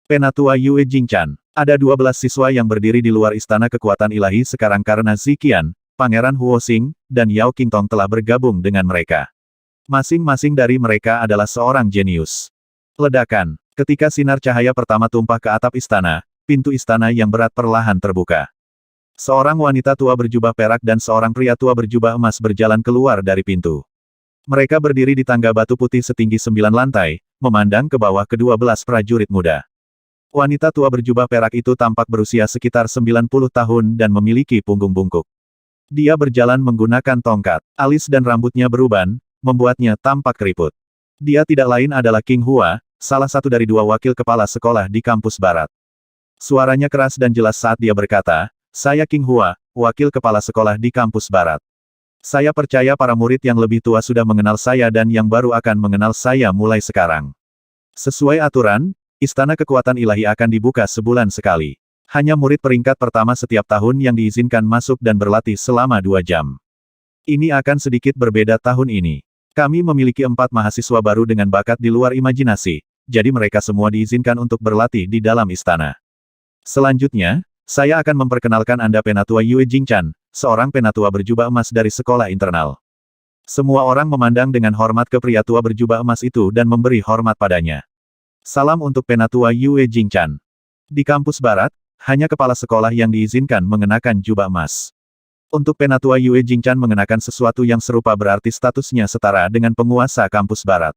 Penatua Yue Jingchan. Ada 12 siswa yang berdiri di luar istana kekuatan ilahi sekarang karena Ziqian, Pangeran Huoxing, dan Yao Qingtong telah bergabung dengan mereka. Masing-masing dari mereka adalah seorang jenius. Ledakan. Ketika sinar cahaya pertama tumpah ke atap istana, pintu istana yang berat perlahan terbuka. Seorang wanita tua berjubah perak dan seorang pria tua berjubah emas berjalan keluar dari pintu. Mereka berdiri di tangga batu putih setinggi 9 lantai, memandang ke bawah ke-12 prajurit muda. Wanita tua berjubah perak itu tampak berusia sekitar 90 tahun dan memiliki punggung bungkuk. Dia berjalan menggunakan tongkat. Alis dan rambutnya beruban, membuatnya tampak keriput. Dia tidak lain adalah King Hua, salah satu dari 2 wakil kepala sekolah di kampus barat. Suaranya keras dan jelas saat dia berkata, "Saya King Hua, wakil kepala sekolah di kampus barat. Saya percaya para murid yang lebih tua sudah mengenal saya dan yang baru akan mengenal saya mulai sekarang. Sesuai aturan, Istana Kekuatan Ilahi akan dibuka sebulan sekali. Hanya murid peringkat pertama setiap tahun yang diizinkan masuk dan berlatih selama 2 jam. Ini akan sedikit berbeda tahun ini. Kami memiliki 4 mahasiswa baru dengan bakat di luar imajinasi, jadi mereka semua diizinkan untuk berlatih di dalam istana. Selanjutnya, saya akan memperkenalkan Anda Penatua Yue Jingchan, seorang penatua berjubah emas dari sekolah internal." Semua orang memandang dengan hormat ke pria tua berjubah emas itu dan memberi hormat padanya. Salam untuk Penatua Yue Jingchan. Di kampus barat, hanya kepala sekolah yang diizinkan mengenakan jubah emas. Untuk Penatua Yue Jingchan mengenakan sesuatu yang serupa berarti statusnya setara dengan penguasa kampus barat.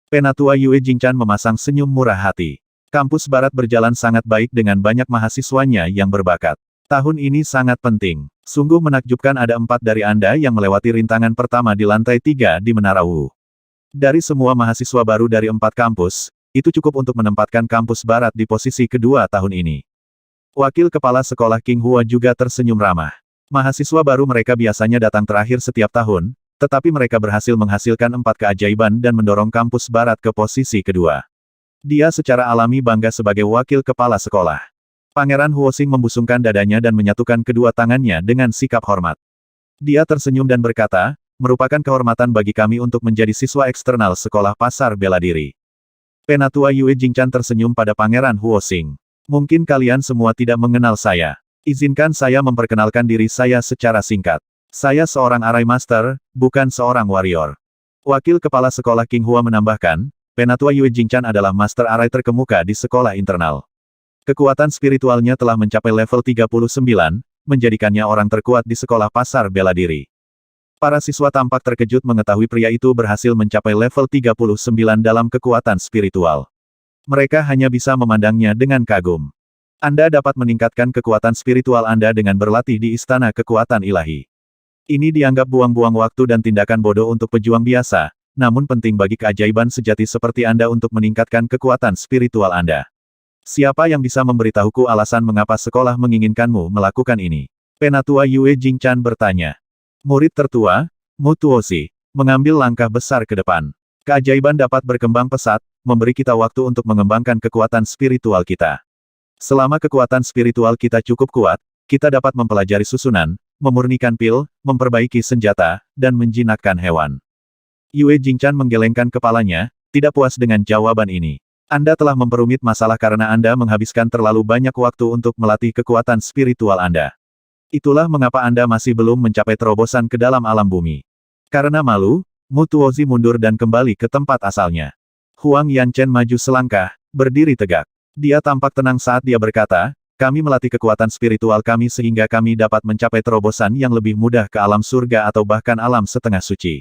Penatua Yue Jingchan memasang senyum murah hati. Kampus barat berjalan sangat baik dengan banyak mahasiswanya yang berbakat. Tahun ini sangat penting. Sungguh menakjubkan ada 4 dari Anda yang melewati rintangan pertama di lantai 3 di Menara Wu. Dari semua mahasiswa baru dari 4 kampus, itu cukup untuk menempatkan kampus barat di posisi kedua tahun ini. Wakil kepala sekolah King Hua juga tersenyum ramah. Mahasiswa baru mereka biasanya datang terakhir setiap tahun, tetapi mereka berhasil menghasilkan 4 keajaiban dan mendorong kampus barat ke posisi kedua. Dia secara alami bangga sebagai wakil kepala sekolah. Pangeran Huoxing membusungkan dadanya dan menyatukan kedua tangannya dengan sikap hormat. Dia tersenyum dan berkata, "Merupakan kehormatan bagi kami untuk menjadi siswa eksternal sekolah pasar bela diri." Penatua Yue Jingchan tersenyum pada Pangeran Huoxing. "Mungkin kalian semua tidak mengenal saya. Izinkan saya memperkenalkan diri saya secara singkat. Saya seorang arai master, bukan seorang warrior." Wakil kepala sekolah King Hua menambahkan, Penatua Yue Jingchan adalah master arai terkemuka di sekolah internal. Kekuatan spiritualnya telah mencapai level 39, menjadikannya orang terkuat di sekolah pasar bela diri. Para siswa tampak terkejut mengetahui pria itu berhasil mencapai level 39 dalam kekuatan spiritual. Mereka hanya bisa memandangnya dengan kagum. Anda dapat meningkatkan kekuatan spiritual Anda dengan berlatih di Istana Kekuatan Ilahi. Ini dianggap buang-buang waktu dan tindakan bodoh untuk pejuang biasa, namun penting bagi keajaiban sejati seperti Anda untuk meningkatkan kekuatan spiritual Anda. Siapa yang bisa memberitahuku alasan mengapa sekolah menginginkanmu melakukan ini? Penatua Yue Jingchan bertanya. Murid tertua, Mu Tuozi, mengambil langkah besar ke depan. Keajaiban dapat berkembang pesat, memberi kita waktu untuk mengembangkan kekuatan spiritual kita. Selama kekuatan spiritual kita cukup kuat, kita dapat mempelajari susunan, memurnikan pil, memperbaiki senjata, dan menjinakkan hewan. Yue Jingchan menggelengkan kepalanya, tidak puas dengan jawaban ini. Anda telah memperumit masalah karena Anda menghabiskan terlalu banyak waktu untuk melatih kekuatan spiritual Anda. Itulah mengapa Anda masih belum mencapai terobosan ke dalam alam bumi. Karena malu, Mu Tuozi mundur dan kembali ke tempat asalnya. Huang Yanchen maju selangkah, berdiri tegak. Dia tampak tenang saat dia berkata, "Kami melatih kekuatan spiritual kami sehingga kami dapat mencapai terobosan yang lebih mudah ke alam surga atau bahkan alam setengah suci."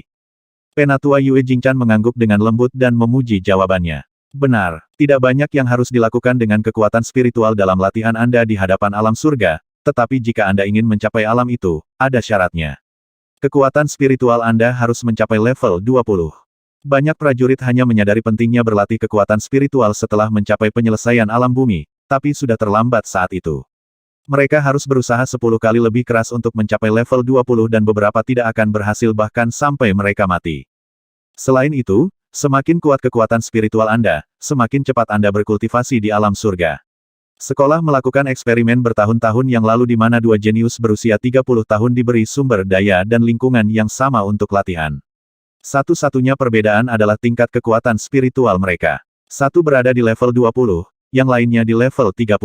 Penatua Yue Jingchan mengangguk dengan lembut dan memuji jawabannya. "Benar, tidak banyak yang harus dilakukan dengan kekuatan spiritual dalam latihan Anda di hadapan alam surga, tetapi jika Anda ingin mencapai alam itu, ada syaratnya. Kekuatan spiritual Anda harus mencapai level 20. Banyak prajurit hanya menyadari pentingnya berlatih kekuatan spiritual setelah mencapai penyelesaian alam bumi, tapi sudah terlambat saat itu. Mereka harus berusaha 10 kali lebih keras untuk mencapai level 20 dan beberapa tidak akan berhasil bahkan sampai mereka mati. Selain itu, semakin kuat kekuatan spiritual Anda, semakin cepat Anda berkultivasi di alam surga. Sekolah melakukan eksperimen bertahun-tahun yang lalu di mana 2 jenius berusia 30 tahun diberi sumber daya dan lingkungan yang sama untuk latihan. Satu-satunya perbedaan adalah tingkat kekuatan spiritual mereka. Satu berada di level 20, yang lainnya di level 30.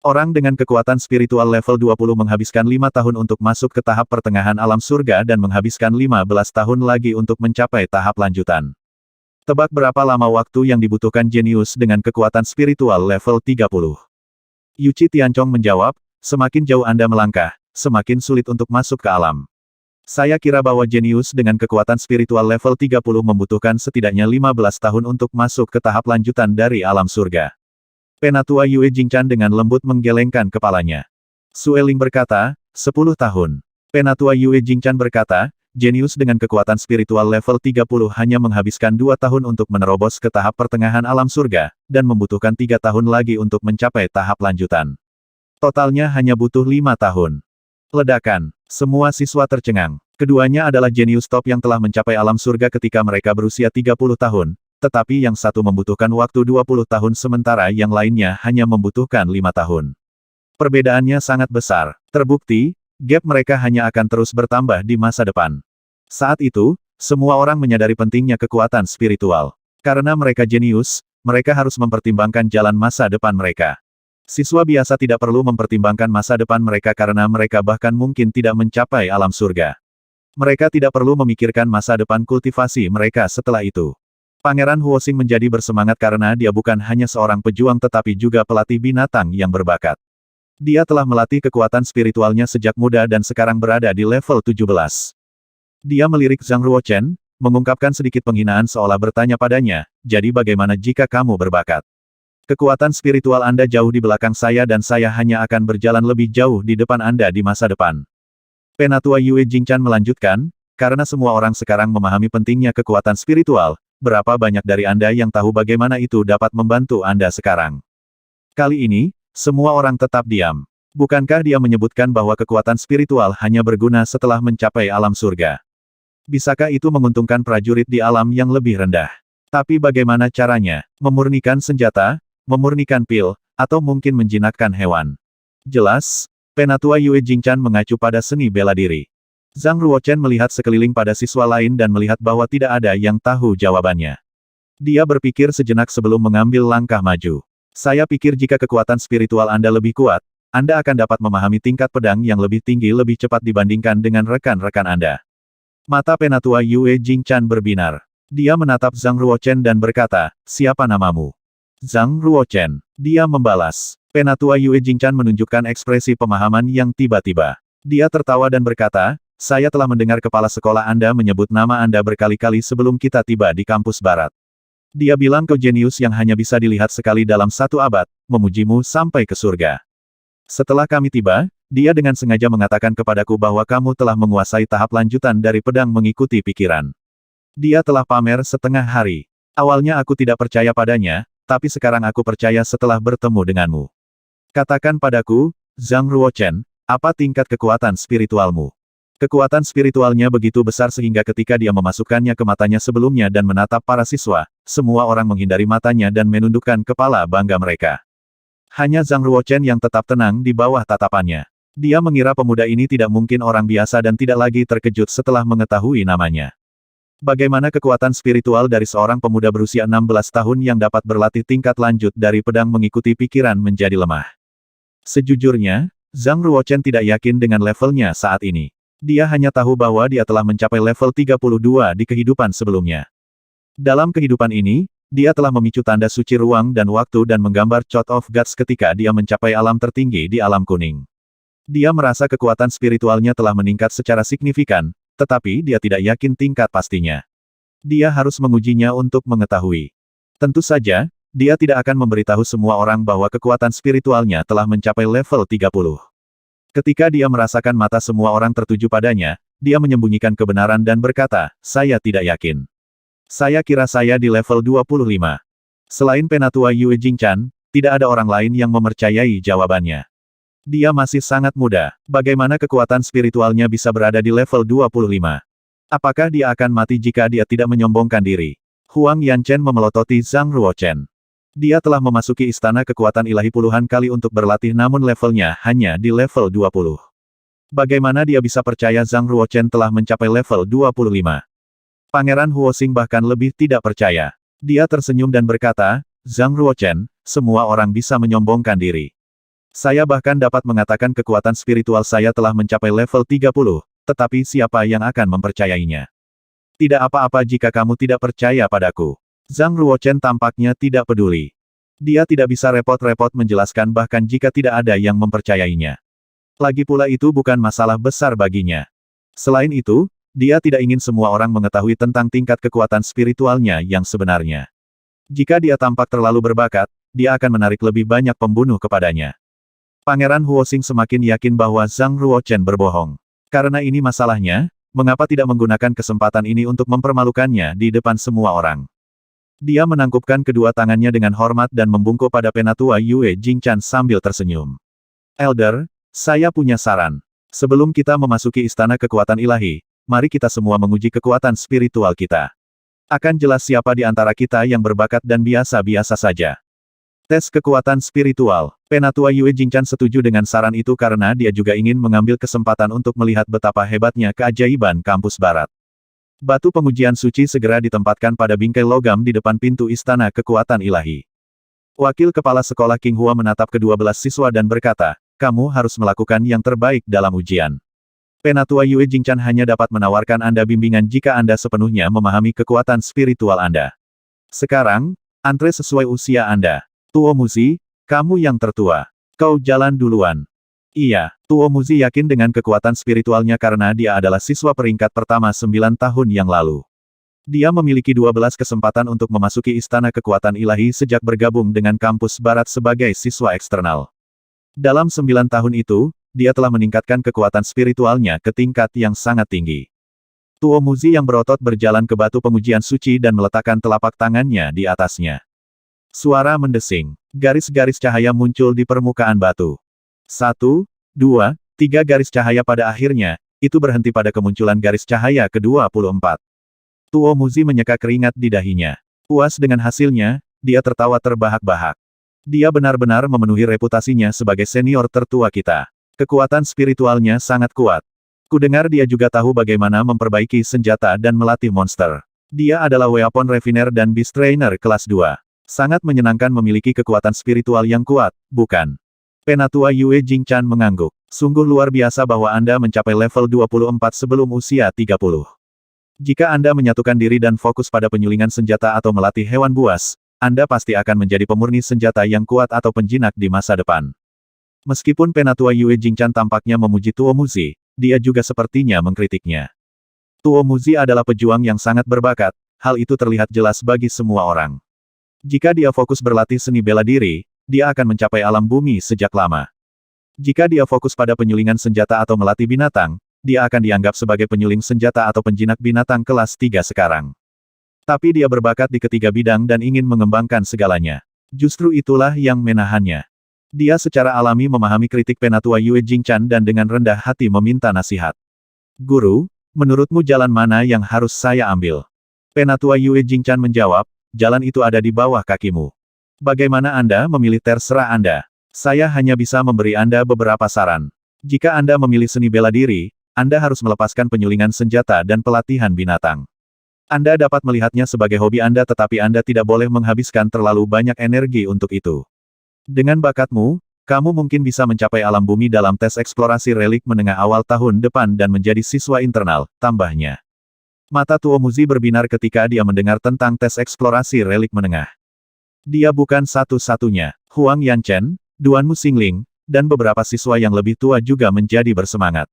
Orang dengan kekuatan spiritual level 20 menghabiskan 5 tahun untuk masuk ke tahap pertengahan alam surga dan menghabiskan 15 tahun lagi untuk mencapai tahap lanjutan. Tebak berapa lama waktu yang dibutuhkan jenius dengan kekuatan spiritual level 30? Yuchi Tianchong menjawab, semakin jauh Anda melangkah, semakin sulit untuk masuk ke alam. Saya kira bahwa jenius dengan kekuatan spiritual level 30 membutuhkan setidaknya 15 tahun untuk masuk ke tahap lanjutan dari alam surga. Penatua Yue Jingchan dengan lembut menggelengkan kepalanya. Su Eling berkata, 10 tahun. Penatua Yue Jingchan berkata, jenius dengan kekuatan spiritual level 30 hanya menghabiskan 2 tahun untuk menerobos ke tahap pertengahan alam surga, dan membutuhkan 3 tahun lagi untuk mencapai tahap lanjutan. Totalnya hanya butuh 5 tahun. Ledakan. Semua siswa tercengang. Keduanya adalah jenius top yang telah mencapai alam surga ketika mereka berusia 30 tahun, tetapi yang satu membutuhkan waktu 20 tahun sementara yang lainnya hanya membutuhkan 5 tahun. Perbedaannya sangat besar. Terbukti, gap mereka hanya akan terus bertambah di masa depan. Saat itu, semua orang menyadari pentingnya kekuatan spiritual. Karena mereka jenius, mereka harus mempertimbangkan jalan masa depan mereka. Siswa biasa tidak perlu mempertimbangkan masa depan mereka karena mereka bahkan mungkin tidak mencapai alam surga. Mereka tidak perlu memikirkan masa depan kultivasi mereka setelah itu. Pangeran Huoxing menjadi bersemangat karena dia bukan hanya seorang pejuang tetapi juga pelatih binatang yang berbakat. Dia telah melatih kekuatan spiritualnya sejak muda dan sekarang berada di level 17. Dia melirik Zhang Ruochen, mengungkapkan sedikit penghinaan seolah bertanya padanya, jadi bagaimana jika kamu berbakat? Kekuatan spiritual Anda jauh di belakang saya dan saya hanya akan berjalan lebih jauh di depan Anda di masa depan. Penatua Yue Jingchan melanjutkan, karena semua orang sekarang memahami pentingnya kekuatan spiritual, berapa banyak dari Anda yang tahu bagaimana itu dapat membantu Anda sekarang? Kali ini, semua orang tetap diam. Bukankah dia menyebutkan bahwa kekuatan spiritual hanya berguna setelah mencapai alam surga? Bisakah itu menguntungkan prajurit di alam yang lebih rendah? Tapi bagaimana caranya? Memurnikan senjata? Memurnikan pil, atau mungkin menjinakkan hewan. Jelas, Penatua Yue Jingchan mengacu pada seni bela diri. Zhang Ruochen melihat sekeliling pada siswa lain dan melihat bahwa tidak ada yang tahu jawabannya. Dia berpikir sejenak sebelum mengambil langkah maju. Saya pikir jika kekuatan spiritual Anda lebih kuat, Anda akan dapat memahami tingkat pedang yang lebih tinggi lebih cepat dibandingkan dengan rekan-rekan Anda. Mata Penatua Yue Jingchan berbinar. Dia menatap Zhang Ruochen dan berkata, siapa namamu? Zhang Ruochen. Dia membalas. Penatua Yue Jingchan menunjukkan ekspresi pemahaman yang tiba-tiba. Dia tertawa dan berkata, saya telah mendengar kepala sekolah Anda menyebut nama Anda berkali-kali sebelum kita tiba di kampus barat. Dia bilang kau jenius yang hanya bisa dilihat sekali dalam 1 abad, memujimu sampai ke surga. Setelah kami tiba, dia dengan sengaja mengatakan kepadaku bahwa kamu telah menguasai tahap lanjutan dari pedang mengikuti pikiran. Dia telah pamer setengah hari. Awalnya aku tidak percaya padanya, tapi sekarang aku percaya setelah bertemu denganmu. Katakan padaku, Zhang Ruochen, apa tingkat kekuatan spiritualmu? Kekuatan spiritualnya begitu besar sehingga ketika dia memasukkannya ke matanya sebelumnya dan menatap para siswa, semua orang menghindari matanya dan menundukkan kepala bangga mereka. Hanya Zhang Ruochen yang tetap tenang di bawah tatapannya. Dia mengira pemuda ini tidak mungkin orang biasa dan tidak lagi terkejut setelah mengetahui namanya. Bagaimana kekuatan spiritual dari seorang pemuda berusia 16 tahun yang dapat berlatih tingkat lanjut dari pedang mengikuti pikiran menjadi lemah? Sejujurnya, Zhang Ruochen tidak yakin dengan levelnya saat ini. Dia hanya tahu bahwa dia telah mencapai level 32 di kehidupan sebelumnya. Dalam kehidupan ini, dia telah memicu tanda suci ruang dan waktu dan menggambar Chot of Gods ketika dia mencapai alam tertinggi di alam kuning. Dia merasa kekuatan spiritualnya telah meningkat secara signifikan, tetapi dia tidak yakin tingkat pastinya. Dia harus mengujinya untuk mengetahui. Tentu saja, dia tidak akan memberitahu semua orang bahwa kekuatan spiritualnya telah mencapai level 30. Ketika dia merasakan mata semua orang tertuju padanya, dia menyembunyikan kebenaran dan berkata, saya tidak yakin. Saya kira saya di level 25. Selain Penatua Yue Jingchan, tidak ada orang lain yang mempercayai jawabannya. Dia masih sangat muda. Bagaimana kekuatan spiritualnya bisa berada di level 25? Apakah dia akan mati jika dia tidak menyombongkan diri? Huang Yanchen memelototi Zhang Ruochen. Dia telah memasuki istana kekuatan ilahi puluhan kali untuk berlatih namun levelnya hanya di level 20. Bagaimana dia bisa percaya Zhang Ruochen telah mencapai level 25? Pangeran Huoxing bahkan lebih tidak percaya. Dia tersenyum dan berkata, Zhang Ruochen, semua orang bisa menyombongkan diri. Saya bahkan dapat mengatakan kekuatan spiritual saya telah mencapai level 30, tetapi siapa yang akan mempercayainya? Tidak apa-apa jika kamu tidak percaya padaku. Zhang Ruochen tampaknya tidak peduli. Dia tidak bisa repot-repot menjelaskan bahkan jika tidak ada yang mempercayainya. Lagi pula itu bukan masalah besar baginya. Selain itu, dia tidak ingin semua orang mengetahui tentang tingkat kekuatan spiritualnya yang sebenarnya. Jika dia tampak terlalu berbakat, dia akan menarik lebih banyak pembunuh kepadanya. Pangeran Huoxing semakin yakin bahwa Zhang Ruochen berbohong. Karena ini masalahnya, mengapa tidak menggunakan kesempatan ini untuk mempermalukannya di depan semua orang? Dia menangkupkan kedua tangannya dengan hormat dan membungkuk pada penatua Yue Jingchan sambil tersenyum. Elder, saya punya saran. Sebelum kita memasuki istana kekuatan ilahi, mari kita semua menguji kekuatan spiritual kita. Akan jelas siapa di antara kita yang berbakat dan biasa-biasa saja. Tes kekuatan spiritual. Penatua Yue Jingchan setuju dengan saran itu karena dia juga ingin mengambil kesempatan untuk melihat betapa hebatnya keajaiban kampus barat. Batu pengujian suci segera ditempatkan pada bingkai logam di depan pintu istana kekuatan ilahi. Wakil kepala sekolah King Hua menatap kedua belas siswa dan berkata, kamu harus melakukan yang terbaik dalam ujian. Penatua Yue Jingchan hanya dapat menawarkan Anda bimbingan jika Anda sepenuhnya memahami kekuatan spiritual Anda. Sekarang, antre sesuai usia Anda. Tuo Muzi, kamu yang tertua. Kau jalan duluan. Iya, Tuo Muzi yakin dengan kekuatan spiritualnya karena dia adalah siswa peringkat pertama 9 tahun yang lalu. Dia memiliki 12 kesempatan untuk memasuki istana kekuatan ilahi sejak bergabung dengan kampus barat sebagai siswa eksternal. Dalam 9 tahun itu, dia telah meningkatkan kekuatan spiritualnya ke tingkat yang sangat tinggi. Tuo Muzi yang berotot berjalan ke batu pengujian suci dan meletakkan telapak tangannya di atasnya. Suara mendesing. Garis-garis cahaya muncul di permukaan batu. 1, 2, 3 garis cahaya pada akhirnya, itu berhenti pada kemunculan garis cahaya ke-24. Tuo Muzi menyeka keringat di dahinya. Puas dengan hasilnya, dia tertawa terbahak-bahak. Dia benar-benar memenuhi reputasinya sebagai senior tertua kita. Kekuatan spiritualnya sangat kuat. Kudengar dia juga tahu bagaimana memperbaiki senjata dan melatih monster. Dia adalah weapon refiner dan beast trainer kelas 2. Sangat menyenangkan memiliki kekuatan spiritual yang kuat, bukan? Penatua Yue Jingchan mengangguk. Sungguh luar biasa bahwa Anda mencapai level 24 sebelum usia 30. Jika Anda menyatukan diri dan fokus pada penyulingan senjata atau melatih hewan buas, Anda pasti akan menjadi pemurni senjata yang kuat atau penjinak di masa depan. Meskipun Penatua Yue Jingchan tampaknya memuji Tuo Muzi, dia juga sepertinya mengkritiknya. Tuo Muzi adalah pejuang yang sangat berbakat, hal itu terlihat jelas bagi semua orang. Jika dia fokus berlatih seni bela diri, dia akan mencapai alam bumi sejak lama. Jika dia fokus pada penyulingan senjata atau melatih binatang, dia akan dianggap sebagai penyuling senjata atau penjinak binatang kelas 3 sekarang. Tapi dia berbakat di ketiga bidang dan ingin mengembangkan segalanya. Justru itulah yang menahannya. Dia secara alami memahami kritik Penatua Yue Jingchan dan dengan rendah hati meminta nasihat. Guru, menurutmu jalan mana yang harus saya ambil? Penatua Yue Jingchan menjawab, jalan itu ada di bawah kakimu. Bagaimana Anda memilih terserah Anda. Saya hanya bisa memberi Anda beberapa saran. Jika Anda memilih seni bela diri, Anda harus melepaskan penyulingan senjata dan pelatihan binatang. Anda dapat melihatnya sebagai hobi Anda tetapi Anda tidak boleh menghabiskan terlalu banyak energi untuk itu. Dengan bakatmu, kamu mungkin bisa mencapai alam bumi dalam tes eksplorasi relik menengah awal tahun depan dan menjadi siswa internal, tambahnya. Mata Tuo Muzi berbinar ketika dia mendengar tentang tes eksplorasi relik menengah. Dia bukan satu-satunya. Huang Yanchen, Duanmu Xingling, dan beberapa siswa yang lebih tua juga menjadi bersemangat.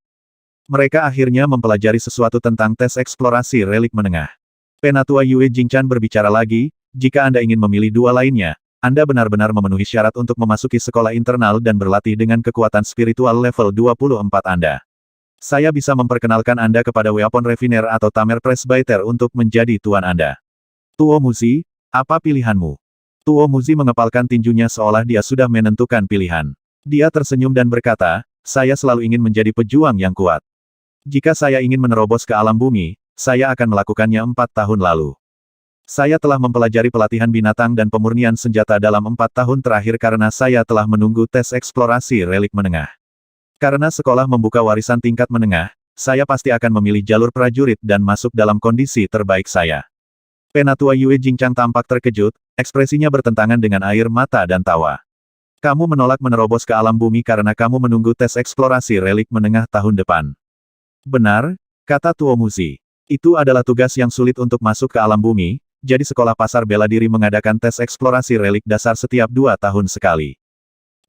Mereka akhirnya mempelajari sesuatu tentang tes eksplorasi relik menengah. Penatua Yue Jingchan berbicara lagi, jika Anda ingin memilih dua lainnya, Anda benar-benar memenuhi syarat untuk memasuki sekolah internal dan berlatih dengan kekuatan spiritual level 24 Anda. Saya bisa memperkenalkan Anda kepada weapon refiner atau tamer presbyter untuk menjadi tuan Anda. Tuo Muzi, apa pilihanmu? Tuo Muzi mengepalkan tinjunya seolah dia sudah menentukan pilihan. Dia tersenyum dan berkata, saya selalu ingin menjadi pejuang yang kuat. Jika saya ingin menerobos ke alam bumi, saya akan melakukannya 4 tahun lalu. Saya telah mempelajari pelatihan binatang dan pemurnian senjata dalam 4 tahun terakhir karena saya telah menunggu tes eksplorasi relik menengah. Karena sekolah membuka warisan tingkat menengah, saya pasti akan memilih jalur prajurit dan masuk dalam kondisi terbaik saya. Penatua Yue Jingchan tampak terkejut, Ekspresinya bertentangan dengan air mata dan tawa. Kamu menolak menerobos ke alam bumi karena kamu menunggu tes eksplorasi relik menengah tahun depan. Benar, kata Tuo Muzi. Itu adalah tugas yang sulit untuk masuk ke alam bumi, jadi sekolah pasar bela diri mengadakan tes eksplorasi relik dasar setiap 2 tahun sekali.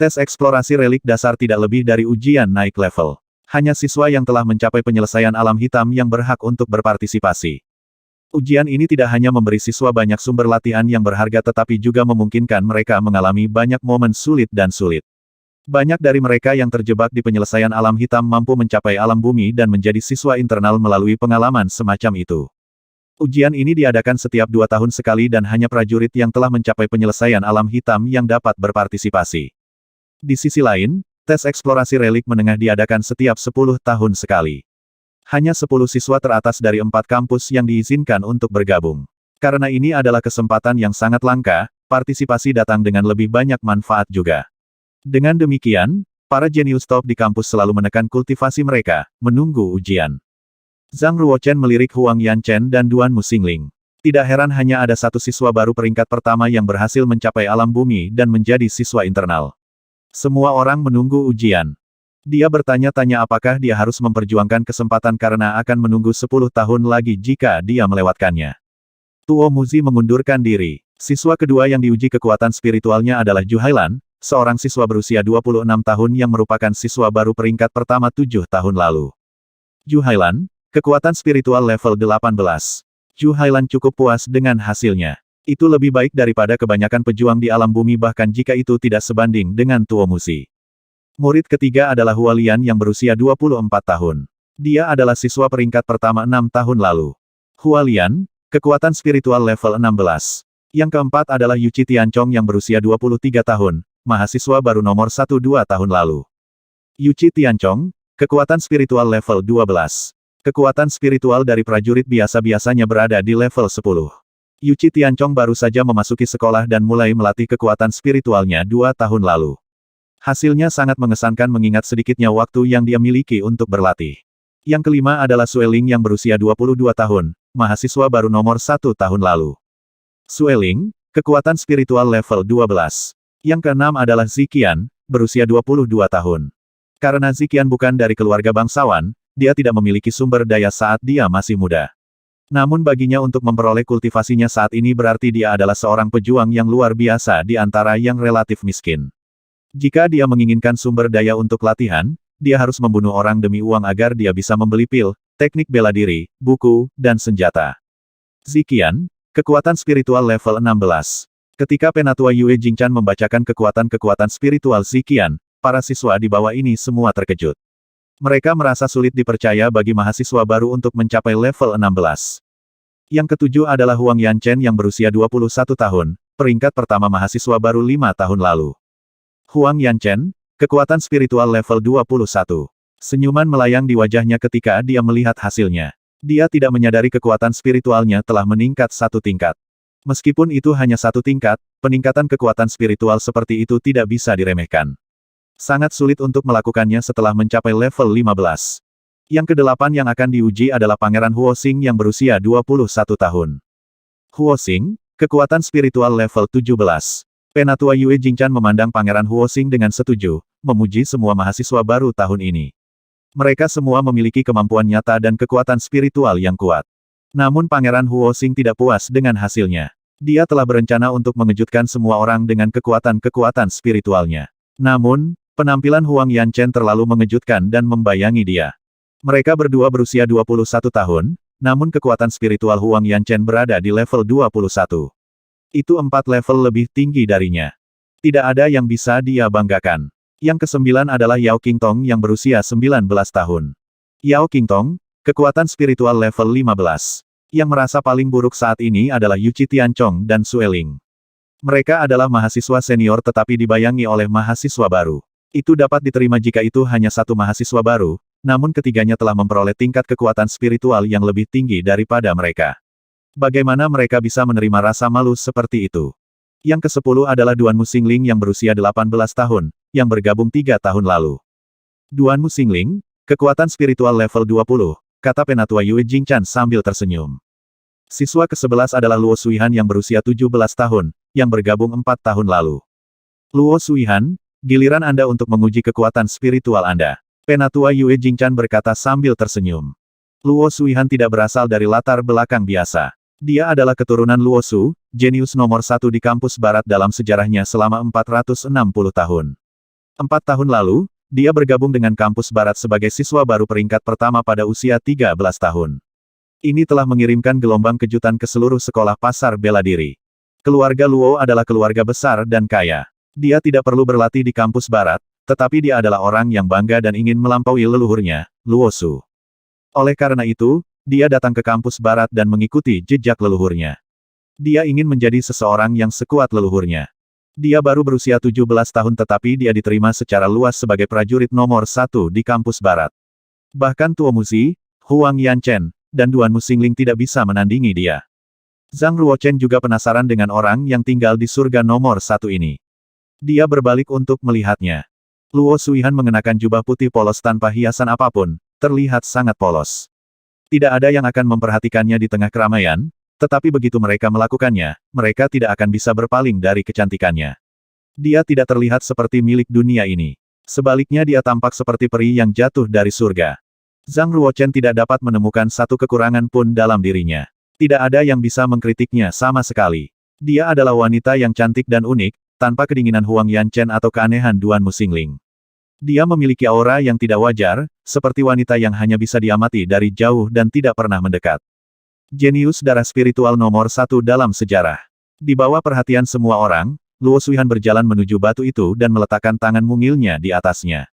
Tes eksplorasi relik dasar tidak lebih dari ujian naik level. Hanya siswa yang telah mencapai penyelesaian alam hitam yang berhak untuk berpartisipasi. Ujian ini tidak hanya memberi siswa banyak sumber latihan yang berharga tetapi juga memungkinkan mereka mengalami banyak momen sulit dan sulit. Banyak dari mereka yang terjebak di penyelesaian alam hitam mampu mencapai alam bumi dan menjadi siswa internal melalui pengalaman semacam itu. Ujian ini diadakan setiap 2 tahun sekali dan hanya prajurit yang telah mencapai penyelesaian alam hitam yang dapat berpartisipasi. Di sisi lain, tes eksplorasi relik menengah diadakan setiap 10 tahun sekali. Hanya 10 siswa teratas dari 4 kampus yang diizinkan untuk bergabung. Karena ini adalah kesempatan yang sangat langka, partisipasi datang dengan lebih banyak manfaat juga. Dengan demikian, para jenius top di kampus selalu menekan kultivasi mereka, menunggu ujian. Zhang Ruochen melirik Huang Yanchen dan Duan Muxingling. Tidak heran hanya ada satu siswa baru peringkat pertama yang berhasil mencapai alam bumi dan menjadi siswa internal. Semua orang menunggu ujian. Dia bertanya-tanya apakah dia harus memperjuangkan kesempatan karena akan menunggu 10 tahun lagi jika dia melewatkannya. Tuo Muzi mengundurkan diri. Siswa kedua yang diuji kekuatan spiritualnya adalah Ju Hailan, seorang siswa berusia 26 tahun yang merupakan siswa baru peringkat pertama 7 tahun lalu. Ju Hailan, kekuatan spiritual level 18. Ju Hailan cukup puas dengan hasilnya. Itu lebih baik daripada kebanyakan pejuang di alam bumi bahkan jika itu tidak sebanding dengan Tuo Muzi. Murid ketiga adalah Hua Lian yang berusia 24 tahun. Dia adalah siswa peringkat pertama 6 tahun lalu. Hua Lian, kekuatan spiritual level 16. Yang keempat adalah Yuchi Tianchong yang berusia 23 tahun, mahasiswa baru nomor 1-2 tahun lalu. Yuchi Tianchong, kekuatan spiritual level 12. Kekuatan spiritual dari prajurit biasa-biasanya berada di level 10. Yuchi Tianchong baru saja memasuki sekolah dan mulai melatih kekuatan spiritualnya 2 tahun lalu. Hasilnya sangat mengesankan mengingat sedikitnya waktu yang dia miliki untuk berlatih. Yang kelima adalah Sueling yang berusia 22 tahun, mahasiswa baru nomor 1 tahun lalu. Sueling, kekuatan spiritual level 12. Yang keenam adalah Ziqian, berusia 22 tahun. Karena Ziqian bukan dari keluarga bangsawan, dia tidak memiliki sumber daya saat dia masih muda. Namun baginya untuk memperoleh kultivasinya saat ini berarti dia adalah seorang pejuang yang luar biasa di antara yang relatif miskin. Jika dia menginginkan sumber daya untuk latihan, dia harus membunuh orang demi uang agar dia bisa membeli pil, teknik bela diri, buku, dan senjata. Ziqian, kekuatan spiritual level 16. Ketika Penatua Yue Jingchan membacakan kekuatan-kekuatan spiritual Ziqian, para siswa di bawah ini semua terkejut. Mereka merasa sulit dipercaya bagi mahasiswa baru untuk mencapai level 16. Yang ketujuh adalah Huang Yanchen yang berusia 21 tahun, peringkat pertama mahasiswa baru 5 tahun lalu. Huang Yanchen, kekuatan spiritual level 21. Senyuman melayang di wajahnya ketika dia melihat hasilnya. Dia tidak menyadari kekuatan spiritualnya telah meningkat 1 tingkat. Meskipun itu hanya 1 tingkat, peningkatan kekuatan spiritual seperti itu tidak bisa diremehkan. Sangat sulit untuk melakukannya setelah mencapai level 15. Yang kedelapan yang akan diuji adalah Pangeran Huoxing yang berusia 21 tahun. Huoxing, kekuatan spiritual level 17. Penatua Yue Jingchan memandang Pangeran Huoxing dengan setuju, memuji semua mahasiswa baru tahun ini. Mereka semua memiliki kemampuan nyata dan kekuatan spiritual yang kuat. Namun Pangeran Huoxing tidak puas dengan hasilnya. Dia telah berencana untuk mengejutkan semua orang dengan kekuatan-kekuatan spiritualnya. Namun, penampilan Huang Yanchen terlalu mengejutkan dan membayangi dia. Mereka berdua berusia 21 tahun, namun kekuatan spiritual Huang Yanchen berada di level 21. Itu 4 level lebih tinggi darinya. Tidak ada yang bisa dia banggakan. Yang kesembilan adalah Yao Qingtong yang berusia 19 tahun. Yao Qingtong, kekuatan spiritual level 15. Yang merasa paling buruk saat ini adalah Yuchi Tianchong dan Sueling. Mereka adalah mahasiswa senior tetapi dibayangi oleh mahasiswa baru. Itu dapat diterima jika itu hanya satu mahasiswa baru, namun ketiganya telah memperoleh tingkat kekuatan spiritual yang lebih tinggi daripada mereka. Bagaimana mereka bisa menerima rasa malu seperti itu? Yang ke-10 adalah Duan Muxingling yang berusia 18 tahun, yang bergabung 3 tahun lalu. Duan Muxingling, kekuatan spiritual level 20, kata Penatua Yue Jingchan sambil tersenyum. Siswa ke-11 adalah Luo Suihan yang berusia 17 tahun, yang bergabung 4 tahun lalu. Luo Suihan, giliran Anda untuk menguji kekuatan spiritual Anda. Penatua Yue Jingchan berkata sambil tersenyum. Luo Suihan tidak berasal dari latar belakang biasa. Dia adalah keturunan Luo Su, jenius nomor 1 di kampus barat dalam sejarahnya selama 460 tahun. 4 tahun lalu, dia bergabung dengan kampus barat sebagai siswa baru peringkat pertama pada usia 13 tahun. Ini telah mengirimkan gelombang kejutan ke seluruh sekolah pasar bela diri. Keluarga Luo adalah keluarga besar dan kaya. Dia tidak perlu berlatih di kampus barat, tetapi dia adalah orang yang bangga dan ingin melampaui leluhurnya, Luo Su. Oleh karena itu, dia datang ke kampus barat dan mengikuti jejak leluhurnya. Dia ingin menjadi seseorang yang sekuat leluhurnya. Dia baru berusia 17 tahun tetapi dia diterima secara luas sebagai prajurit nomor 1 di kampus barat. Bahkan Tuo Muzi, Huang Yanchen, dan Duan Muxingling tidak bisa menandingi dia. Zhang Ruochen juga penasaran dengan orang yang tinggal di surga nomor 1 ini. Dia berbalik untuk melihatnya. Luo Suihan mengenakan jubah putih polos tanpa hiasan apapun, terlihat sangat polos. Tidak ada yang akan memperhatikannya di tengah keramaian, tetapi begitu mereka melakukannya, mereka tidak akan bisa berpaling dari kecantikannya. Dia tidak terlihat seperti milik dunia ini. Sebaliknya dia tampak seperti peri yang jatuh dari surga. Zhang Ruochen tidak dapat menemukan satu kekurangan pun dalam dirinya. Tidak ada yang bisa mengkritiknya sama sekali. Dia adalah wanita yang cantik dan unik, tanpa kedinginan Huang Yanchen atau keanehan Duan Muxingling. Dia memiliki aura yang tidak wajar, seperti wanita yang hanya bisa diamati dari jauh dan tidak pernah mendekat. Jenius darah spiritual nomor 1 dalam sejarah. Di bawah perhatian semua orang, Luo Suihan berjalan menuju batu itu dan meletakkan tangan mungilnya di atasnya.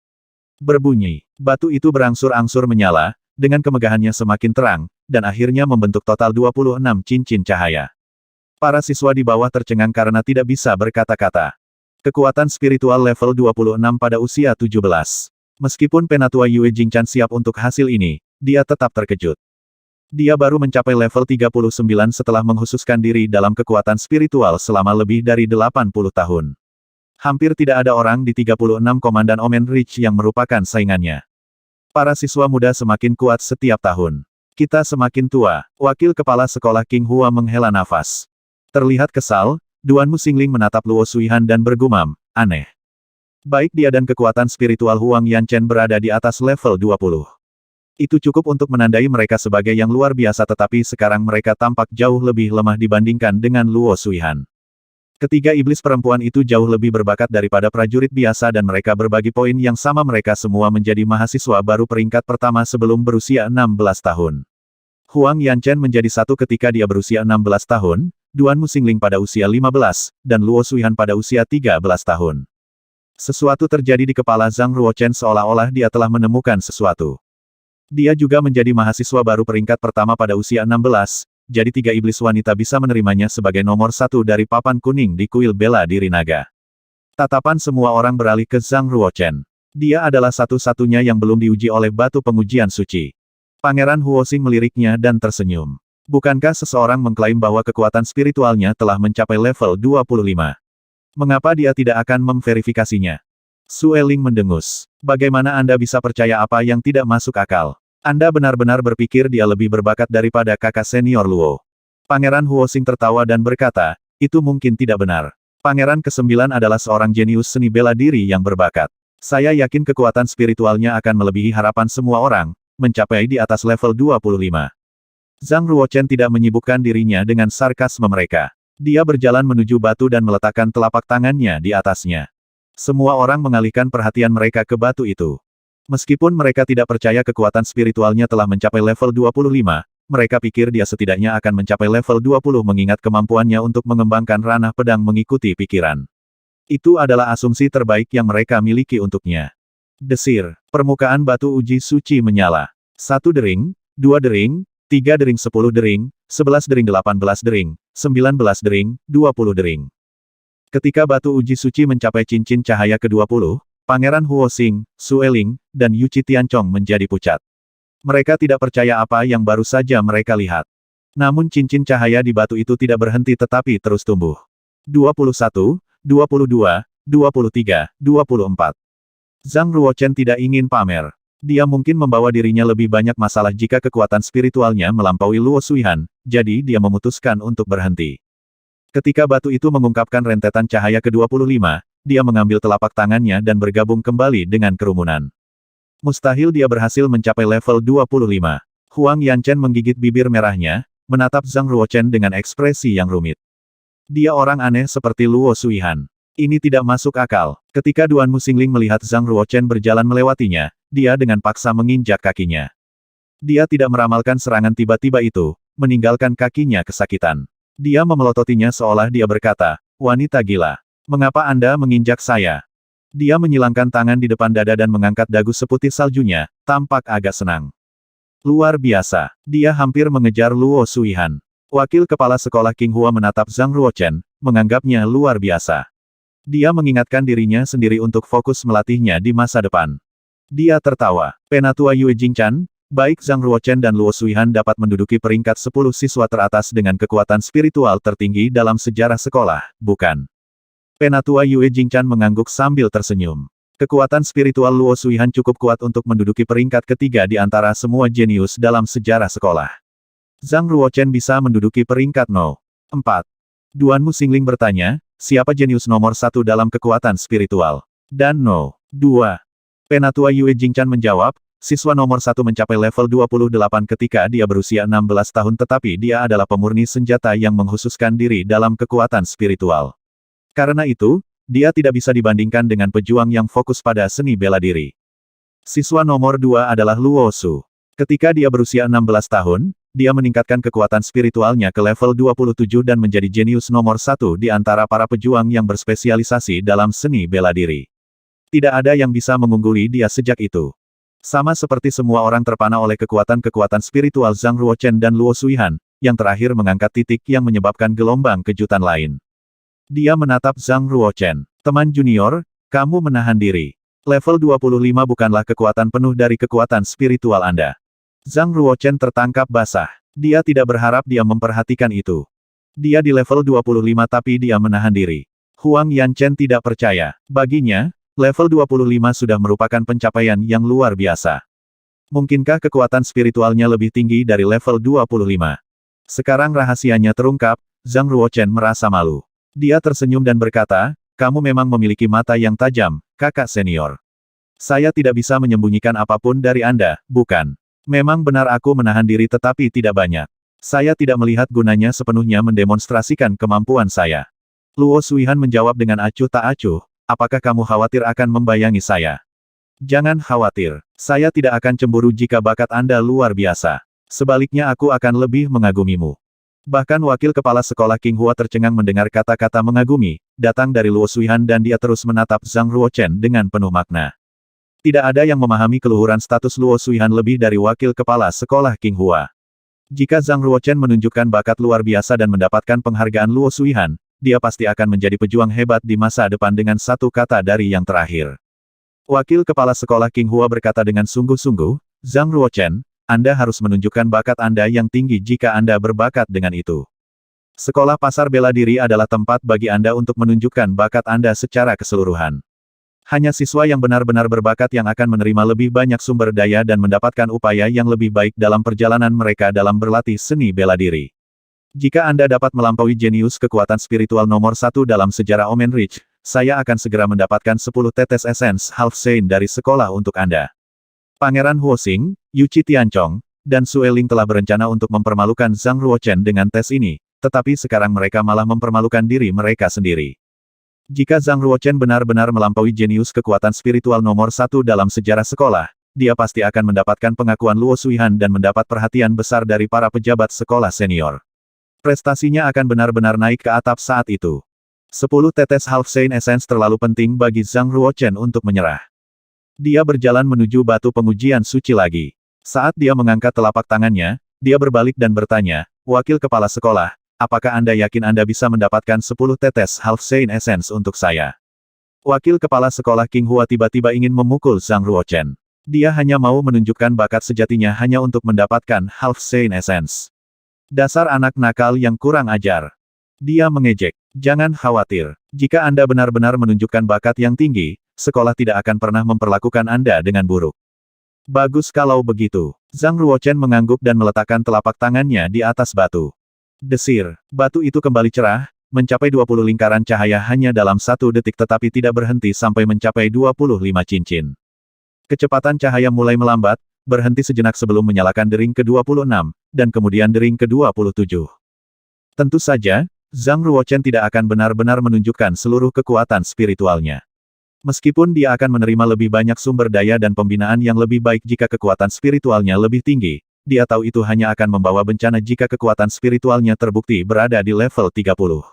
Berbunyi, batu itu berangsur-angsur menyala, dengan kemegahannya semakin terang, dan akhirnya membentuk total 26 cincin cahaya. Para siswa di bawah tercengang karena tidak bisa berkata-kata. Kekuatan spiritual level 26 pada usia 17. Meskipun Penatua Yue Jingchan siap untuk hasil ini, dia tetap terkejut. Dia baru mencapai level 39 setelah menghususkan diri dalam kekuatan spiritual selama lebih dari 80 tahun. Hampir tidak ada orang di 36 Komandan Omen Ridge yang merupakan saingannya. Para siswa muda semakin kuat setiap tahun. Kita semakin tua, wakil kepala sekolah King Hua menghela nafas. Terlihat kesal, Duan Muxingling menatap Luo Suihan dan bergumam, aneh. Baik dia dan kekuatan spiritual Huang Yanchen berada di atas level 20. Itu cukup untuk menandai mereka sebagai yang luar biasa tetapi sekarang mereka tampak jauh lebih lemah dibandingkan dengan Luo Suihan. Ketiga iblis perempuan itu jauh lebih berbakat daripada prajurit biasa dan mereka berbagi poin yang sama mereka semua menjadi mahasiswa baru peringkat pertama sebelum berusia 16 tahun. Huang Yanchen menjadi satu ketika dia berusia 16 tahun, Duan Muxingling pada usia 15, dan Luo Suihan pada usia 13 tahun. Sesuatu terjadi di kepala Zhang Ruochen seolah-olah dia telah menemukan sesuatu. Dia juga menjadi mahasiswa baru peringkat pertama pada usia 16, jadi tiga iblis wanita bisa menerimanya sebagai nomor 1 dari papan kuning di kuil bela diri naga. Tatapan semua orang beralih ke Zhang Ruochen. Dia adalah satu-satunya yang belum diuji oleh batu pengujian suci. Pangeran Huoxing meliriknya dan tersenyum. Bukankah seseorang mengklaim bahwa kekuatan spiritualnya telah mencapai level 25? Mengapa dia tidak akan memverifikasinya? Sueling mendengus. Bagaimana Anda bisa percaya apa yang tidak masuk akal? Anda benar-benar berpikir dia lebih berbakat daripada kakak senior Luo. Pangeran Huoxing tertawa dan berkata, itu mungkin tidak benar. Pangeran ke-9 adalah seorang jenius seni bela diri yang berbakat. Saya yakin kekuatan spiritualnya akan melebihi harapan semua orang, mencapai di atas level 25. Zhang Ruochen tidak menyibukkan dirinya dengan sarkasme mereka. Dia berjalan menuju batu dan meletakkan telapak tangannya di atasnya. Semua orang mengalihkan perhatian mereka ke batu itu. Meskipun mereka tidak percaya kekuatan spiritualnya telah mencapai level 25, mereka pikir dia setidaknya akan mencapai level 20 mengingat kemampuannya untuk mengembangkan ranah pedang mengikuti pikiran. Itu adalah asumsi terbaik yang mereka miliki untuknya. Desir, permukaan batu uji suci menyala. 1 dering, 2 dering, 3 dering 10 dering, 11 dering 18 dering, 19 dering, 20 dering. Ketika batu uji suci mencapai cincin cahaya ke-20, Pangeran Huoxing, Sueling, dan Yuchi Tianchong menjadi pucat. Mereka tidak percaya apa yang baru saja mereka lihat. Namun cincin cahaya di batu itu tidak berhenti tetapi terus tumbuh. 21, 22, 23, 24. Zhang Ruochen tidak ingin pamer. Dia mungkin membawa dirinya lebih banyak masalah jika kekuatan spiritualnya melampaui Luo Suihan, jadi dia memutuskan untuk berhenti. Ketika batu itu mengungkapkan rentetan cahaya ke-25, dia mengambil telapak tangannya dan bergabung kembali dengan kerumunan. Mustahil dia berhasil mencapai level 25. Huang Yanchen menggigit bibir merahnya, menatap Zhang Ruochen dengan ekspresi yang rumit. Dia orang aneh seperti Luo Suihan. Ini tidak masuk akal. Ketika Duan Muxingling melihat Zhang Ruochen berjalan melewatinya, dia dengan paksa menginjak kakinya. Dia tidak meramalkan serangan tiba-tiba itu, meninggalkan kakinya kesakitan. Dia memelototinya seolah dia berkata, "Wanita gila. Mengapa Anda menginjak saya?" Dia menyilangkan tangan di depan dada dan mengangkat dagu seputih saljunya, tampak agak senang. Luar biasa. Dia hampir mengejar Luo Suihan. Wakil kepala sekolah King Hua menatap Zhang Ruochen, menganggapnya luar biasa. Dia mengingatkan dirinya sendiri untuk fokus melatihnya di masa depan. Dia tertawa. Penatua Yue Jingchan, baik Zhang Ruochen dan Luo Suihan dapat menduduki peringkat 10 siswa teratas dengan kekuatan spiritual tertinggi dalam sejarah sekolah, bukan? Penatua Yue Jingchan mengangguk sambil tersenyum. Kekuatan spiritual Luo Suihan cukup kuat untuk menduduki peringkat ketiga di antara semua jenius dalam sejarah sekolah. Zhang Ruochen bisa menduduki peringkat No. 4. Duan Muxingling bertanya, siapa jenius nomor 1 dalam kekuatan spiritual? Dan No. 2. Penatua Yue Jingchan menjawab, siswa nomor 1 mencapai level 28 ketika dia berusia 16 tahun tetapi dia adalah pemurni senjata yang menghususkan diri dalam kekuatan spiritual. Karena itu, dia tidak bisa dibandingkan dengan pejuang yang fokus pada seni bela diri. Siswa nomor 2 adalah Luo Su. Ketika dia berusia 16 tahun, dia meningkatkan kekuatan spiritualnya ke level 27 dan menjadi jenius nomor 1 di antara para pejuang yang berspesialisasi dalam seni bela diri. Tidak ada yang bisa mengungguli dia sejak itu. Sama seperti semua orang terpana oleh kekuatan-kekuatan spiritual Zhang Ruochen dan Luo Suihan, yang terakhir mengangkat titik yang menyebabkan gelombang kejutan lain. Dia menatap Zhang Ruochen. Teman junior, kamu menahan diri. Level 25 bukanlah kekuatan penuh dari kekuatan spiritual Anda. Zhang Ruochen tertangkap basah. Dia tidak berharap dia memperhatikan itu. Dia di level 25 tapi dia menahan diri. Huang Yanchen tidak percaya. Baginya, level 25 sudah merupakan pencapaian yang luar biasa. Mungkinkah kekuatan spiritualnya lebih tinggi dari level 25? Sekarang rahasianya terungkap, Zhang Ruochen merasa malu. Dia tersenyum dan berkata, kamu memang memiliki mata yang tajam, kakak senior. Saya tidak bisa menyembunyikan apapun dari Anda, bukan? Memang benar aku menahan diri tetapi tidak banyak. Saya tidak melihat gunanya sepenuhnya mendemonstrasikan kemampuan saya. Luo Suihan menjawab dengan acuh tak acuh, apakah kamu khawatir akan membayangi saya? Jangan khawatir, saya tidak akan cemburu jika bakat Anda luar biasa. Sebaliknya aku akan lebih mengagumimu. Bahkan wakil kepala sekolah King Hua tercengang mendengar kata-kata mengagumi, datang dari Luo Suihan dan dia terus menatap Zhang Ruochen dengan penuh makna. Tidak ada yang memahami keluhuran status Luo Suihan lebih dari wakil kepala sekolah King Hua. Jika Zhang Ruochen menunjukkan bakat luar biasa dan mendapatkan penghargaan Luo Suihan, dia pasti akan menjadi pejuang hebat di masa depan dengan satu kata dari yang terakhir. Wakil kepala sekolah King Hua berkata dengan sungguh-sungguh, Zhang Ruochen, Anda harus menunjukkan bakat Anda yang tinggi jika Anda berbakat dengan itu. Sekolah pasar bela diri adalah tempat bagi Anda untuk menunjukkan bakat Anda secara keseluruhan. Hanya siswa yang benar-benar berbakat yang akan menerima lebih banyak sumber daya dan mendapatkan upaya yang lebih baik dalam perjalanan mereka dalam berlatih seni bela diri. Jika Anda dapat melampaui jenius kekuatan spiritual nomor 1 dalam sejarah Omen Ridge, saya akan segera mendapatkan 10 tetes esens Half Saint dari sekolah untuk Anda. Pangeran Huoxing, Yuchi Tianchong, dan Sue Ling telah berencana untuk mempermalukan Zhang Ruochen dengan tes ini, tetapi sekarang mereka malah mempermalukan diri mereka sendiri. Jika Zhang Ruochen benar-benar melampaui jenius kekuatan spiritual nomor 1 dalam sejarah sekolah, dia pasti akan mendapatkan pengakuan Luo Suihan dan mendapat perhatian besar dari para pejabat sekolah senior. Prestasinya akan benar-benar naik ke atap saat itu. 10 tetes Half Saint Essence terlalu penting bagi Zhang Ruochen untuk menyerah. Dia berjalan menuju batu pengujian suci lagi. Saat dia mengangkat telapak tangannya, dia berbalik dan bertanya, wakil kepala sekolah, apakah Anda yakin Anda bisa mendapatkan 10 tetes Half Saint Essence untuk saya? Wakil kepala sekolah King Hua tiba-tiba ingin memukul Zhang Ruochen. Dia hanya mau menunjukkan bakat sejatinya hanya untuk mendapatkan Half Saint Essence. Dasar anak nakal yang kurang ajar. Dia mengejek. Jangan khawatir. Jika Anda benar-benar menunjukkan bakat yang tinggi, sekolah tidak akan pernah memperlakukan Anda dengan buruk. Bagus kalau begitu. Zhang Ruochen mengangguk dan meletakkan telapak tangannya di atas batu. Desir. Batu itu kembali cerah, mencapai 20 lingkaran cahaya hanya dalam 1 detik tetapi tidak berhenti sampai mencapai 25 cincin. Kecepatan cahaya mulai melambat, berhenti sejenak sebelum menyalakan dering ke-26, dan kemudian dering ke-27. Tentu saja, Zhang Ruochen tidak akan benar-benar menunjukkan seluruh kekuatan spiritualnya. Meskipun dia akan menerima lebih banyak sumber daya dan pembinaan yang lebih baik jika kekuatan spiritualnya lebih tinggi, dia tahu itu hanya akan membawa bencana jika kekuatan spiritualnya terbukti berada di level 30.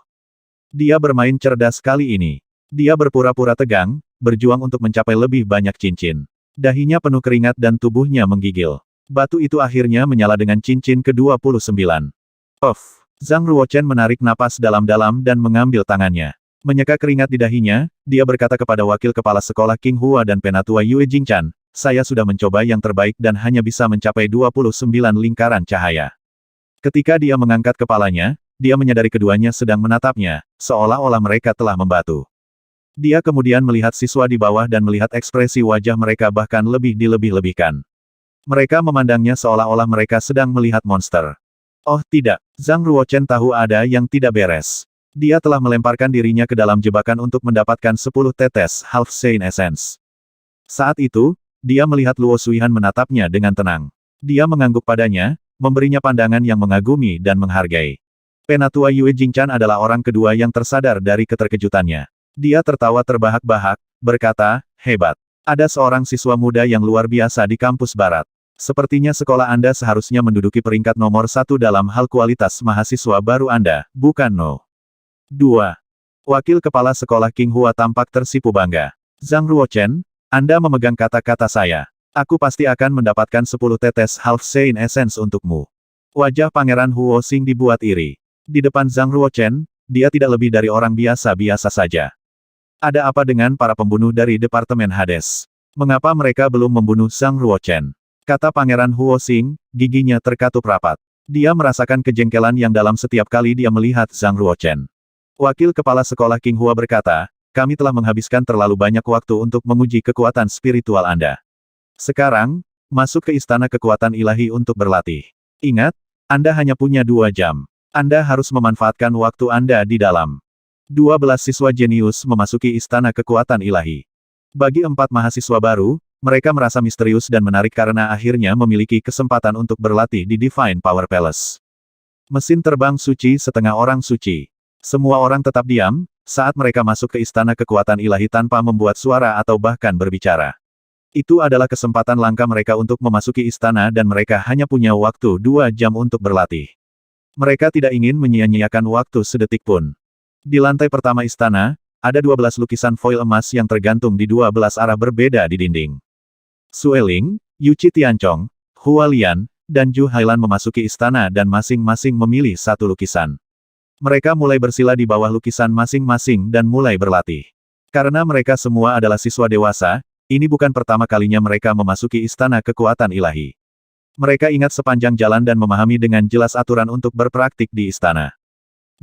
Dia bermain cerdas kali ini. Dia berpura-pura tegang, berjuang untuk mencapai lebih banyak cincin. Dahinya penuh keringat dan tubuhnya menggigil. Batu itu akhirnya menyala dengan cincin ke-29. Off. Zhang Ruochen menarik napas dalam-dalam dan mengambil tangannya. Menyeka keringat di dahinya, dia berkata kepada wakil kepala sekolah King Hua dan penatua Yue Jingchan, saya sudah mencoba yang terbaik dan hanya bisa mencapai 29 lingkaran cahaya. Ketika dia mengangkat kepalanya, dia menyadari keduanya sedang menatapnya, seolah-olah mereka telah membatu. Dia kemudian melihat siswa di bawah dan melihat ekspresi wajah mereka bahkan lebih dilebih-lebihkan. Mereka memandangnya seolah-olah mereka sedang melihat monster. Oh tidak, Zhang Ruochen tahu ada yang tidak beres. Dia telah melemparkan dirinya ke dalam jebakan untuk mendapatkan 10 tetes Half Saint Essence. Saat itu, dia melihat Luo Suihan menatapnya dengan tenang. Dia mengangguk padanya, memberinya pandangan yang mengagumi dan menghargai. Penatua Yue Jingchan adalah orang kedua yang tersadar dari keterkejutannya. Dia tertawa terbahak-bahak, berkata, hebat. Ada seorang siswa muda yang luar biasa di kampus barat. Sepertinya sekolah Anda seharusnya menduduki peringkat nomor 1 dalam hal kualitas mahasiswa baru Anda, bukan no? 2. Wakil Kepala Sekolah King Hua tampak tersipu bangga. Zhang Ruochen, Anda memegang kata-kata saya. Aku pasti akan mendapatkan 10 tetes Half Saint Essence untukmu. Wajah Pangeran Huo Xing dibuat iri. Di depan Zhang Ruochen, dia tidak lebih dari orang biasa-biasa saja. Ada apa dengan para pembunuh dari Departemen Hades? Mengapa mereka belum membunuh Zhang Ruochen? Kata Pangeran Huo Xing, giginya terkatup rapat. Dia merasakan kejengkelan yang dalam setiap kali dia melihat Zhang Ruochen. Wakil Kepala Sekolah King Hua berkata, kami telah menghabiskan terlalu banyak waktu untuk menguji kekuatan spiritual Anda. Sekarang, masuk ke Istana Kekuatan Ilahi untuk berlatih. Ingat, Anda hanya punya 2 jam. Anda harus memanfaatkan waktu Anda di dalam. 12 siswa jenius memasuki Istana Kekuatan Ilahi. Bagi 4 mahasiswa baru, mereka merasa misterius dan menarik karena akhirnya memiliki kesempatan untuk berlatih di Divine Power Palace. Mesin terbang suci setengah orang suci. Semua orang tetap diam, saat mereka masuk ke Istana Kekuatan Ilahi tanpa membuat suara atau bahkan berbicara. Itu adalah kesempatan langka mereka untuk memasuki istana dan mereka hanya punya waktu 2 jam untuk berlatih. Mereka tidak ingin menyia-nyiakan waktu sedetik pun. Di lantai pertama istana, ada 12 lukisan foil emas yang tergantung di 12 arah berbeda di dinding. Sueling, Yuchi Tianchong, Hua Lian, dan Zhu Hailan memasuki istana dan masing-masing memilih 1 lukisan. Mereka mulai bersila di bawah lukisan masing-masing dan mulai berlatih. Karena mereka semua adalah siswa dewasa, ini bukan pertama kalinya mereka memasuki Istana Kekuatan Ilahi. Mereka ingat sepanjang jalan dan memahami dengan jelas aturan untuk berpraktik di istana.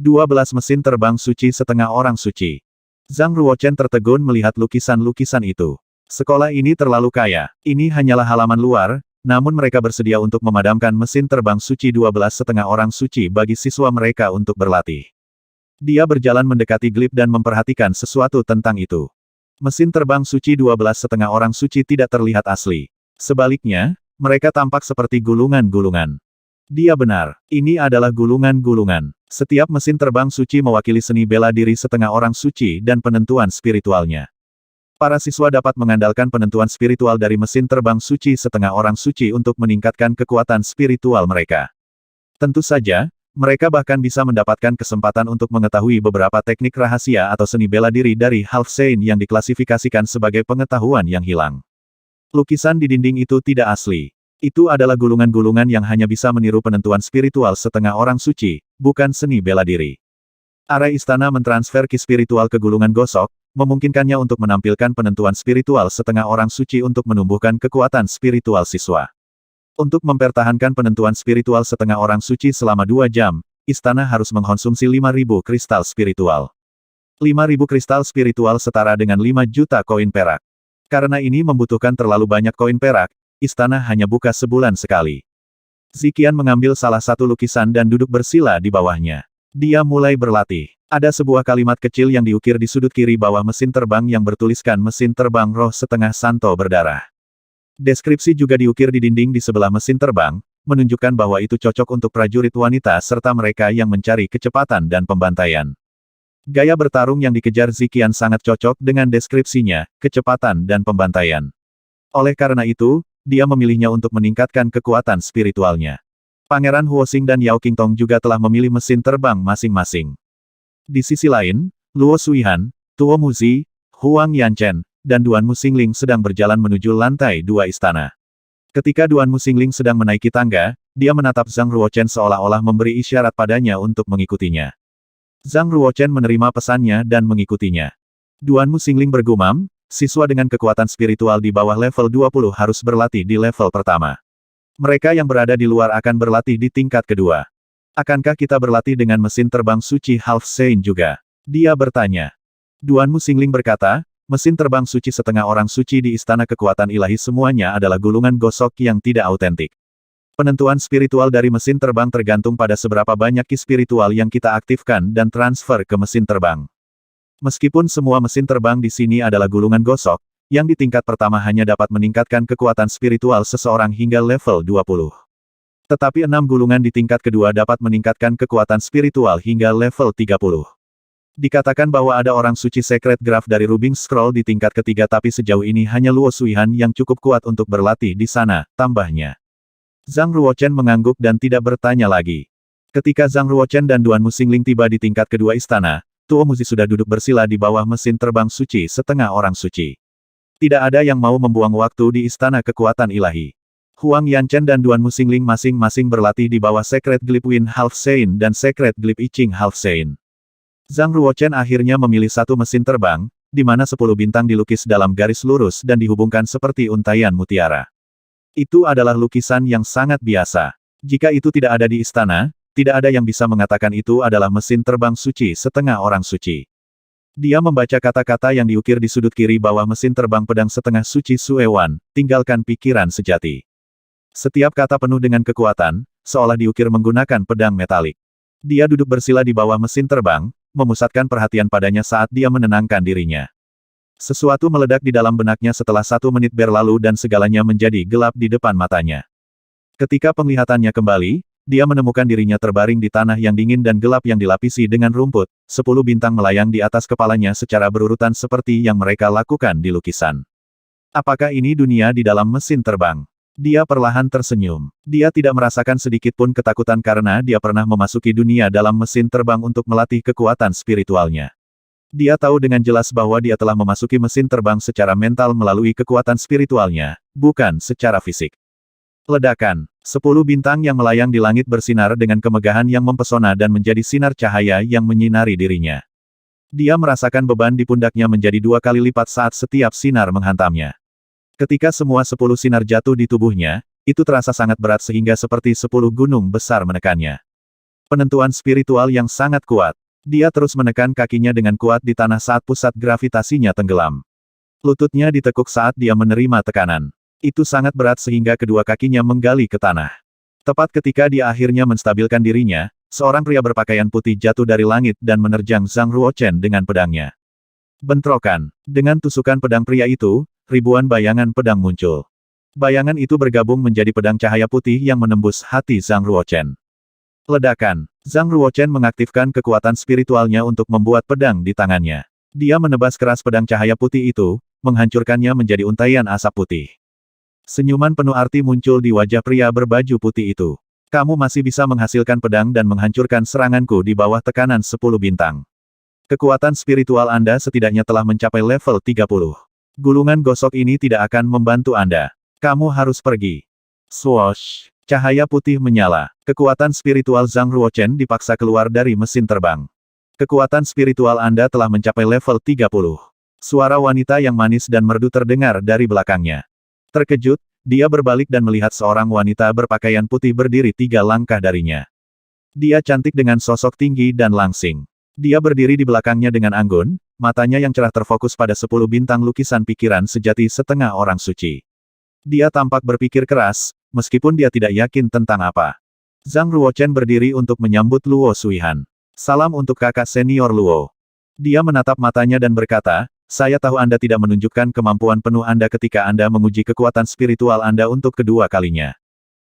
12 mesin terbang suci setengah orang suci. Zhang Ruochen tertegun melihat lukisan-lukisan itu. Sekolah ini terlalu kaya. Ini hanyalah halaman luar, namun mereka bersedia untuk memadamkan mesin terbang suci 12 setengah orang suci bagi siswa mereka untuk berlatih. Dia berjalan mendekati Glip dan memperhatikan sesuatu tentang itu. Mesin terbang suci 12 setengah orang suci tidak terlihat asli. Sebaliknya, mereka tampak seperti gulungan-gulungan. Dia benar, ini adalah gulungan-gulungan. Setiap mesin terbang suci mewakili seni bela diri setengah orang suci dan penentuan spiritualnya. Para siswa dapat mengandalkan penentuan spiritual dari mesin terbang suci setengah orang suci untuk meningkatkan kekuatan spiritual mereka. Tentu saja, mereka bahkan bisa mendapatkan kesempatan untuk mengetahui beberapa teknik rahasia atau seni bela diri dari Half Saint yang diklasifikasikan sebagai pengetahuan yang hilang. Lukisan di dinding itu tidak asli. Itu adalah gulungan-gulungan yang hanya bisa meniru penentuan spiritual setengah orang suci, bukan seni bela diri. Area istana mentransfer ki spiritual ke gulungan gosok, memungkinkannya untuk menampilkan penentuan spiritual setengah orang suci untuk menumbuhkan kekuatan spiritual siswa. Untuk mempertahankan penentuan spiritual setengah orang suci selama 2 jam, istana harus mengkonsumsi 5.000 kristal spiritual. 5.000 kristal spiritual setara dengan 5 juta koin perak. Karena ini membutuhkan terlalu banyak koin perak, istana hanya buka sebulan sekali. Ziqian mengambil salah satu lukisan dan duduk bersila di bawahnya. Dia mulai berlatih. Ada sebuah kalimat kecil yang diukir di sudut kiri bawah mesin terbang yang bertuliskan mesin terbang roh setengah santo berdarah. Deskripsi juga diukir di dinding di sebelah mesin terbang, menunjukkan bahwa itu cocok untuk prajurit wanita serta mereka yang mencari kecepatan dan pembantaian. Gaya bertarung yang dikejar Ziqian sangat cocok dengan deskripsinya, kecepatan dan pembantaian. Oleh karena itu, dia memilihnya untuk meningkatkan kekuatan spiritualnya. Pangeran Huoxing dan Yao Qingtong juga telah memilih mesin terbang masing-masing. Di sisi lain, Luo Suihan, Tuo Muzi, Huang Yanchen, dan Duan Muxingling sedang berjalan menuju lantai 2 istana. Ketika Duan Muxingling sedang menaiki tangga, dia menatap Zhang Ruochen seolah-olah memberi isyarat padanya untuk mengikutinya. Zhang Ruochen menerima pesannya dan mengikutinya. Duan Muxingling bergumam, siswa dengan kekuatan spiritual di bawah level 20 harus berlatih di level pertama. Mereka yang berada di luar akan berlatih di tingkat kedua. Akankah kita berlatih dengan mesin terbang suci Half Saint juga? Dia bertanya. Duan Muxingling berkata, mesin terbang suci setengah orang suci di istana kekuatan ilahi semuanya adalah gulungan gosok yang tidak autentik. Penentuan spiritual dari mesin terbang tergantung pada seberapa banyak ki spiritual yang kita aktifkan dan transfer ke mesin terbang. Meskipun semua mesin terbang di sini adalah gulungan gosok, yang di tingkat pertama hanya dapat meningkatkan kekuatan spiritual seseorang hingga level 20. Tetapi 6 gulungan di tingkat kedua dapat meningkatkan kekuatan spiritual hingga level 30. Dikatakan bahwa ada orang suci Secret Graph dari Rubing Scroll di tingkat ketiga tapi sejauh ini hanya Luo Suihan yang cukup kuat untuk berlatih di sana, tambahnya. Zhang Ruochen mengangguk dan tidak bertanya lagi. Ketika Zhang Ruochen dan Duan Muxingling tiba di tingkat kedua istana, Tuo Muzi sudah duduk bersila di bawah mesin terbang suci setengah orang suci. Tidak ada yang mau membuang waktu di istana kekuatan ilahi. Huang Yanchen dan Duan Muxingling masing-masing berlatih di bawah Secret Glip Wind Half Saint dan Secret Glip I Ching Half Saint. Zhang Ruochen akhirnya memilih satu mesin terbang, di mana 10 bintang dilukis dalam garis lurus dan dihubungkan seperti untaian mutiara. Itu adalah lukisan yang sangat biasa. Jika itu tidak ada di istana, tidak ada yang bisa mengatakan itu adalah mesin terbang suci setengah orang suci. Dia membaca kata-kata yang diukir di sudut kiri bawah mesin terbang pedang setengah suci Suewan, tinggalkan pikiran sejati. Setiap kata penuh dengan kekuatan, seolah diukir menggunakan pedang metalik. Dia duduk bersila di bawah mesin terbang, memusatkan perhatian padanya saat dia menenangkan dirinya. Sesuatu meledak di dalam benaknya setelah 1 menit berlalu dan segalanya menjadi gelap di depan matanya. Ketika penglihatannya kembali, dia menemukan dirinya terbaring di tanah yang dingin dan gelap yang dilapisi dengan rumput, 10 bintang melayang di atas kepalanya secara berurutan seperti yang mereka lakukan di lukisan. Apakah ini dunia di dalam mesin terbang? Dia perlahan tersenyum. Dia tidak merasakan sedikit pun ketakutan karena dia pernah memasuki dunia dalam mesin terbang untuk melatih kekuatan spiritualnya. Dia tahu dengan jelas bahwa dia telah memasuki mesin terbang secara mental melalui kekuatan spiritualnya, bukan secara fisik. Ledakan. 10 bintang yang melayang di langit bersinar dengan kemegahan yang mempesona dan menjadi sinar cahaya yang menyinari dirinya. Dia merasakan beban di pundaknya menjadi 2 kali lipat saat setiap sinar menghantamnya. Ketika semua 10 sinar jatuh di tubuhnya, itu terasa sangat berat sehingga seperti 10 gunung besar menekannya. Penentuan spiritual yang sangat kuat. Dia terus menekan kakinya dengan kuat di tanah saat pusat gravitasinya tenggelam. Lututnya ditekuk saat dia menerima tekanan. Itu sangat berat sehingga kedua kakinya menggali ke tanah. Tepat ketika dia akhirnya menstabilkan dirinya, seorang pria berpakaian putih jatuh dari langit dan menerjang Zhang Ruochen dengan pedangnya. Bentrokan. Dengan tusukan pedang pria itu, ribuan bayangan pedang muncul. Bayangan itu bergabung menjadi pedang cahaya putih yang menembus hati Zhang Ruochen. Ledakan. Zhang Ruochen mengaktifkan kekuatan spiritualnya untuk membuat pedang di tangannya. Dia menebas keras pedang cahaya putih itu, menghancurkannya menjadi untaian asap putih. Senyuman penuh arti muncul di wajah pria berbaju putih itu. Kamu masih bisa menghasilkan pedang dan menghancurkan seranganku di bawah tekanan 10 bintang. Kekuatan spiritual Anda setidaknya telah mencapai level 30. Gulungan gosok ini tidak akan membantu Anda. Kamu harus pergi. Swoosh! Cahaya putih menyala. Kekuatan spiritual Zhang Ruochen dipaksa keluar dari mesin terbang. Kekuatan spiritual Anda telah mencapai level 30. Suara wanita yang manis dan merdu terdengar dari belakangnya. Terkejut, dia berbalik dan melihat seorang wanita berpakaian putih berdiri 3 langkah darinya. Dia cantik dengan sosok tinggi dan langsing. Dia berdiri di belakangnya dengan anggun, matanya yang cerah terfokus pada 10 bintang lukisan pikiran sejati setengah orang suci. Dia tampak berpikir keras, meskipun dia tidak yakin tentang apa. Zhang Ruochen berdiri untuk menyambut Luo Suihan. Salam untuk kakak senior Luo. Dia menatap matanya dan berkata, saya tahu Anda tidak menunjukkan kemampuan penuh Anda ketika Anda menguji kekuatan spiritual Anda untuk kedua kalinya.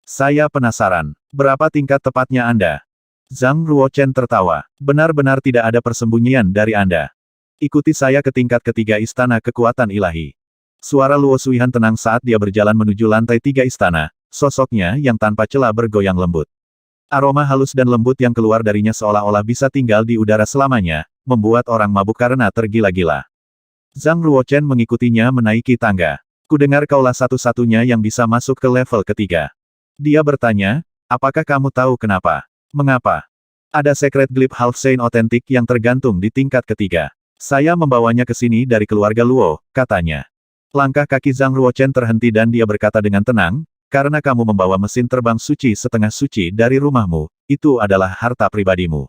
Saya penasaran, berapa tingkat tepatnya Anda? Zhang Ruochen tertawa. Benar-benar tidak ada persembunyian dari Anda. Ikuti saya ke tingkat ketiga istana kekuatan ilahi. Suara Luo Suihan tenang saat dia berjalan menuju lantai 3 istana, sosoknya yang tanpa celah bergoyang lembut. Aroma halus dan lembut yang keluar darinya seolah-olah bisa tinggal di udara selamanya, membuat orang mabuk karena tergila-gila. Zhang Ruochen mengikutinya menaiki tangga. Kudengar kaulah satu-satunya yang bisa masuk ke level ketiga. Dia bertanya, apakah kamu tahu kenapa? Mengapa? Ada secret glip half saint otentik yang tergantung di tingkat ketiga. Saya membawanya ke sini dari keluarga Luo, katanya. Langkah kaki Zhang Ruochen terhenti dan dia berkata dengan tenang, karena kamu membawa mesin terbang suci setengah suci dari rumahmu, itu adalah harta pribadimu.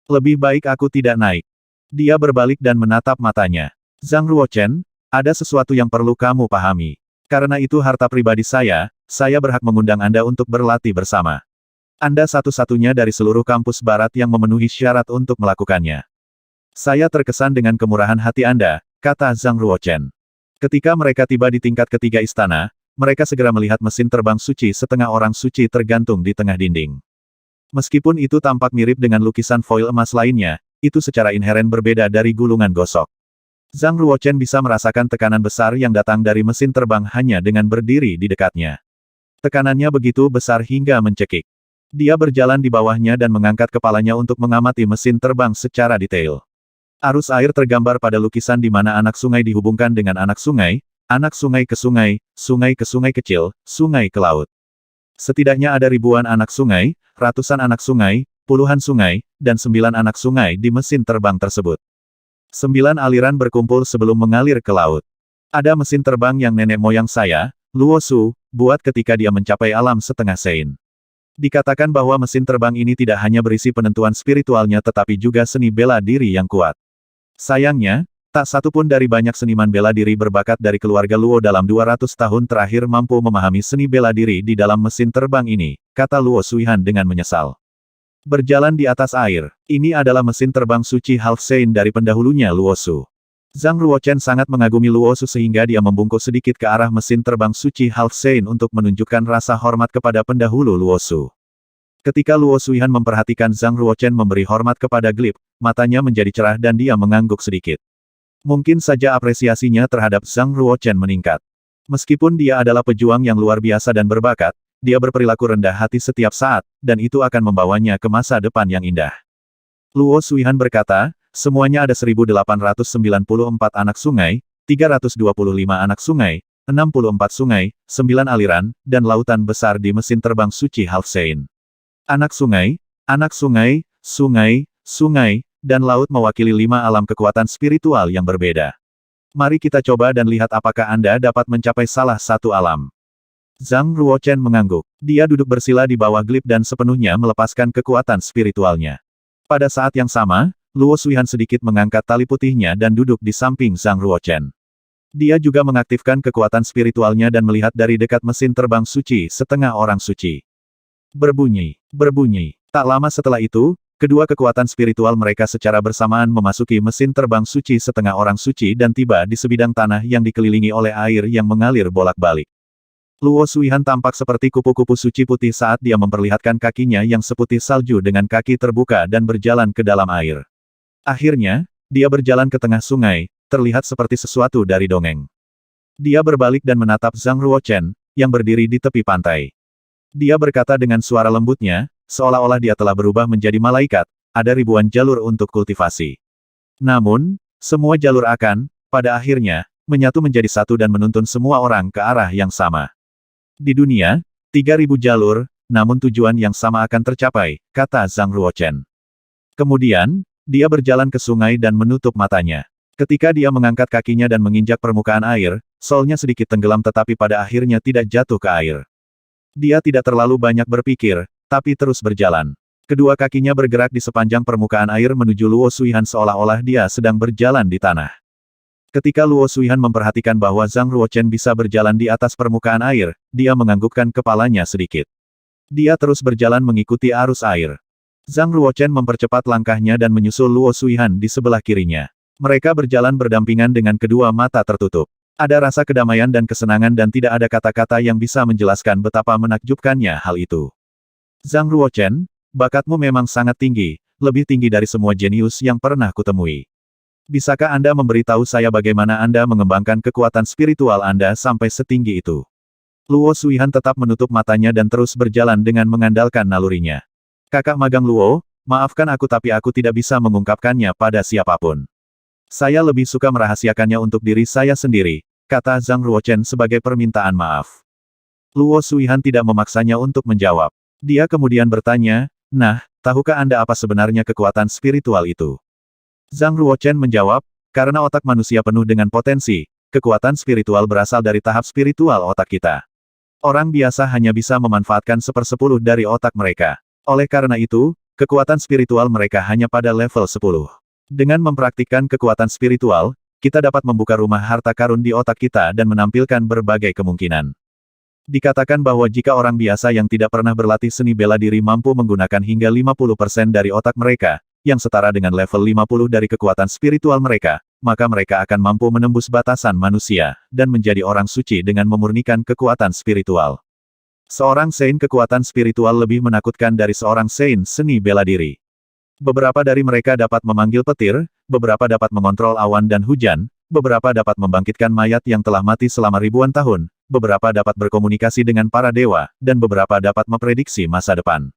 Lebih baik aku tidak naik. Dia berbalik dan menatap matanya. Zhang Ruochen, ada sesuatu yang perlu kamu pahami. Karena itu harta pribadi saya berhak mengundang Anda untuk berlatih bersama. Anda satu-satunya dari seluruh kampus barat yang memenuhi syarat untuk melakukannya. Saya terkesan dengan kemurahan hati Anda, kata Zhang Ruochen. Ketika mereka tiba di tingkat ketiga istana, mereka segera melihat mesin terbang suci setengah orang suci tergantung di tengah dinding. Meskipun itu tampak mirip dengan lukisan foil emas lainnya, itu secara inheren berbeda dari gulungan gosok. Zhang Ruochen bisa merasakan tekanan besar yang datang dari mesin terbang hanya dengan berdiri di dekatnya. Tekanannya begitu besar hingga mencekik. Dia berjalan di bawahnya dan mengangkat kepalanya untuk mengamati mesin terbang secara detail. Arus air tergambar pada lukisan di mana anak sungai dihubungkan dengan anak sungai ke sungai, sungai ke sungai kecil, sungai ke laut. Setidaknya ada ribuan anak sungai, ratusan anak sungai, puluhan sungai, dan 9 anak sungai di mesin terbang tersebut. 9 aliran berkumpul sebelum mengalir ke laut. Ada mesin terbang yang nenek moyang saya, Luo Su, buat ketika dia mencapai alam setengah Sein. Dikatakan bahwa mesin terbang ini tidak hanya berisi penentuan spiritualnya tetapi juga seni bela diri yang kuat. Sayangnya, tak satu pun dari banyak seniman bela diri berbakat dari keluarga Luo dalam 200 tahun terakhir mampu memahami seni bela diri di dalam mesin terbang ini, kata Luo Suihan dengan menyesal. Berjalan di atas air, ini adalah mesin terbang suci half saint dari pendahulunya Luo Su. Zhang Ruochen sangat mengagumi Luo Su sehingga dia membungkuk sedikit ke arah mesin terbang suci half saint untuk menunjukkan rasa hormat kepada pendahulu Luo Su. Ketika Luo Suihan memperhatikan Zhang Ruochen memberi hormat kepada Glip, matanya menjadi cerah dan dia mengangguk sedikit. Mungkin saja apresiasinya terhadap Zhang Ruochen meningkat. Meskipun dia adalah pejuang yang luar biasa dan berbakat, dia berperilaku rendah hati setiap saat, dan itu akan membawanya ke masa depan yang indah. Luo Suihan berkata, semuanya ada 1894 anak sungai, 325 anak sungai, 64 sungai, 9 aliran, dan lautan besar di mesin terbang suci half saint. Anak sungai, sungai, sungai, dan laut mewakili 5 alam kekuatan spiritual yang berbeda. Mari kita coba dan lihat apakah Anda dapat mencapai salah satu alam. Zhang Ruochen mengangguk. Dia duduk bersila di bawah Glip dan sepenuhnya melepaskan kekuatan spiritualnya. Pada saat yang sama, Luo Suihan sedikit mengangkat tali putihnya dan duduk di samping Zhang Ruochen. Dia juga mengaktifkan kekuatan spiritualnya dan melihat dari dekat mesin terbang suci setengah orang suci. Berbunyi. Tak lama setelah itu, kedua kekuatan spiritual mereka secara bersamaan memasuki mesin terbang suci setengah orang suci dan tiba di sebidang tanah yang dikelilingi oleh air yang mengalir bolak-balik. Luo Suihan tampak seperti kupu-kupu suci putih saat dia memperlihatkan kakinya yang seputih salju dengan kaki terbuka dan berjalan ke dalam air. Akhirnya, dia berjalan ke tengah sungai, terlihat seperti sesuatu dari dongeng. Dia berbalik dan menatap Zhang Ruochen, yang berdiri di tepi pantai. Dia berkata dengan suara lembutnya, seolah-olah dia telah berubah menjadi malaikat, ada ribuan jalur untuk kultivasi. Namun, semua jalur akan, pada akhirnya, menyatu menjadi satu dan menuntun semua orang ke arah yang sama. Di dunia, 3.000 jalur, namun tujuan yang sama akan tercapai, kata Zhang Ruochen. Kemudian, dia berjalan ke sungai dan menutup matanya. Ketika dia mengangkat kakinya dan menginjak permukaan air, solnya sedikit tenggelam tetapi pada akhirnya tidak jatuh ke air. Dia tidak terlalu banyak berpikir, tapi terus berjalan. Kedua kakinya bergerak di sepanjang permukaan air menuju Luo Suihan seolah-olah dia sedang berjalan di tanah. Ketika Luo Suihan memperhatikan bahwa Zhang Ruochen bisa berjalan di atas permukaan air, dia menganggukkan kepalanya sedikit. Dia terus berjalan mengikuti arus air. Zhang Ruochen mempercepat langkahnya dan menyusul Luo Suihan di sebelah kirinya. Mereka berjalan berdampingan dengan kedua mata tertutup. Ada rasa kedamaian dan kesenangan dan tidak ada kata-kata yang bisa menjelaskan betapa menakjubkannya hal itu. Zhang Ruochen, bakatmu memang sangat tinggi, lebih tinggi dari semua jenius yang pernah kutemui. Bisakah Anda memberitahu saya bagaimana Anda mengembangkan kekuatan spiritual Anda sampai setinggi itu? Luo Suihan tetap menutup matanya dan terus berjalan dengan mengandalkan nalurinya. Kakak magang Luo, maafkan aku tapi aku tidak bisa mengungkapkannya pada siapapun. Saya lebih suka merahasiakannya untuk diri saya sendiri, kata Zhang Ruochen sebagai permintaan maaf. Luo Suihan tidak memaksanya untuk menjawab. Dia kemudian bertanya, nah, tahukah Anda apa sebenarnya kekuatan spiritual itu? Zhang Ruochen menjawab, karena otak manusia penuh dengan potensi, kekuatan spiritual berasal dari tahap spiritual otak kita. Orang biasa hanya bisa memanfaatkan 1/10 dari otak mereka. Oleh karena itu, kekuatan spiritual mereka hanya pada level 10. Dengan mempraktikkan kekuatan spiritual, kita dapat membuka rumah harta karun di otak kita dan menampilkan berbagai kemungkinan. Dikatakan bahwa jika orang biasa yang tidak pernah berlatih seni bela diri mampu menggunakan hingga 50% dari otak mereka, yang setara dengan level 50 dari kekuatan spiritual mereka, maka mereka akan mampu menembus batasan manusia, dan menjadi orang suci dengan memurnikan kekuatan spiritual. Seorang Saint kekuatan spiritual lebih menakutkan dari seorang Saint seni bela diri. Beberapa dari mereka dapat memanggil petir, beberapa dapat mengontrol awan dan hujan, beberapa dapat membangkitkan mayat yang telah mati selama ribuan tahun, beberapa dapat berkomunikasi dengan para dewa, dan beberapa dapat memprediksi masa depan.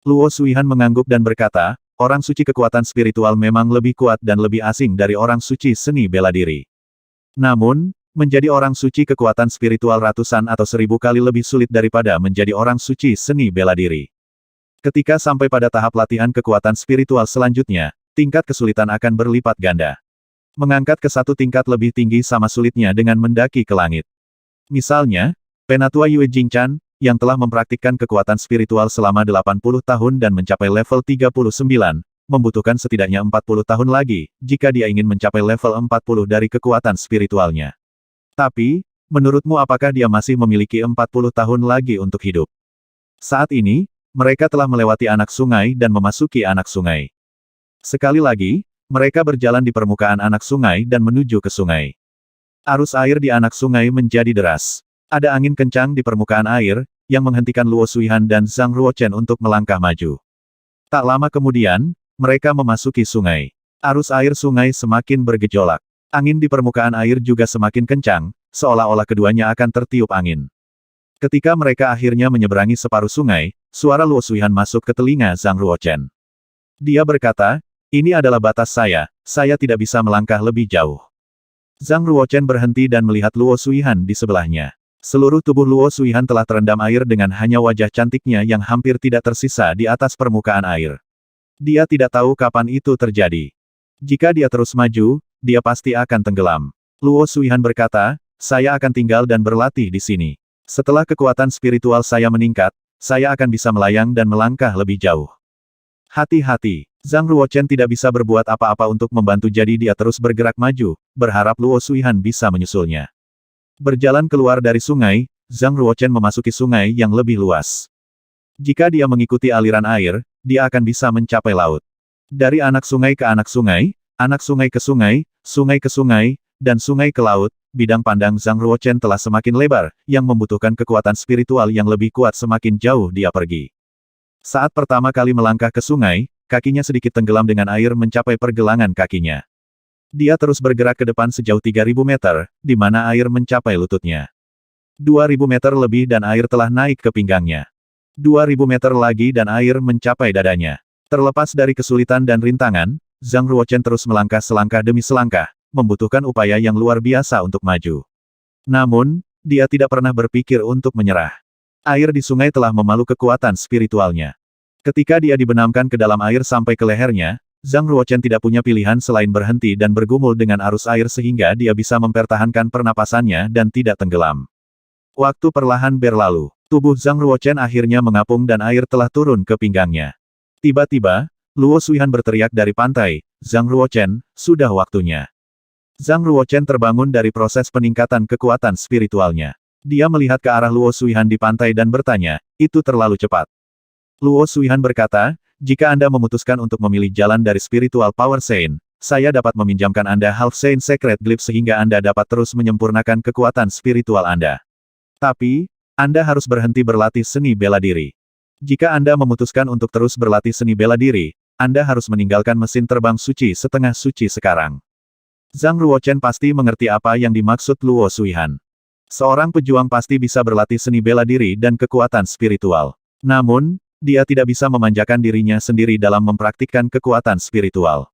Luo Suihan mengangguk dan berkata, orang suci kekuatan spiritual memang lebih kuat dan lebih asing dari orang suci seni bela diri. Namun, menjadi orang suci kekuatan spiritual ratusan atau 1000 kali lebih sulit daripada menjadi orang suci seni bela diri. Ketika sampai pada tahap latihan kekuatan spiritual selanjutnya, tingkat kesulitan akan berlipat ganda. Mengangkat ke satu tingkat lebih tinggi sama sulitnya dengan mendaki ke langit. Misalnya, Penatua Yue Jingchan, yang telah mempraktikkan kekuatan spiritual selama 80 tahun dan mencapai level 39, membutuhkan setidaknya 40 tahun lagi, jika dia ingin mencapai level 40 dari kekuatan spiritualnya. Tapi, menurutmu apakah dia masih memiliki 40 tahun lagi untuk hidup? Saat ini, mereka telah melewati anak sungai dan memasuki anak sungai. Sekali lagi, mereka berjalan di permukaan anak sungai dan menuju ke sungai. Arus air di anak sungai menjadi deras. Ada angin kencang di permukaan air, yang menghentikan Luo Suihan dan Zhang Ruochen untuk melangkah maju. Tak lama kemudian, mereka memasuki sungai. Arus air sungai semakin bergejolak. Angin di permukaan air juga semakin kencang, seolah-olah keduanya akan tertiup angin. Ketika mereka akhirnya menyeberangi separuh sungai, suara Luo Suihan masuk ke telinga Zhang Ruochen. Dia berkata, ini adalah batas saya tidak bisa melangkah lebih jauh. Zhang Ruochen berhenti dan melihat Luo Suihan di sebelahnya. Seluruh tubuh Luo Suihan telah terendam air dengan hanya wajah cantiknya yang hampir tidak tersisa di atas permukaan air. Dia tidak tahu kapan itu terjadi. Jika dia terus maju, dia pasti akan tenggelam. Luo Suihan berkata, saya akan tinggal dan berlatih di sini. Setelah kekuatan spiritual saya meningkat, saya akan bisa melayang dan melangkah lebih jauh. Hati-hati, Zhang Ruochen tidak bisa berbuat apa-apa untuk membantu jadi dia terus bergerak maju, berharap Luo Suihan bisa menyusulnya. Berjalan keluar dari sungai, Zhang Ruochen memasuki sungai yang lebih luas. Jika dia mengikuti aliran air, dia akan bisa mencapai laut. Dari anak sungai ke anak sungai ke sungai, sungai ke sungai, dan sungai ke laut, bidang pandang Zhang Ruochen telah semakin lebar, yang membutuhkan kekuatan spiritual yang lebih kuat semakin jauh dia pergi. Saat pertama kali melangkah ke sungai, kakinya sedikit tenggelam dengan air mencapai pergelangan kakinya. Dia terus bergerak ke depan sejauh 3000 meter, di mana air mencapai lututnya. 2000 meter lebih dan air telah naik ke pinggangnya. 2000 meter lagi dan air mencapai dadanya. Terlepas dari kesulitan dan rintangan, Zhang Ruochen terus melangkah selangkah demi selangkah, membutuhkan upaya yang luar biasa untuk maju. Namun, dia tidak pernah berpikir untuk menyerah. Air di sungai telah memalu kekuatan spiritualnya. Ketika dia dibenamkan ke dalam air sampai ke lehernya, Zhang Ruochen tidak punya pilihan selain berhenti dan bergumul dengan arus air sehingga dia bisa mempertahankan pernapasannya dan tidak tenggelam. Waktu perlahan berlalu. Tubuh Zhang Ruochen akhirnya mengapung dan air telah turun ke pinggangnya. Tiba-tiba, Luo Suihan berteriak dari pantai, Zhang Ruochen, sudah waktunya. Zhang Ruochen terbangun dari proses peningkatan kekuatan spiritualnya. Dia melihat ke arah Luo Suihan di pantai dan bertanya, itu terlalu cepat. Luo Suihan berkata, Jika Anda memutuskan untuk memilih jalan dari Spiritual Power Saint, saya dapat meminjamkan Anda Half Saint Secret Glyph sehingga Anda dapat terus menyempurnakan kekuatan spiritual Anda. Tapi, Anda harus berhenti berlatih seni bela diri. Jika Anda memutuskan untuk terus berlatih seni bela diri, Anda harus meninggalkan mesin terbang suci setengah suci sekarang. Zhang Ruochen pasti mengerti apa yang dimaksud Luo Suihan. Seorang pejuang pasti bisa berlatih seni bela diri dan kekuatan spiritual. Namun, dia tidak bisa memanjakan dirinya sendiri dalam mempraktikkan kekuatan spiritual.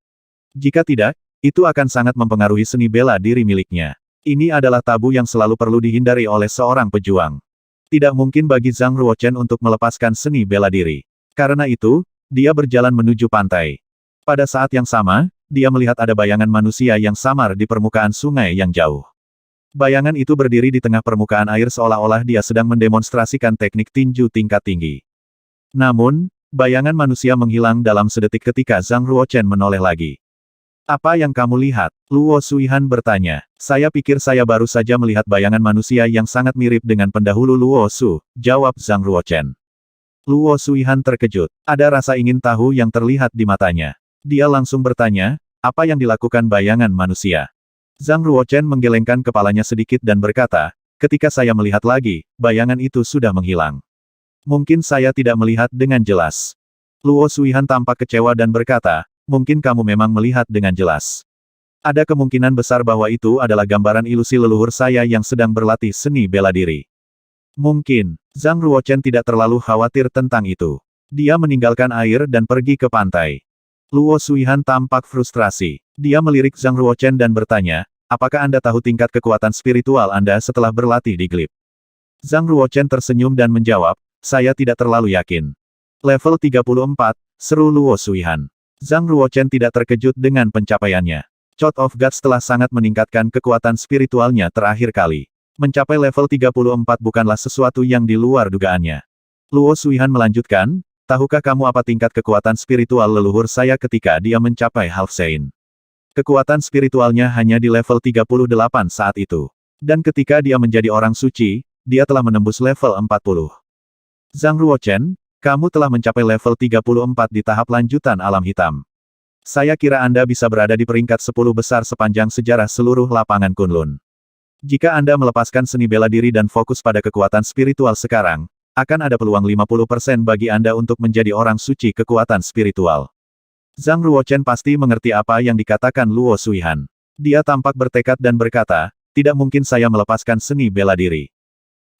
Jika tidak, itu akan sangat mempengaruhi seni bela diri miliknya. Ini adalah tabu yang selalu perlu dihindari oleh seorang pejuang. Tidak mungkin bagi Zhang Ruochen untuk melepaskan seni bela diri. Karena itu, dia berjalan menuju pantai. Pada saat yang sama, dia melihat ada bayangan manusia yang samar di permukaan sungai yang jauh. Bayangan itu berdiri di tengah permukaan air seolah-olah dia sedang mendemonstrasikan teknik tinju tingkat tinggi. Namun, bayangan manusia menghilang dalam sedetik ketika Zhang Ruochen menoleh lagi. Apa yang kamu lihat? Luo Suihan bertanya. Saya pikir saya baru saja melihat bayangan manusia yang sangat mirip dengan pendahulu Luo Su, jawab Zhang Ruochen. Luo Suihan terkejut. Ada rasa ingin tahu yang terlihat di matanya. Dia langsung bertanya, apa yang dilakukan bayangan manusia? Zhang Ruochen menggelengkan kepalanya sedikit dan berkata, ketika saya melihat lagi, bayangan itu sudah menghilang. Mungkin saya tidak melihat dengan jelas. Luo Suihan tampak kecewa dan berkata, mungkin kamu memang melihat dengan jelas. Ada kemungkinan besar bahwa itu adalah gambaran ilusi leluhur saya yang sedang berlatih seni bela diri. Mungkin, Zhang Ruochen tidak terlalu khawatir tentang itu. Dia meninggalkan air dan pergi ke pantai. Luo Suihan tampak frustrasi. Dia melirik Zhang Ruochen dan bertanya, apakah Anda tahu tingkat kekuatan spiritual Anda setelah berlatih di Glyph? Zhang Ruochen tersenyum dan menjawab, saya tidak terlalu yakin. Level 34, seru Luo Suihan. Zhang Ruochen tidak terkejut dengan pencapaiannya. Chot of God telah sangat meningkatkan kekuatan spiritualnya terakhir kali. Mencapai level 34 bukanlah sesuatu yang di luar dugaannya. Luo Suihan melanjutkan, tahukah kamu apa tingkat kekuatan spiritual leluhur saya ketika dia mencapai Half Saint? Kekuatan spiritualnya hanya di level 38 saat itu. Dan ketika dia menjadi orang suci, dia telah menembus level 40. Zhang Ruochen, kamu telah mencapai level 34 di tahap lanjutan alam hitam. Saya kira Anda bisa berada di peringkat 10 besar sepanjang sejarah seluruh lapangan Kunlun. Jika Anda melepaskan seni bela diri dan fokus pada kekuatan spiritual sekarang, akan ada peluang 50% bagi Anda untuk menjadi orang suci kekuatan spiritual. Zhang Ruochen pasti mengerti apa yang dikatakan Luo Suihan. Dia tampak bertekad dan berkata, tidak mungkin saya melepaskan seni bela diri.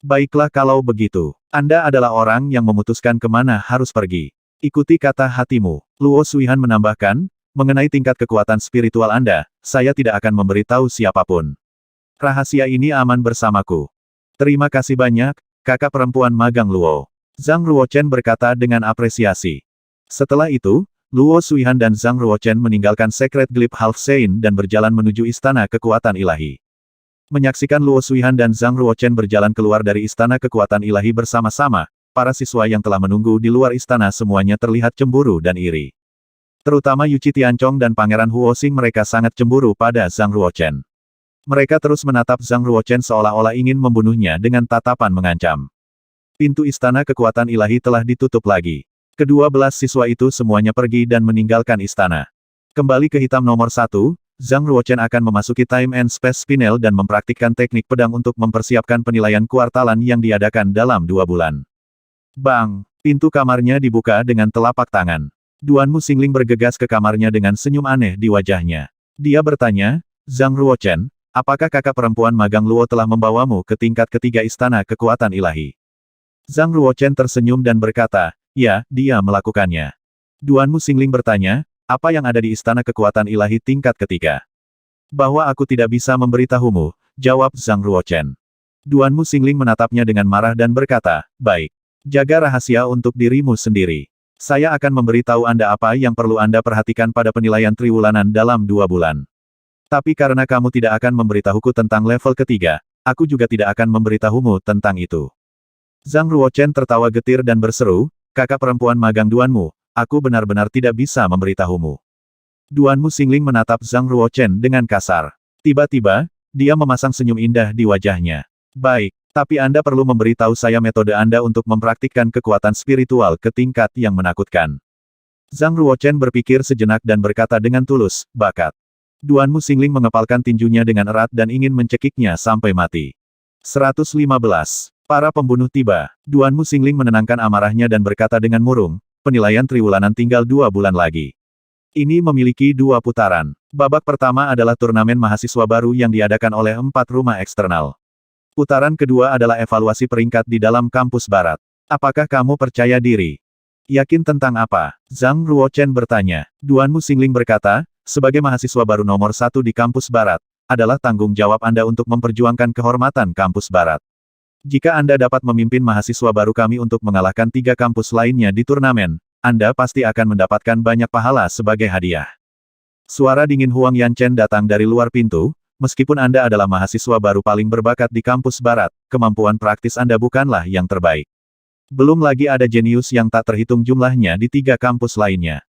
Baiklah kalau begitu. Anda adalah orang yang memutuskan kemana harus pergi. Ikuti kata hatimu. Luo Suihan menambahkan, mengenai tingkat kekuatan spiritual Anda, saya tidak akan memberitahu siapapun. Rahasia ini aman bersamaku. Terima kasih banyak, kakak perempuan magang Luo. Zhang Ruochen berkata dengan apresiasi. Setelah itu, Luo Suihan dan Zhang Ruochen meninggalkan Secret Glyph Half Saint dan berjalan menuju Istana Kekuatan Ilahi. Menyaksikan Luo Suihan dan Zhang Ruochen berjalan keluar dari Istana Kekuatan Ilahi bersama-sama, para siswa yang telah menunggu di luar istana semuanya terlihat cemburu dan iri. Terutama Yuqi Tianchong dan Pangeran Huoxing mereka sangat cemburu pada Zhang Ruochen. Mereka terus menatap Zhang Ruochen seolah-olah ingin membunuhnya dengan tatapan mengancam. Pintu Istana Kekuatan Ilahi telah ditutup lagi. Kedua belas siswa itu semuanya pergi dan meninggalkan istana. Kembali ke hitam nomor 1, Zhang Ruochen akan memasuki Time and Space Spinel dan mempraktikkan teknik pedang untuk mempersiapkan penilaian kuartalan yang diadakan dalam 2 bulan. Bang! Pintu kamarnya dibuka dengan telapak tangan. Duanmu Xingling bergegas ke kamarnya dengan senyum aneh di wajahnya. Dia bertanya, Zhang Ruochen, apakah kakak perempuan magang Luo telah membawamu ke tingkat ketiga Istana Kekuatan Ilahi? Zhang Ruochen tersenyum dan berkata, ya, dia melakukannya. Duanmu Xingling bertanya, apa yang ada di Istana Kekuatan Ilahi tingkat ketiga? Bahwa aku tidak bisa memberitahumu, jawab Zhang Ruochen. Duanmu Xingling menatapnya dengan marah dan berkata, baik. Jaga rahasia untuk dirimu sendiri. Saya akan memberitahu Anda apa yang perlu Anda perhatikan pada penilaian triwulanan dalam 2 bulan. Tapi karena kamu tidak akan memberitahuku tentang level ketiga, aku juga tidak akan memberitahumu tentang itu. Zhang Ruochen tertawa getir dan berseru, kakak perempuan magang Duanmu, aku benar-benar tidak bisa memberitahumu. Duanmu Xingling menatap Zhang Ruochen dengan kasar. Tiba-tiba, dia memasang senyum indah di wajahnya. Baik, tapi Anda perlu memberitahu saya metode Anda untuk mempraktikkan kekuatan spiritual ke tingkat yang menakutkan. Zhang Ruochen berpikir sejenak dan berkata dengan tulus, bakat. Duan Mu Xingling mengepalkan tinjunya dengan erat dan ingin mencekiknya sampai mati. 115. Para pembunuh tiba. Duan Mu Xingling menenangkan amarahnya dan berkata dengan murung, penilaian Triwulanan tinggal 2 bulan lagi. Ini memiliki 2 putaran. Babak pertama adalah turnamen mahasiswa baru yang diadakan oleh 4 rumah eksternal. Putaran kedua adalah evaluasi peringkat di dalam kampus barat. Apakah kamu percaya diri? Yakin tentang apa? Zhang Ruochen bertanya. Duan Mu Xingling berkata, sebagai mahasiswa baru nomor 1 di kampus barat, adalah tanggung jawab Anda untuk memperjuangkan kehormatan kampus barat. Jika Anda dapat memimpin mahasiswa baru kami untuk mengalahkan 3 kampus lainnya di turnamen, Anda pasti akan mendapatkan banyak pahala sebagai hadiah. Suara dingin Huang Yanchen datang dari luar pintu, meskipun Anda adalah mahasiswa baru paling berbakat di kampus barat, kemampuan praktis Anda bukanlah yang terbaik. Belum lagi ada jenius yang tak terhitung jumlahnya di 3 kampus lainnya.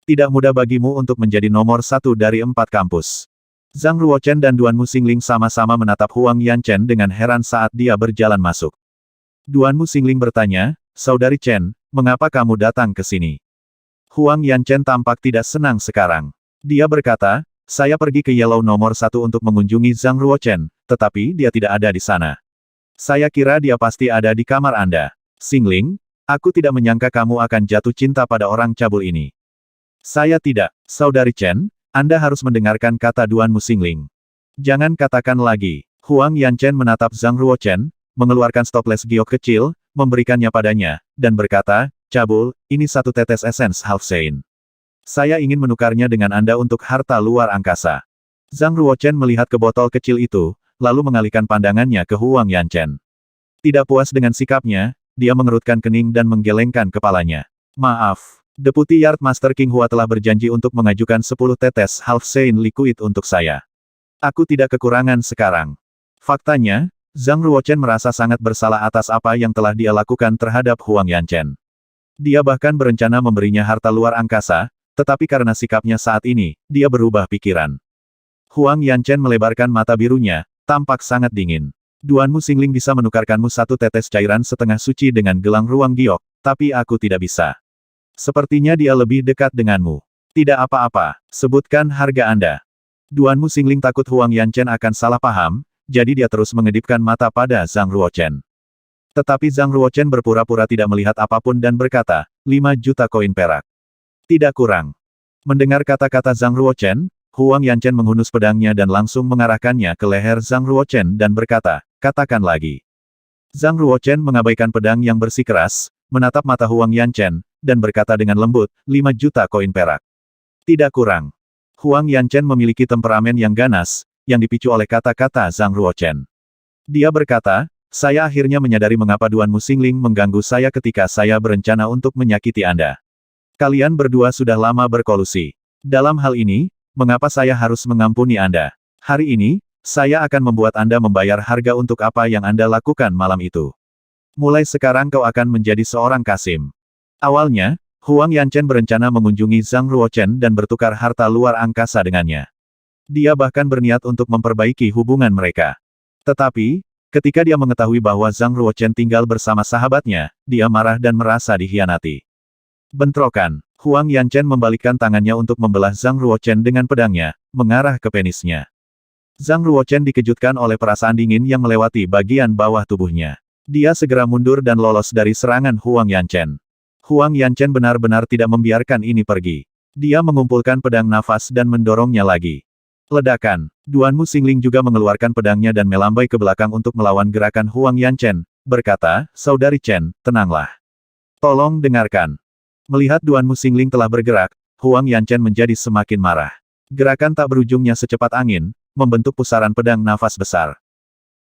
Tidak mudah bagimu untuk menjadi nomor 1 dari 4 kampus. Zhang Ruochen dan Duan Mu Xingling sama-sama menatap Huang Yanchen dengan heran saat dia berjalan masuk. Duan Mu Xingling bertanya, Saudari Chen, mengapa kamu datang ke sini? Huang Yanchen tampak tidak senang sekarang. Dia berkata, saya pergi ke Yellow nomor 1 untuk mengunjungi Zhang Ruochen, tetapi dia tidak ada di sana. Saya kira dia pasti ada di kamar Anda. Xingling, aku tidak menyangka kamu akan jatuh cinta pada orang cabul ini. Saya tidak, Saudari Chen. Anda harus mendengarkan kata Duan Mu Xingling. Jangan katakan lagi. Huang Yanchen menatap Zhang Ruochen, mengeluarkan stoples giok kecil, memberikannya padanya, dan berkata, cabul, ini 1 tetes esens half sein. Saya ingin menukarnya dengan Anda untuk harta luar angkasa. Zhang Ruochen melihat ke botol kecil itu, lalu mengalihkan pandangannya ke Huang Yanchen. Tidak puas dengan sikapnya, dia mengerutkan kening dan menggelengkan kepalanya. Maaf. Deputi Yard Master King Hua telah berjanji untuk mengajukan 10 tetes half sein liquid untuk saya. Aku tidak kekurangan sekarang. Faktanya, Zhang Ruochen merasa sangat bersalah atas apa yang telah dia lakukan terhadap Huang Yanchen. Dia bahkan berencana memberinya harta luar angkasa, tetapi karena sikapnya saat ini, dia berubah pikiran. Huang Yanchen melebarkan mata birunya, tampak sangat dingin. Duan Mu Xingling bisa menukarkanmu 1 tetes cairan setengah suci dengan gelang ruang giok, tapi aku tidak bisa. Sepertinya dia lebih dekat denganmu. Tidak apa-apa, sebutkan harga Anda. Duan Mu Xingling takut Huang Yanchen akan salah paham, jadi dia terus mengedipkan mata pada Zhang Ruochen. Tetapi Zhang Ruochen berpura-pura tidak melihat apapun dan berkata, 5 juta koin perak. Tidak kurang. Mendengar kata-kata Zhang Ruochen, Huang Yanchen menghunus pedangnya dan langsung mengarahkannya ke leher Zhang Ruochen dan berkata, katakan lagi. Zhang Ruochen mengabaikan pedang yang bersikeras, menatap mata Huang Yanchen, dan berkata dengan lembut, 5 juta koin perak. Tidak kurang. Huang Yanchen memiliki temperamen yang ganas, yang dipicu oleh kata-kata Zhang Ruochen. Dia berkata, saya akhirnya menyadari mengapa Duan Mu Xingling mengganggu saya ketika saya berencana untuk menyakiti Anda. Kalian berdua sudah lama berkolusi. Dalam hal ini, mengapa saya harus mengampuni Anda? Hari ini, saya akan membuat Anda membayar harga untuk apa yang Anda lakukan malam itu. Mulai sekarang kau akan menjadi seorang kasim. Awalnya, Huang Yanchen berencana mengunjungi Zhang Ruochen dan bertukar harta luar angkasa dengannya. Dia bahkan berniat untuk memperbaiki hubungan mereka. Tetapi, ketika dia mengetahui bahwa Zhang Ruochen tinggal bersama sahabatnya, dia marah dan merasa dikhianati. Bentrokan. Huang Yanchen membalikkan tangannya untuk membelah Zhang Ruochen dengan pedangnya, mengarah ke penisnya. Zhang Ruochen dikejutkan oleh perasaan dingin yang melewati bagian bawah tubuhnya. Dia segera mundur dan lolos dari serangan Huang Yanchen. Huang Yanchen benar-benar tidak membiarkan ini pergi. Dia mengumpulkan pedang nafas dan mendorongnya lagi. Ledakan. Duan Mu Xingling juga mengeluarkan pedangnya dan melambai ke belakang untuk melawan gerakan Huang Yanchen, berkata, Saudari Chen, tenanglah. Tolong dengarkan. Melihat Duan Mu Xingling telah bergerak, Huang Yanchen menjadi semakin marah. Gerakan tak berujungnya secepat angin, membentuk pusaran pedang nafas besar.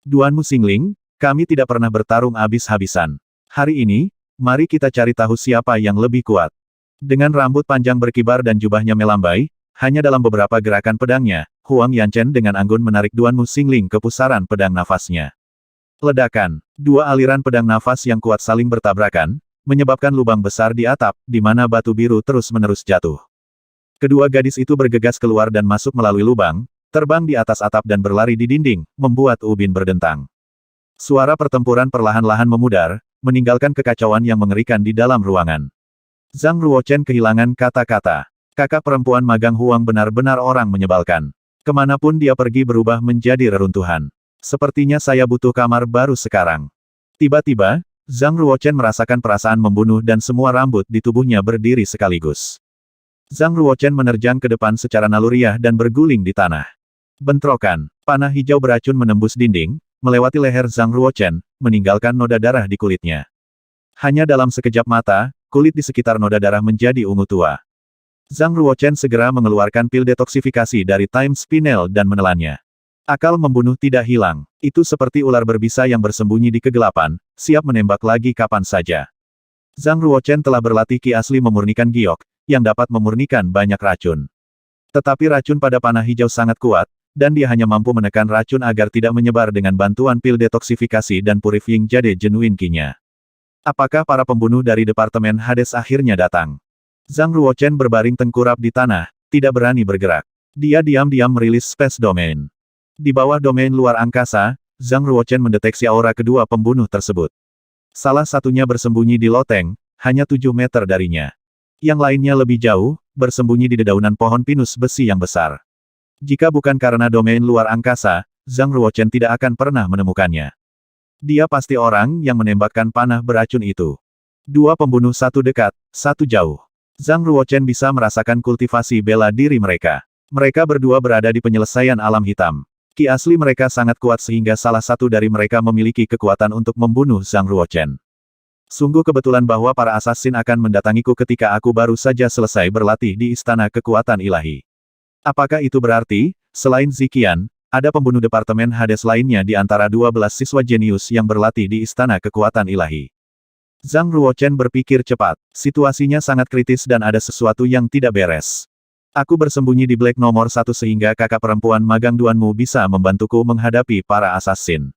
Duan Mu Xingling, kami tidak pernah bertarung habis-habisan. Hari ini, mari kita cari tahu siapa yang lebih kuat. Dengan rambut panjang berkibar dan jubahnya melambai, hanya dalam beberapa gerakan pedangnya, Huang Yanchen dengan anggun menarik Duan Mu Xingling ke pusaran pedang nafasnya. Ledakan. 2 aliran pedang nafas yang kuat saling bertabrakan, menyebabkan lubang besar di atap, di mana batu biru terus-menerus jatuh. Kedua gadis itu bergegas keluar dan masuk melalui lubang, terbang di atas atap dan berlari di dinding, membuat ubin berdentang. Suara pertempuran perlahan-lahan memudar, meninggalkan kekacauan yang mengerikan di dalam ruangan. Zhang Ruochen kehilangan kata-kata. Kakak perempuan magang Huang benar-benar orang menyebalkan. Kemanapun dia pergi berubah menjadi reruntuhan. Sepertinya saya butuh kamar baru sekarang. Tiba-tiba, Zhang Ruochen merasakan perasaan membunuh dan semua rambut di tubuhnya berdiri sekaligus. Zhang Ruochen menerjang ke depan secara naluriah dan berguling di tanah. Bentrokan, panah hijau beracun menembus dinding, melewati leher Zhang Ruochen, meninggalkan noda darah di kulitnya. Hanya dalam sekejap mata, kulit di sekitar noda darah menjadi ungu tua. Zhang Ruochen segera mengeluarkan pil detoksifikasi dari Time Spinel dan menelannya. Akal membunuh tidak hilang. Itu seperti ular berbisa yang bersembunyi di kegelapan, siap menembak lagi kapan saja. Zhang Ruochen telah berlatih ki asli memurnikan giok, yang dapat memurnikan banyak racun. Tetapi racun pada panah hijau sangat kuat, dan dia hanya mampu menekan racun agar tidak menyebar dengan bantuan pil detoksifikasi dan purifying jade genuine ki-nya. Apakah para pembunuh dari Departemen Hades akhirnya datang? Zhang Ruochen berbaring tengkurap di tanah, tidak berani bergerak. Dia diam-diam merilis Space Domain. Di bawah domain luar angkasa, Zhang Ruochen mendeteksi aura kedua pembunuh tersebut. Salah satunya bersembunyi di loteng, hanya 7 meter darinya. Yang lainnya lebih jauh, bersembunyi di dedaunan pohon pinus besi yang besar. Jika bukan karena domain luar angkasa, Zhang Ruochen tidak akan pernah menemukannya. Dia pasti orang yang menembakkan panah beracun itu. Dua pembunuh, satu dekat, satu jauh. Zhang Ruochen bisa merasakan kultivasi bela diri mereka. Mereka berdua berada di penyelesaian alam hitam. Ki asli mereka sangat kuat sehingga salah satu dari mereka memiliki kekuatan untuk membunuh Zhang Ruochen. Sungguh kebetulan bahwa para asasin akan mendatangiku ketika aku baru saja selesai berlatih di Istana Kekuatan Ilahi. Apakah itu berarti, selain Ziqian, ada pembunuh Departemen Hades lainnya di antara 12 siswa jenius yang berlatih di Istana Kekuatan Ilahi? Zhang Ruochen berpikir cepat. Situasinya sangat kritis dan ada sesuatu yang tidak beres. Aku bersembunyi di Black nomor 1 sehingga kakak perempuan magang Duanmu bisa membantuku menghadapi para asasin.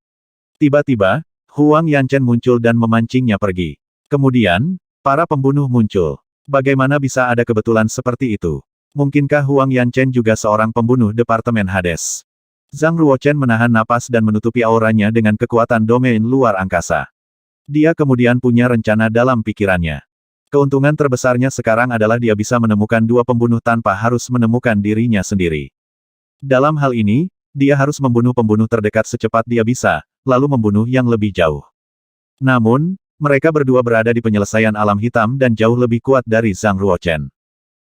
Tiba-tiba, Huang Yanchen muncul dan memancingnya pergi. Kemudian, para pembunuh muncul. Bagaimana bisa ada kebetulan seperti itu? Mungkinkah Huang Yanchen juga seorang pembunuh Departemen Hades? Zhang Ruochen menahan napas dan menutupi auranya dengan kekuatan domain luar angkasa. Dia kemudian punya rencana dalam pikirannya. Keuntungan terbesarnya sekarang adalah dia bisa menemukan dua pembunuh tanpa harus menemukan dirinya sendiri. Dalam hal ini, dia harus membunuh pembunuh terdekat secepat dia bisa, lalu membunuh yang lebih jauh. Namun, mereka berdua berada di penyelesaian alam hitam dan jauh lebih kuat dari Zhang Ruochen.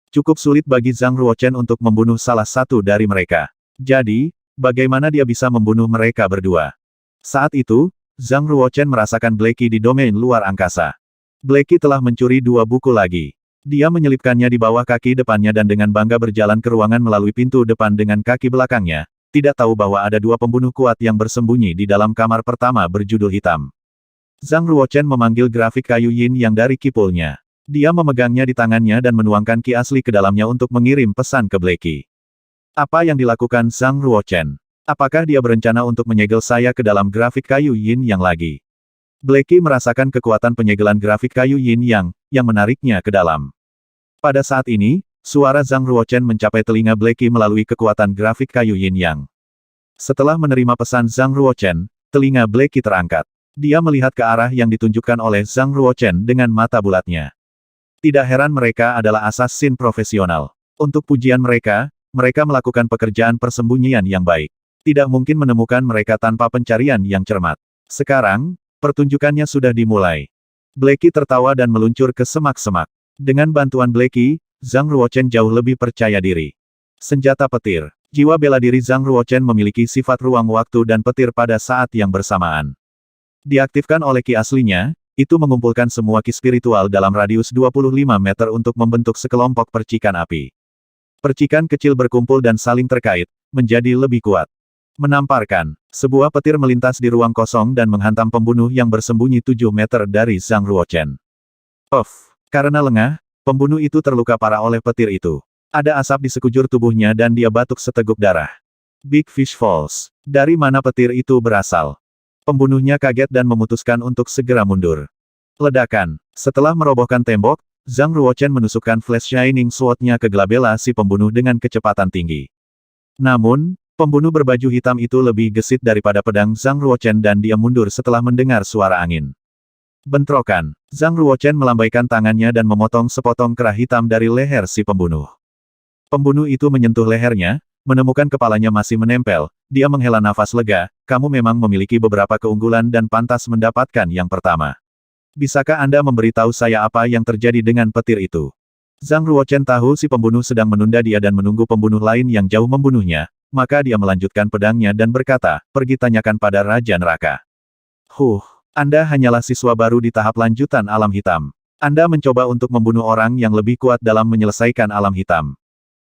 Cukup sulit bagi Zhang Ruochen untuk membunuh salah satu dari mereka. Jadi, bagaimana dia bisa membunuh mereka berdua? Saat itu, Zhang Ruochen merasakan Blackie di domain luar angkasa. Blackie telah mencuri dua buku lagi. Dia menyelipkannya di bawah kaki depannya dan dengan bangga berjalan ke ruangan melalui pintu depan dengan kaki belakangnya, tidak tahu bahwa ada dua pembunuh kuat yang bersembunyi di dalam kamar pertama berjudul hitam. Zhang Ruochen memanggil grafik kayu yin yang dari kipulnya. Dia memegangnya di tangannya dan menuangkan ki asli ke dalamnya untuk mengirim pesan ke Blackie. Apa yang dilakukan Zhang Ruochen? Apakah dia berencana untuk menyegel saya ke dalam grafik kayu yin yang lagi? Blackie merasakan kekuatan penyegelan grafik kayu yin yang menariknya ke dalam. Pada saat ini, suara Zhang Ruochen mencapai telinga Blackie melalui kekuatan grafik kayu yin yang. Setelah menerima pesan Zhang Ruochen, telinga Blackie terangkat. Dia melihat ke arah yang ditunjukkan oleh Zhang Ruochen dengan mata bulatnya. Tidak heran mereka adalah asasin profesional. Untuk pujian mereka, mereka melakukan pekerjaan persembunyian yang baik. Tidak mungkin menemukan mereka tanpa pencarian yang cermat. Sekarang, pertunjukannya sudah dimulai. Blackie tertawa dan meluncur ke semak-semak. Dengan bantuan Blackie, Zhang Ruochen jauh lebih percaya diri. Senjata petir. Jiwa bela diri Zhang Ruochen memiliki sifat ruang waktu dan petir pada saat yang bersamaan. Diaktifkan oleh ki aslinya, itu mengumpulkan semua ki spiritual dalam radius 25 meter untuk membentuk sekelompok percikan api. Percikan kecil berkumpul dan saling terkait, menjadi lebih kuat. Menamparkan, sebuah petir melintas di ruang kosong dan menghantam pembunuh yang bersembunyi 7 meter dari Zhang Ruochen. Karena lengah, pembunuh itu terluka parah oleh petir itu. Ada asap di sekujur tubuhnya dan dia batuk seteguk darah. Big Fish Falls. Dari mana petir itu berasal? Pembunuhnya kaget dan memutuskan untuk segera mundur. Ledakan. Setelah merobohkan tembok, Zhang Ruochen menusukkan Flash Shining Sword-nya ke glabella si pembunuh dengan kecepatan tinggi. Namun, pembunuh berbaju hitam itu lebih gesit daripada pedang Zhang Ruochen dan dia mundur setelah mendengar suara angin. Bentrokan. Zhang Ruochen melambaikan tangannya dan memotong sepotong kerah hitam dari leher si pembunuh. Pembunuh itu menyentuh lehernya, menemukan kepalanya masih menempel. Dia menghela nafas lega, kamu memang memiliki beberapa keunggulan dan pantas mendapatkan yang pertama. Bisakah Anda memberitahu saya apa yang terjadi dengan petir itu? Zhang Ruochen tahu si pembunuh sedang menunda dia dan menunggu pembunuh lain yang jauh membunuhnya, maka dia melanjutkan pedangnya dan berkata, pergi tanyakan pada Raja Neraka. Anda hanyalah siswa baru di tahap lanjutan alam hitam. Anda mencoba untuk membunuh orang yang lebih kuat dalam menyelesaikan alam hitam.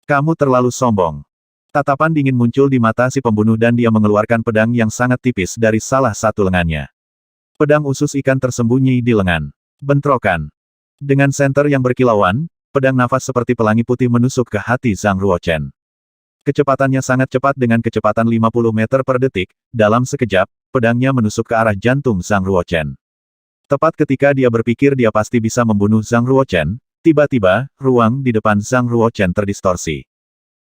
Kamu terlalu sombong. Tatapan dingin muncul di mata si pembunuh dan dia mengeluarkan pedang yang sangat tipis dari salah satu lengannya. Pedang usus ikan tersembunyi di lengan. Bentrokan. Dengan senter yang berkilauan, pedang nafas seperti pelangi putih menusuk ke hati Zhang Ruochen. Kecepatannya sangat cepat dengan kecepatan 50 meter per detik, dalam sekejap, pedangnya menusuk ke arah jantung Zhang Ruochen. Tepat ketika dia berpikir dia pasti bisa membunuh Zhang Ruochen, tiba-tiba, ruang di depan Zhang Ruochen terdistorsi.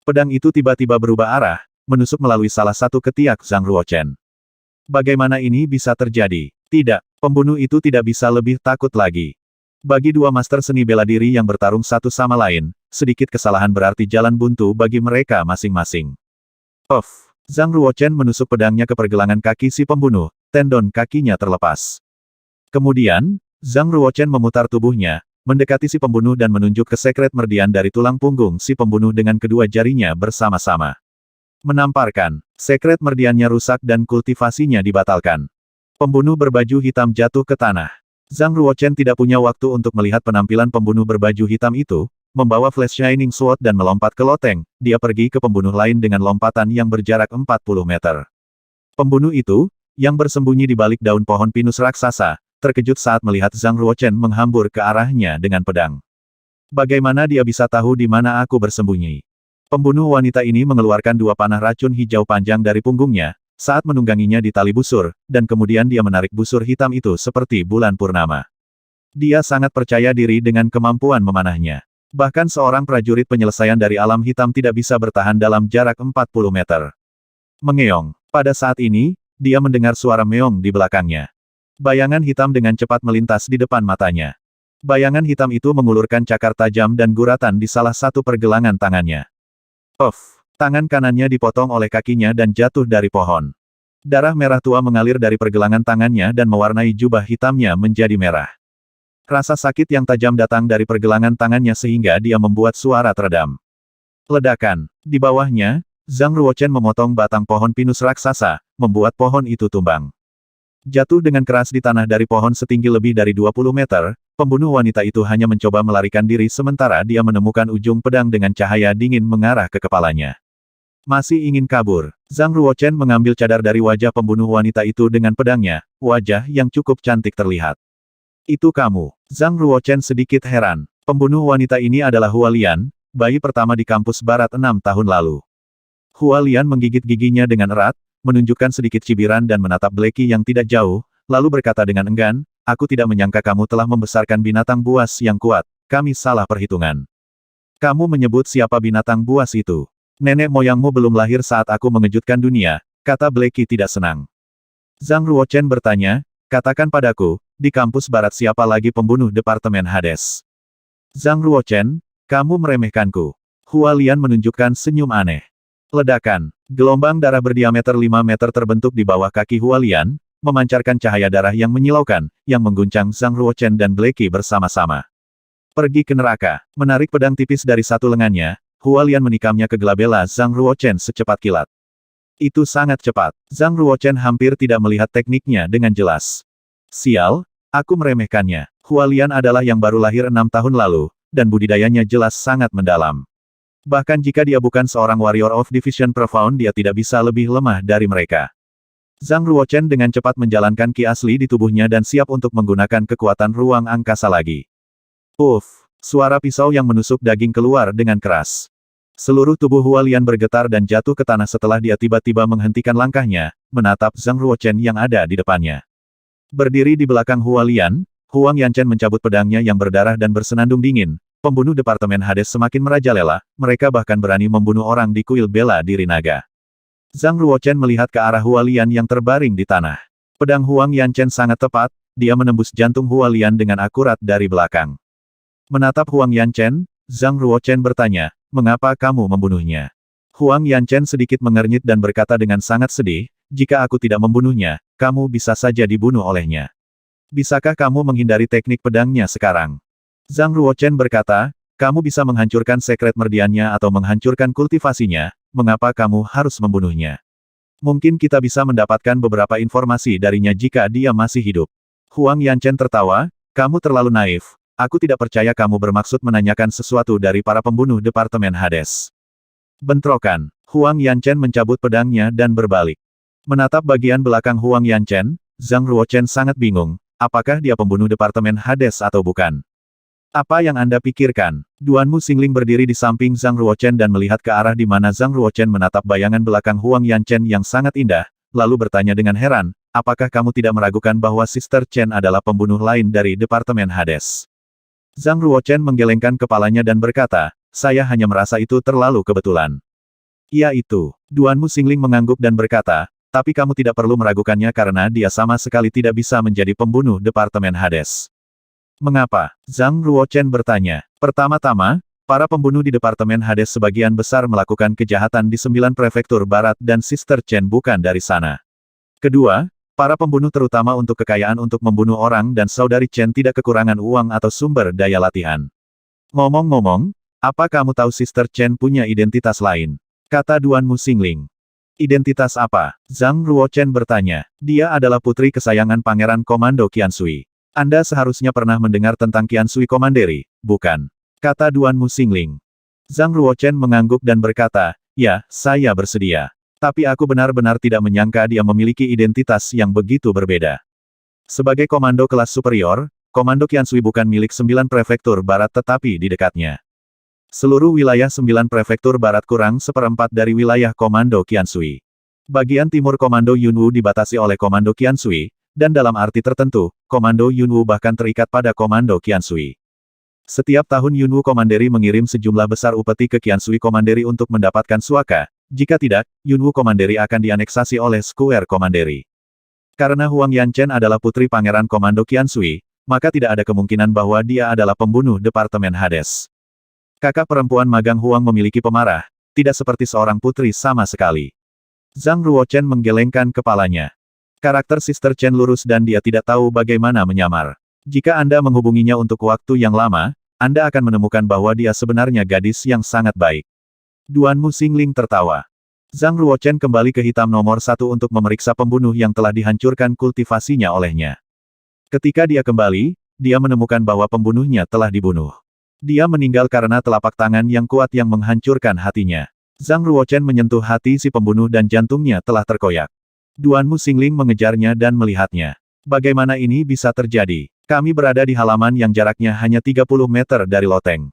Pedang itu tiba-tiba berubah arah, menusuk melalui salah satu ketiak Zhang Ruochen. Bagaimana ini bisa terjadi? Tidak, pembunuh itu tidak bisa lebih takut lagi. Bagi dua master seni bela diri yang bertarung satu sama lain, sedikit kesalahan berarti jalan buntu bagi mereka masing-masing. Zhang Ruochen menusuk pedangnya ke pergelangan kaki si pembunuh, tendon kakinya terlepas. Kemudian, Zhang Ruochen memutar tubuhnya, mendekati si pembunuh dan menunjuk ke sekret merdian dari tulang punggung si pembunuh dengan kedua jarinya bersama-sama. Menamparkan, sekret merdiannya rusak dan kultivasinya dibatalkan. Pembunuh berbaju hitam jatuh ke tanah. Zhang Ruochen tidak punya waktu untuk melihat penampilan pembunuh berbaju hitam itu. Membawa Flash Shining Sword dan melompat ke loteng, dia pergi ke pembunuh lain dengan lompatan yang berjarak 40 meter. Pembunuh itu, yang bersembunyi di balik daun pohon pinus raksasa, terkejut saat melihat Zhang Ruochen menghambur ke arahnya dengan pedang. Bagaimana dia bisa tahu di mana aku bersembunyi? Pembunuh wanita ini mengeluarkan dua panah racun hijau panjang dari punggungnya, saat menungganginya di tali busur, dan kemudian dia menarik busur hitam itu seperti bulan purnama. Dia sangat percaya diri dengan kemampuan memanahnya. Bahkan seorang prajurit penyelesaian dari alam hitam tidak bisa bertahan dalam jarak 40 meter. Mengeong. Pada saat ini, dia mendengar suara meong di belakangnya. Bayangan hitam dengan cepat melintas di depan matanya. Bayangan hitam itu mengulurkan cakar tajam dan guratan di salah satu pergelangan tangannya. Tangan kanannya dipotong oleh kakinya dan jatuh dari pohon. Darah merah tua mengalir dari pergelangan tangannya dan mewarnai jubah hitamnya menjadi merah. Rasa sakit yang tajam datang dari pergelangan tangannya sehingga dia membuat suara teredam. Ledakan. Di bawahnya, Zhang Ruochen memotong batang pohon pinus raksasa, membuat pohon itu tumbang. Jatuh dengan keras di tanah dari pohon setinggi lebih dari 20 meter, pembunuh wanita itu hanya mencoba melarikan diri sementara dia menemukan ujung pedang dengan cahaya dingin mengarah ke kepalanya. Masih ingin kabur. Zhang Ruochen mengambil cadar dari wajah pembunuh wanita itu dengan pedangnya, wajah yang cukup cantik terlihat. Itu kamu. Zhang Ruochen sedikit heran. Pembunuh wanita ini adalah Hua Lian, bayi pertama di kampus barat 6 tahun lalu. Hua Lian menggigit giginya dengan erat, menunjukkan sedikit cibiran dan menatap Blackie yang tidak jauh, lalu berkata dengan enggan, aku tidak menyangka kamu telah membesarkan binatang buas yang kuat, kami salah perhitungan. Kamu menyebut siapa binatang buas itu? Nenek moyangmu belum lahir saat aku mengejutkan dunia, kata Blackie tidak senang. Zhang Ruochen bertanya, katakan padaku, di kampus barat siapa lagi pembunuh Departemen Hades? Zhang Ruochen, kamu meremehkanku. Hua Lian menunjukkan senyum aneh. Ledakan. Gelombang darah berdiameter 5 meter terbentuk di bawah kaki Hua Lian, memancarkan cahaya darah yang menyilaukan, yang mengguncang Zhang Ruochen dan Blackie bersama-sama. Pergi ke neraka. Menarik pedang tipis dari satu lengannya, Hua Lian menikamnya ke gelabela Zhang Ruochen secepat kilat. Itu sangat cepat. Zhang Ruochen hampir tidak melihat tekniknya dengan jelas. Sial, aku meremehkannya. Hua Lian adalah yang baru lahir 6 tahun lalu, dan budidayanya jelas sangat mendalam. Bahkan jika dia bukan seorang warrior of division profound dia tidak bisa lebih lemah dari mereka. Zhang Ruochen dengan cepat menjalankan ki asli di tubuhnya dan siap untuk menggunakan kekuatan ruang angkasa lagi. Suara pisau yang menusuk daging keluar dengan keras. Seluruh tubuh Hua Lian bergetar dan jatuh ke tanah setelah dia tiba-tiba menghentikan langkahnya, menatap Zhang Ruochen yang ada di depannya. Berdiri di belakang Hua Lian, Huang Yanchen mencabut pedangnya yang berdarah dan bersenandung dingin. Pembunuh Departemen Hades semakin merajalela, mereka bahkan berani membunuh orang di kuil bela diri naga. Zhang Ruochen melihat ke arah Hua Lian yang terbaring di tanah. Pedang Huang Yanchen sangat tepat, dia menembus jantung Hualian dengan akurat dari belakang. Menatap Huang Yanchen, Zhang Ruochen bertanya, "Mengapa kamu membunuhnya?" Huang Yanchen sedikit mengernyit dan berkata dengan sangat sedih, "Jika aku tidak membunuhnya, kamu bisa saja dibunuh olehnya. Bisakah kamu menghindari teknik pedangnya sekarang?" Zhang Ruochen berkata, "Kamu bisa menghancurkan sekret merdiannya atau menghancurkan kultivasinya, mengapa kamu harus membunuhnya? Mungkin kita bisa mendapatkan beberapa informasi darinya jika dia masih hidup." Huang Yanchen tertawa, "Kamu terlalu naif. Aku tidak percaya kamu bermaksud menanyakan sesuatu dari para pembunuh Departemen Hades." Bentrokan. Huang Yanchen mencabut pedangnya dan berbalik. Menatap bagian belakang Huang Yanchen, Zhang Ruochen sangat bingung, apakah dia pembunuh Departemen Hades atau bukan? "Apa yang Anda pikirkan?" Duanmu Xingling berdiri di samping Zhang Ruochen dan melihat ke arah di mana Zhang Ruochen menatap bayangan belakang Huang Yanchen yang sangat indah, lalu bertanya dengan heran, "Apakah kamu tidak meragukan bahwa Sister Chen adalah pembunuh lain dari Departemen Hades?" Zhang Ruochen menggelengkan kepalanya dan berkata, "Saya hanya merasa itu terlalu kebetulan." "Iya itu." Duanmu Xingling mengangguk dan berkata, "Tapi kamu tidak perlu meragukannya karena dia sama sekali tidak bisa menjadi pembunuh Departemen Hades." "Mengapa?" Zhang Ruochen bertanya. "Pertama-tama, para pembunuh di Departemen Hades sebagian besar melakukan kejahatan di 9 prefektur barat dan Sister Chen bukan dari sana. Kedua, para pembunuh terutama untuk kekayaan untuk membunuh orang dan saudari Chen tidak kekurangan uang atau sumber daya latihan. Ngomong-ngomong, apa kamu tahu Sister Chen punya identitas lain?" kata Duanmu Xingling. "Identitas apa?" Zhang Ruochen bertanya. "Dia adalah putri kesayangan Pangeran Komando Qiansui. Anda seharusnya pernah mendengar tentang Qiansui Commandery, bukan?" kata Duanmu Xingling. Zhang Ruochen mengangguk dan berkata, "Ya, saya bersedia. Tapi aku benar-benar tidak menyangka dia memiliki identitas yang begitu berbeda. Sebagai komando kelas superior, Komando Qiansui bukan milik 9 prefektur barat tetapi di dekatnya. Seluruh wilayah 9 prefektur barat kurang seperempat dari wilayah Komando Qiansui. Bagian timur Komando Yunwu dibatasi oleh Komando Qiansui, dan dalam arti tertentu, Komando Yunwu bahkan terikat pada Komando Qiansui. Setiap tahun Yunwu Commandery mengirim sejumlah besar upeti ke Qiansui Commandery untuk mendapatkan suaka. Jika tidak, Yunwu Commandery akan dianeksasi oleh Square Commandery. Karena Huang Yanchen adalah putri Pangeran Komando Qiansui, maka tidak ada kemungkinan bahwa dia adalah pembunuh Departemen Hades. Kakak perempuan magang Huang memiliki pemarah, tidak seperti seorang putri sama sekali. Zhang Ruochen menggelengkan kepalanya. Karakter Sister Chen lurus dan dia tidak tahu bagaimana menyamar. Jika Anda menghubunginya untuk waktu yang lama, Anda akan menemukan bahwa dia sebenarnya gadis yang sangat baik. Duanmu Xingling tertawa. Zhang Ruochen kembali ke hitam nomor 1 untuk memeriksa pembunuh yang telah dihancurkan kultivasinya olehnya. Ketika dia kembali, dia menemukan bahwa pembunuhnya telah dibunuh. Dia meninggal karena telapak tangan yang kuat yang menghancurkan hatinya. Zhang Ruochen menyentuh hati si pembunuh dan jantungnya telah terkoyak. Duanmu Xingling mengejarnya dan melihatnya. "Bagaimana ini bisa terjadi? Kami berada di halaman yang jaraknya hanya 30 meter dari loteng.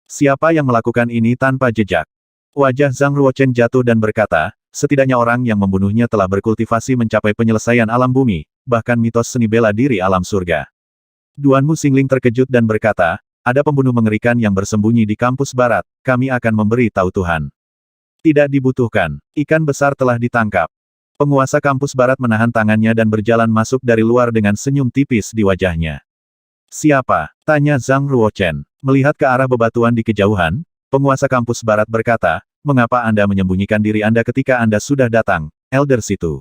Siapa yang melakukan ini tanpa jejak?" Wajah Zhang Ruochen jatuh dan berkata, "Setidaknya orang yang membunuhnya telah berkultivasi mencapai penyelesaian alam bumi, bahkan mitos seni bela diri alam surga." Duanmu Xingling terkejut dan berkata, "Ada pembunuh mengerikan yang bersembunyi di kampus barat, kami akan memberi tahu Tuhan." "Tidak dibutuhkan. Ikan besar telah ditangkap." Penguasa kampus barat menahan tangannya dan berjalan masuk dari luar dengan senyum tipis di wajahnya. "Siapa?" tanya Zhang Ruochen. Melihat ke arah bebatuan di kejauhan, penguasa kampus barat berkata, "Mengapa Anda menyembunyikan diri Anda ketika Anda sudah datang, Elder Situ?"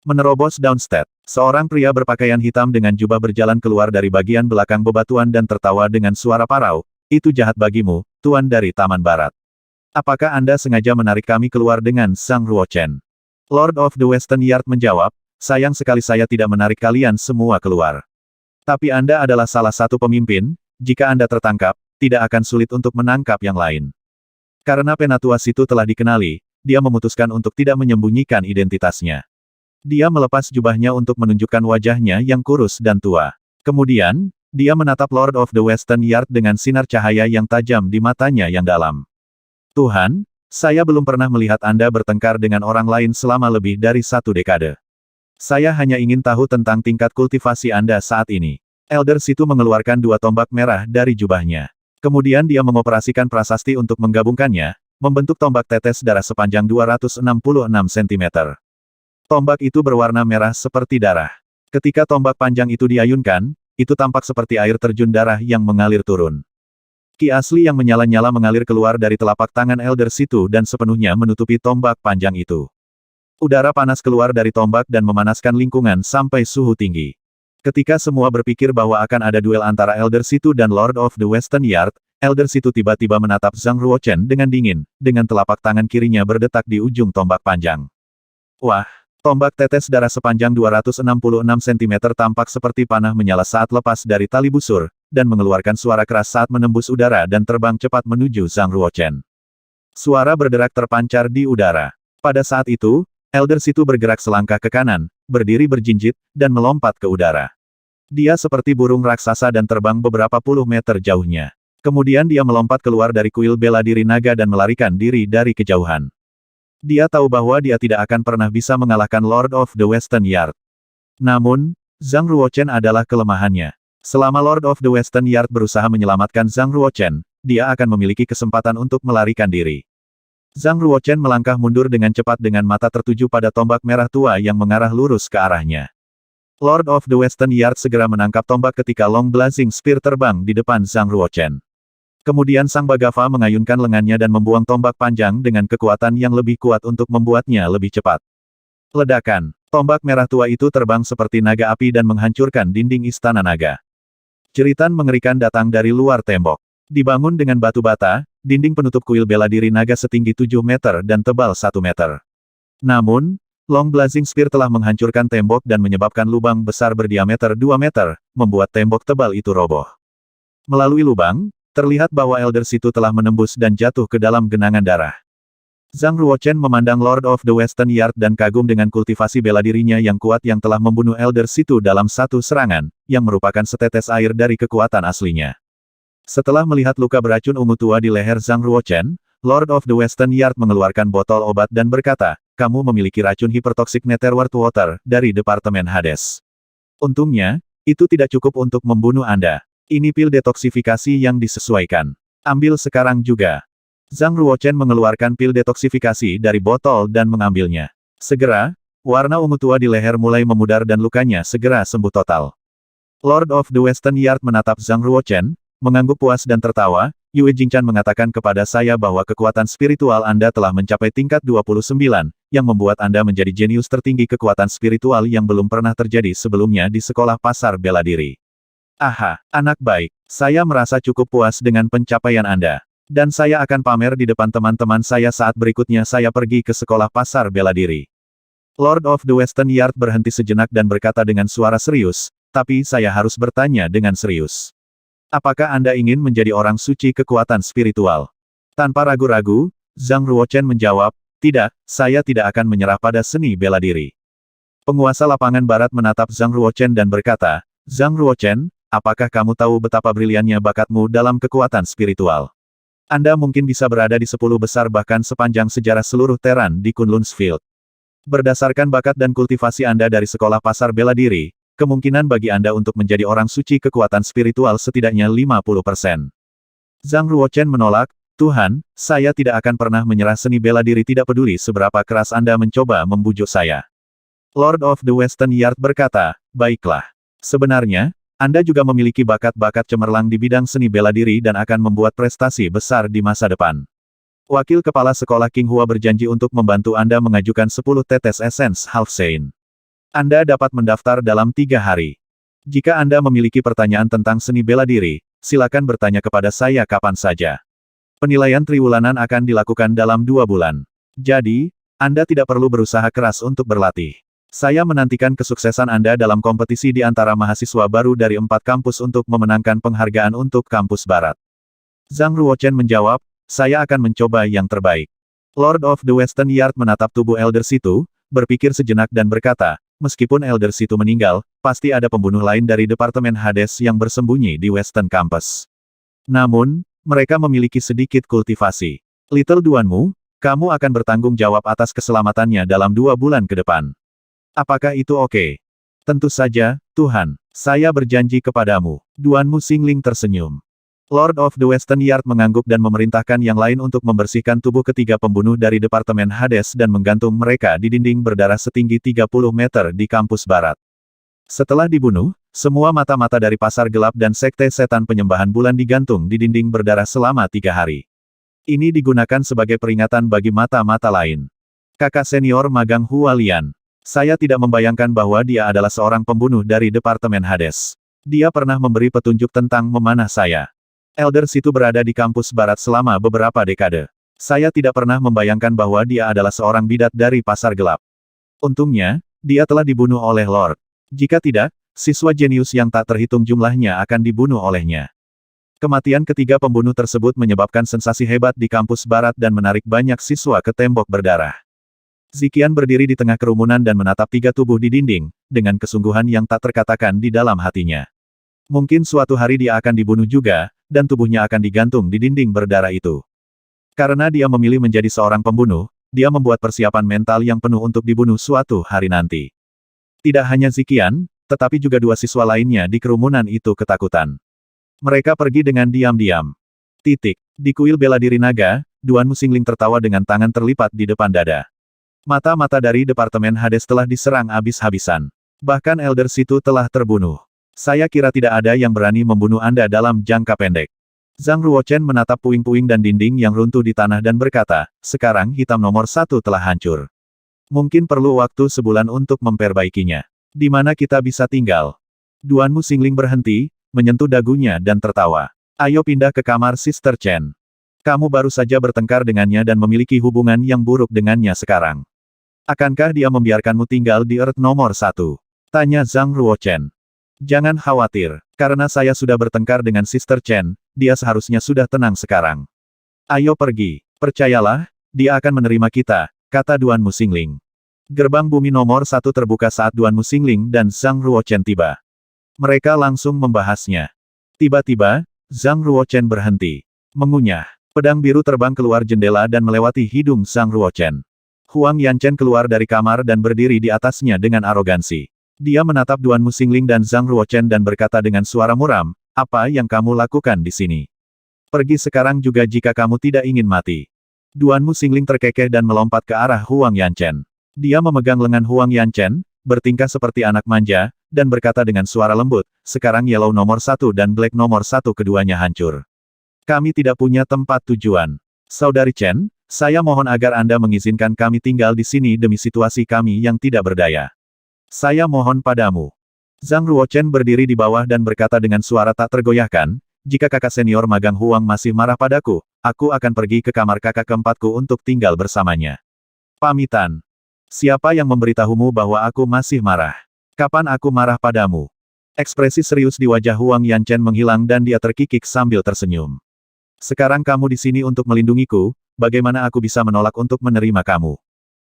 Menerobos Downstead, seorang pria berpakaian hitam dengan jubah berjalan keluar dari bagian belakang bebatuan dan tertawa dengan suara parau, "Itu jahat bagimu, Tuan dari Taman Barat. Apakah Anda sengaja menarik kami keluar dengan Zhang Ruochen?" Lord of the Western Yard menjawab, "Sayang sekali saya tidak menarik kalian semua keluar. Tapi Anda adalah salah satu pemimpin, jika Anda tertangkap, tidak akan sulit untuk menangkap yang lain." Karena Penatua Situ telah dikenali, dia memutuskan untuk tidak menyembunyikan identitasnya. Dia melepas jubahnya untuk menunjukkan wajahnya yang kurus dan tua. Kemudian, dia menatap Lord of the Western Yard dengan sinar cahaya yang tajam di matanya yang dalam. "Tuhan, saya belum pernah melihat Anda bertengkar dengan orang lain selama lebih dari 1 dekade. Saya hanya ingin tahu tentang tingkat kultivasi Anda saat ini." Elder Situ mengeluarkan 2 tombak merah dari jubahnya. Kemudian dia mengoperasikan prasasti untuk menggabungkannya, membentuk tombak tetes darah sepanjang 266 cm. Tombak itu berwarna merah seperti darah. Ketika tombak panjang itu diayunkan, itu tampak seperti air terjun darah yang mengalir turun. Ki asli yang menyala-nyala mengalir keluar dari telapak tangan Elder Situ dan sepenuhnya menutupi tombak panjang itu. Udara panas keluar dari tombak dan memanaskan lingkungan sampai suhu tinggi. Ketika semua berpikir bahwa akan ada duel antara Elder Situ dan Lord of the Western Yard, Elder Situ tiba-tiba menatap Zhang Ruochen dengan dingin, dengan telapak tangan kirinya berdetak di ujung tombak panjang. Wah! Tombak tetes darah sepanjang 266 cm tampak seperti panah menyala saat lepas dari tali busur, dan mengeluarkan suara keras saat menembus udara dan terbang cepat menuju Zhang Ruochen. Suara berderak terpancar di udara. Pada saat itu, Elder Situ bergerak selangkah ke kanan, berdiri berjinjit, dan melompat ke udara. Dia seperti burung raksasa dan terbang beberapa puluh meter jauhnya. Kemudian dia melompat keluar dari kuil bela diri naga dan melarikan diri dari kejauhan. Dia tahu bahwa dia tidak akan pernah bisa mengalahkan Lord of the Western Yard. Namun, Zhang Ruochen adalah kelemahannya. Selama Lord of the Western Yard berusaha menyelamatkan Zhang Ruochen, dia akan memiliki kesempatan untuk melarikan diri. Zhang Ruochen melangkah mundur dengan cepat dengan mata tertuju pada tombak merah tua yang mengarah lurus ke arahnya. Lord of the Western Yard segera menangkap tombak ketika Long Blazing Spear terbang di depan Zhang Ruochen. Kemudian Sang Bagawa mengayunkan lengannya dan membuang tombak panjang dengan kekuatan yang lebih kuat untuk membuatnya lebih cepat. Ledakan. Tombak merah tua itu terbang seperti naga api dan menghancurkan dinding istana naga. Jeritan mengerikan datang dari luar tembok. Dibangun dengan batu bata, dinding penutup kuil bela diri naga setinggi 7 meter dan tebal 1 meter. Namun, Long Blazing Spear telah menghancurkan tembok dan menyebabkan lubang besar berdiameter 2 meter, membuat tembok tebal itu roboh. Melalui lubang, terlihat bahwa Elder Situ telah menembus dan jatuh ke dalam genangan darah. Zhang Ruochen memandang Lord of the Western Yard dan kagum dengan kultivasi bela dirinya yang kuat yang telah membunuh Elder Situ dalam satu serangan, yang merupakan setetes air dari kekuatan aslinya. Setelah melihat luka beracun ungu tua di leher Zhang Ruochen, Lord of the Western Yard mengeluarkan botol obat dan berkata, "Kamu memiliki racun hipertoksik Netherworld Water dari Departemen Hades. Untungnya, itu tidak cukup untuk membunuh Anda. Ini pil detoksifikasi yang disesuaikan. Ambil sekarang juga." Zhang Ruochen mengeluarkan pil detoksifikasi dari botol dan mengambilnya. Segera, warna ungu tua di leher mulai memudar dan lukanya segera sembuh total. Lord of the Western Yard menatap Zhang Ruochen, mengangguk puas dan tertawa. Yue Jingchan mengatakan kepada saya bahwa kekuatan spiritual Anda telah mencapai tingkat 29, yang membuat Anda menjadi jenius tertinggi kekuatan spiritual yang belum pernah terjadi sebelumnya di sekolah pasar bela diri. Aha, anak baik, saya merasa cukup puas dengan pencapaian Anda. Dan saya akan pamer di depan teman-teman saya saat berikutnya saya pergi ke sekolah pasar bela diri. Lord of the Western Yard berhenti sejenak dan berkata dengan suara serius, tapi saya harus bertanya dengan serius. Apakah Anda ingin menjadi orang suci kekuatan spiritual? Tanpa ragu-ragu, Zhang Ruochen menjawab, tidak, saya tidak akan menyerah pada seni bela diri. Penguasa lapangan barat menatap Zhang Ruochen dan berkata, Zhang Ruochen, apakah kamu tahu betapa briliannya bakatmu dalam kekuatan spiritual? Anda mungkin bisa berada di 10 besar bahkan sepanjang sejarah seluruh teran di Kunlun's Field. Berdasarkan bakat dan kultivasi Anda dari sekolah pasar bela diri, kemungkinan bagi Anda untuk menjadi orang suci kekuatan spiritual setidaknya 50%. Zhang Ruochen menolak, Tuhan, saya tidak akan pernah menyerah seni bela diri tidak peduli seberapa keras Anda mencoba membujuk saya. Lord of the Western Yard berkata, baiklah. Sebenarnya, Anda juga memiliki bakat-bakat cemerlang di bidang seni bela diri dan akan membuat prestasi besar di masa depan. Wakil Kepala Sekolah King Hua berjanji untuk membantu Anda mengajukan 10 tetes esens Half Saint. Anda dapat mendaftar dalam 3 hari. Jika Anda memiliki pertanyaan tentang seni bela diri, silakan bertanya kepada saya kapan saja. Penilaian triwulanan akan dilakukan dalam 2 bulan. Jadi, Anda tidak perlu berusaha keras untuk berlatih. Saya menantikan kesuksesan Anda dalam kompetisi di antara mahasiswa baru dari 4 kampus untuk memenangkan penghargaan untuk kampus barat. Zhang Ruochen menjawab, saya akan mencoba yang terbaik. Lord of the Western Yard menatap tubuh Elder Situ, berpikir sejenak dan berkata, meskipun Elder Situ meninggal, pasti ada pembunuh lain dari Departemen Hades yang bersembunyi di Western Campus. Namun, mereka memiliki sedikit kultivasi. Little Duanmu, kamu akan bertanggung jawab atas keselamatannya dalam 2 bulan ke depan. Apakah itu oke? Tentu saja, Tuhan. Saya berjanji kepadamu. Duanmu Xingling tersenyum. Lord of the Western Yard mengangguk dan memerintahkan yang lain untuk membersihkan tubuh ketiga pembunuh dari Departemen Hades dan menggantung mereka di dinding berdarah setinggi 30 meter di kampus barat. Setelah dibunuh, semua mata-mata dari pasar gelap dan sekte setan penyembahan bulan digantung di dinding berdarah selama 3 hari. Ini digunakan sebagai peringatan bagi mata-mata lain. Kakak senior magang Hualian. Saya tidak membayangkan bahwa dia adalah seorang pembunuh dari Departemen Hades. Dia pernah memberi petunjuk tentang memanah saya. Elder Situ berada di kampus barat selama beberapa dekade. Saya tidak pernah membayangkan bahwa dia adalah seorang bidat dari pasar gelap. Untungnya, dia telah dibunuh oleh Lord. Jika tidak, siswa jenius yang tak terhitung jumlahnya akan dibunuh olehnya. Kematian ketiga pembunuh tersebut menyebabkan sensasi hebat di kampus barat dan menarik banyak siswa ke tembok berdarah. Ziqian berdiri di tengah kerumunan dan menatap 3 tubuh di dinding, dengan kesungguhan yang tak terkatakan di dalam hatinya. Mungkin suatu hari dia akan dibunuh juga, dan tubuhnya akan digantung di dinding berdarah itu. Karena dia memilih menjadi seorang pembunuh, dia membuat persiapan mental yang penuh untuk dibunuh suatu hari nanti. Tidak hanya Ziqian, tetapi juga 2 siswa lainnya di kerumunan itu ketakutan. Mereka pergi dengan diam-diam. Di kuil bela diri naga, Duan Musingling tertawa dengan tangan terlipat di depan dada. Mata-mata dari Departemen Hades telah diserang habis-habisan. Bahkan Elder Situ telah terbunuh. Saya kira tidak ada yang berani membunuh Anda dalam jangka pendek. Zhang Ruochen menatap puing-puing dan dinding yang runtuh di tanah dan berkata, sekarang hitam nomor 1 telah hancur. Mungkin perlu waktu sebulan untuk memperbaikinya. Di mana kita bisa tinggal? Duan Musingling berhenti, menyentuh dagunya dan tertawa. Ayo pindah ke kamar Sister Chen. Kamu baru saja bertengkar dengannya dan memiliki hubungan yang buruk dengannya sekarang. Akankah dia membiarkanmu tinggal di Earth nomor 1? Tanya Zhang Ruochen. Jangan khawatir, karena saya sudah bertengkar dengan Sister Chen, dia seharusnya sudah tenang sekarang. Ayo pergi, percayalah, dia akan menerima kita, kata Duan Musingling. Gerbang bumi nomor 1 terbuka saat Duan Musingling dan Zhang Ruochen tiba. Mereka langsung membahasnya. Tiba-tiba, Zhang Ruochen berhenti. Mengunyah. Pedang biru terbang keluar jendela dan melewati hidung Zhang Ruochen. Huang Yanchen keluar dari kamar dan berdiri di atasnya dengan arogansi. Dia menatap Duan Musingling dan Zhang Ruochen dan berkata dengan suara muram, apa yang kamu lakukan di sini? Pergi sekarang juga jika kamu tidak ingin mati. Duan Musingling terkekeh dan melompat ke arah Huang Yanchen. Dia memegang lengan Huang Yanchen, bertingkah seperti anak manja, dan berkata dengan suara lembut, sekarang Yellow nomor 1 dan Black nomor 1 keduanya hancur. Kami tidak punya tempat tujuan. Saudari Chen, saya mohon agar Anda mengizinkan kami tinggal di sini demi situasi kami yang tidak berdaya. Saya mohon padamu. Zhang Ruochen berdiri di bawah dan berkata dengan suara tak tergoyahkan, jika kakak senior magang Huang masih marah padaku, aku akan pergi ke kamar kakak keempatku untuk tinggal bersamanya. Pamitan. Siapa yang memberitahumu bahwa aku masih marah? Kapan aku marah padamu? Ekspresi serius di wajah Huang Yanchen menghilang dan dia terkikik sambil tersenyum. Sekarang kamu di sini untuk melindungiku, bagaimana aku bisa menolak untuk menerima kamu?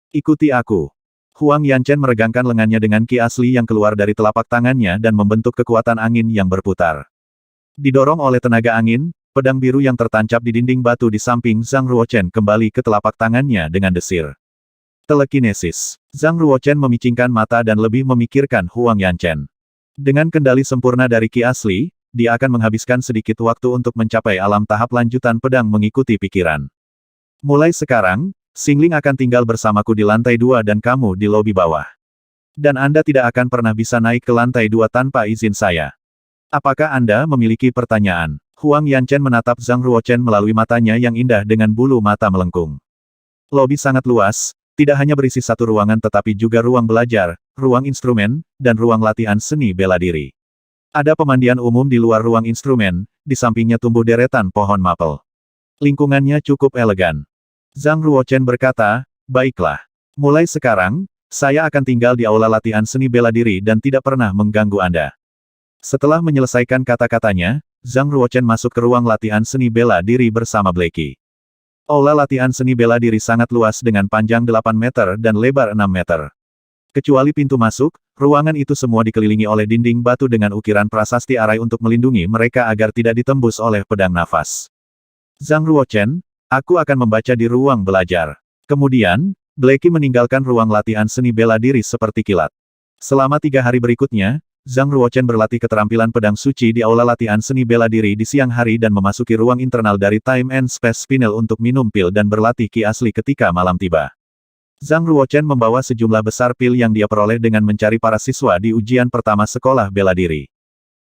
Ikuti aku. Huang Yanchen meregangkan lengannya dengan ki asli yang keluar dari telapak tangannya dan membentuk kekuatan angin yang berputar. Didorong oleh tenaga angin, pedang biru yang tertancap di dinding batu di samping Zhang Ruochen kembali ke telapak tangannya dengan desir. Telekinesis. Zhang Ruochen memicingkan mata dan lebih memikirkan Huang Yanchen. Dengan kendali sempurna dari ki asli, dia akan menghabiskan sedikit waktu untuk mencapai alam tahap lanjutan pedang mengikuti pikiran. Mulai sekarang, Xingling akan tinggal bersamaku di lantai 2 dan kamu di lobi bawah. Dan Anda tidak akan pernah bisa naik ke lantai 2 tanpa izin saya. Apakah Anda memiliki pertanyaan? Huang Yanchen menatap Zhang Ruochen melalui matanya yang indah dengan bulu mata melengkung. Lobi sangat luas. Tidak hanya berisi satu ruangan tetapi juga ruang belajar, ruang instrumen, dan ruang latihan seni bela diri. Ada pemandian umum di luar ruang instrumen, di sampingnya tumbuh deretan pohon mapel. Lingkungannya cukup elegan. Zhang Ruochen berkata, baiklah. Mulai sekarang, saya akan tinggal di aula latihan seni bela diri dan tidak pernah mengganggu Anda. Setelah menyelesaikan kata-katanya, Zhang Ruochen masuk ke ruang latihan seni bela diri bersama Blackie. Aula latihan seni bela diri sangat luas dengan panjang 8 meter dan lebar 6 meter. Kecuali pintu masuk, ruangan itu semua dikelilingi oleh dinding batu dengan ukiran prasasti arai untuk melindungi mereka agar tidak ditembus oleh pedang nafas. Zhang Ruochen, aku akan membaca di ruang belajar. Kemudian, Blackie meninggalkan ruang latihan seni bela diri seperti kilat. Selama 3 hari berikutnya, Zhang Ruochen berlatih keterampilan pedang suci di aula latihan seni bela diri di siang hari dan memasuki ruang internal dari Time and Space Spinel untuk minum pil dan berlatih ki asli ketika malam tiba. Zhang Ruochen membawa sejumlah besar pil yang dia peroleh dengan mencari para siswa di ujian pertama sekolah bela diri.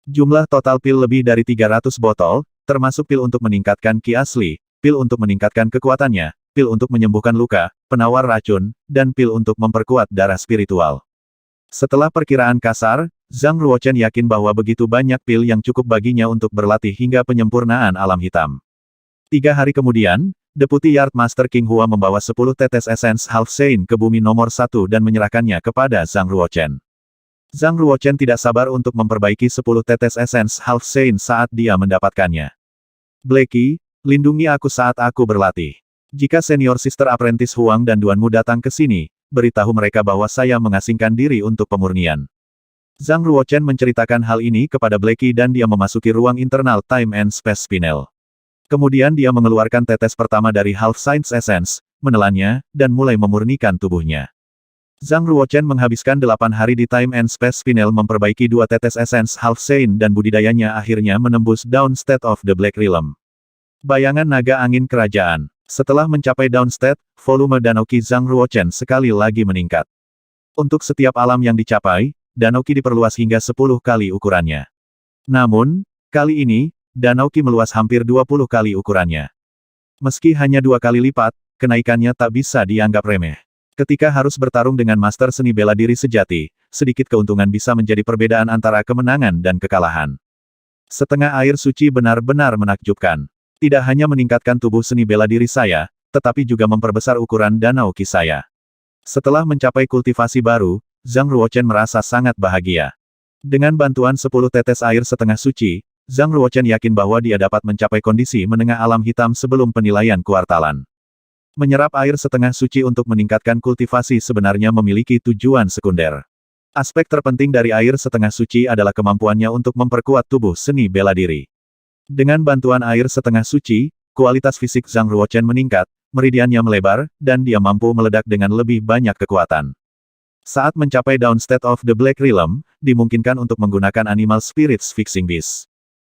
Jumlah total pil lebih dari 300 botol, termasuk pil untuk meningkatkan ki asli, pil untuk meningkatkan kekuatannya, pil untuk menyembuhkan luka, penawar racun, dan pil untuk memperkuat darah spiritual. Setelah perkiraan kasar, Zhang Ruochen yakin bahwa begitu banyak pil yang cukup baginya untuk berlatih hingga penyempurnaan alam hitam. 3 hari kemudian, Deputi Yard Master King Hua membawa 10 tetes esens Half Saint ke bumi nomor 1 dan menyerahkannya kepada Zhang Ruochen. Zhang Ruochen tidak sabar untuk memperbaiki 10 tetes esens Half Saint saat dia mendapatkannya. Blackie, lindungi aku saat aku berlatih. Jika senior sister apprentice Huang dan Duanmu datang ke sini, beritahu mereka bahwa saya mengasingkan diri untuk pemurnian. Zhang Ruochen menceritakan hal ini kepada Blackie dan dia memasuki ruang internal Time and Space Spinel. Kemudian dia mengeluarkan tetes pertama dari Half Saint Essence, menelannya, dan mulai memurnikan tubuhnya. Zhang Ruochen menghabiskan 8 hari di Time and Space Spinel memperbaiki 2 tetes Essence Half Saint dan budidayanya akhirnya menembus Downstate of the Black Realm. Bayangan naga angin kerajaan. Setelah mencapai Downstate, volume danau Ki Zhang Ruochen sekali lagi meningkat. Untuk setiap alam yang dicapai, danau Ki diperluas hingga 10 kali ukurannya. Namun, kali ini, danau Ki meluas hampir 20 kali ukurannya. Meski hanya 2 kali lipat, kenaikannya tak bisa dianggap remeh. Ketika harus bertarung dengan master seni bela diri sejati, sedikit keuntungan bisa menjadi perbedaan antara kemenangan dan kekalahan. Setengah air suci benar-benar menakjubkan. Tidak hanya meningkatkan tubuh seni bela diri saya, tetapi juga memperbesar ukuran danau Ki saya. Setelah mencapai kultivasi baru, Zhang Ruochen merasa sangat bahagia. Dengan bantuan 10 tetes air setengah suci, Zhang Ruochen yakin bahwa dia dapat mencapai kondisi menengah alam hitam sebelum penilaian kuartalan. Menyerap air setengah suci untuk meningkatkan kultivasi sebenarnya memiliki tujuan sekunder. Aspek terpenting dari air setengah suci adalah kemampuannya untuk memperkuat tubuh seni bela diri. Dengan bantuan air setengah suci, kualitas fisik Zhang Ruochen meningkat, meridiannya melebar, dan dia mampu meledak dengan lebih banyak kekuatan. Saat mencapai Downstate of the Black Realm, dimungkinkan untuk menggunakan Animal Spirits Fixing Beast.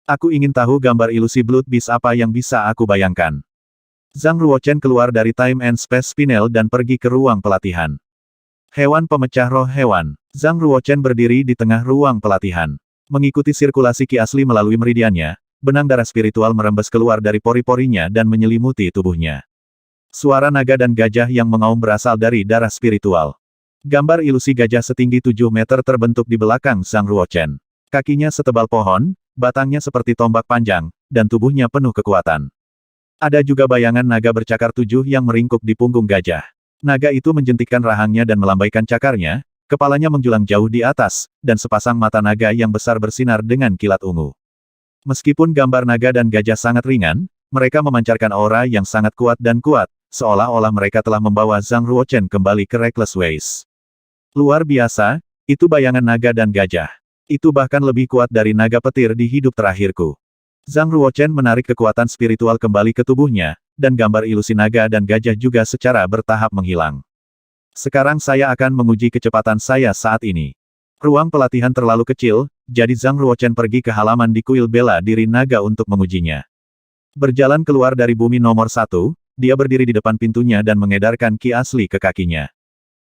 Aku ingin tahu gambar ilusi Blood Beast apa yang bisa aku bayangkan. Zhang Ruochen keluar dari Time and Space Spinel dan pergi ke ruang pelatihan. Hewan pemecah roh hewan. Zhang Ruochen berdiri di tengah ruang pelatihan. Mengikuti sirkulasi ki asli melalui meridiannya, benang darah spiritual merembes keluar dari pori-porinya dan menyelimuti tubuhnya. Suara naga dan gajah yang mengaum berasal dari darah spiritual. Gambar ilusi gajah setinggi 7 meter terbentuk di belakang Zhang Ruochen. Kakinya setebal pohon, batangnya seperti tombak panjang, dan tubuhnya penuh kekuatan. Ada juga bayangan naga bercakar 7 yang meringkuk di punggung gajah. Naga itu menjentikkan rahangnya dan melambaikan cakarnya, kepalanya menjulang jauh di atas, dan sepasang mata naga yang besar bersinar dengan kilat ungu. Meskipun gambar naga dan gajah sangat ringan, mereka memancarkan aura yang sangat kuat, seolah-olah mereka telah membawa Zhang Ruochen kembali ke Reckless Ways. Luar biasa, itu bayangan naga dan gajah. Itu bahkan lebih kuat dari naga petir di hidup terakhirku. Zhang Ruochen menarik kekuatan spiritual kembali ke tubuhnya, dan gambar ilusi naga dan gajah juga secara bertahap menghilang. Sekarang saya akan menguji kecepatan saya saat ini. Ruang pelatihan terlalu kecil, jadi Zhang Ruochen pergi ke halaman di kuil bela diri naga untuk mengujinya. Berjalan keluar dari bumi nomor 1, dia berdiri di depan pintunya dan mengedarkan ki asli ke kakinya.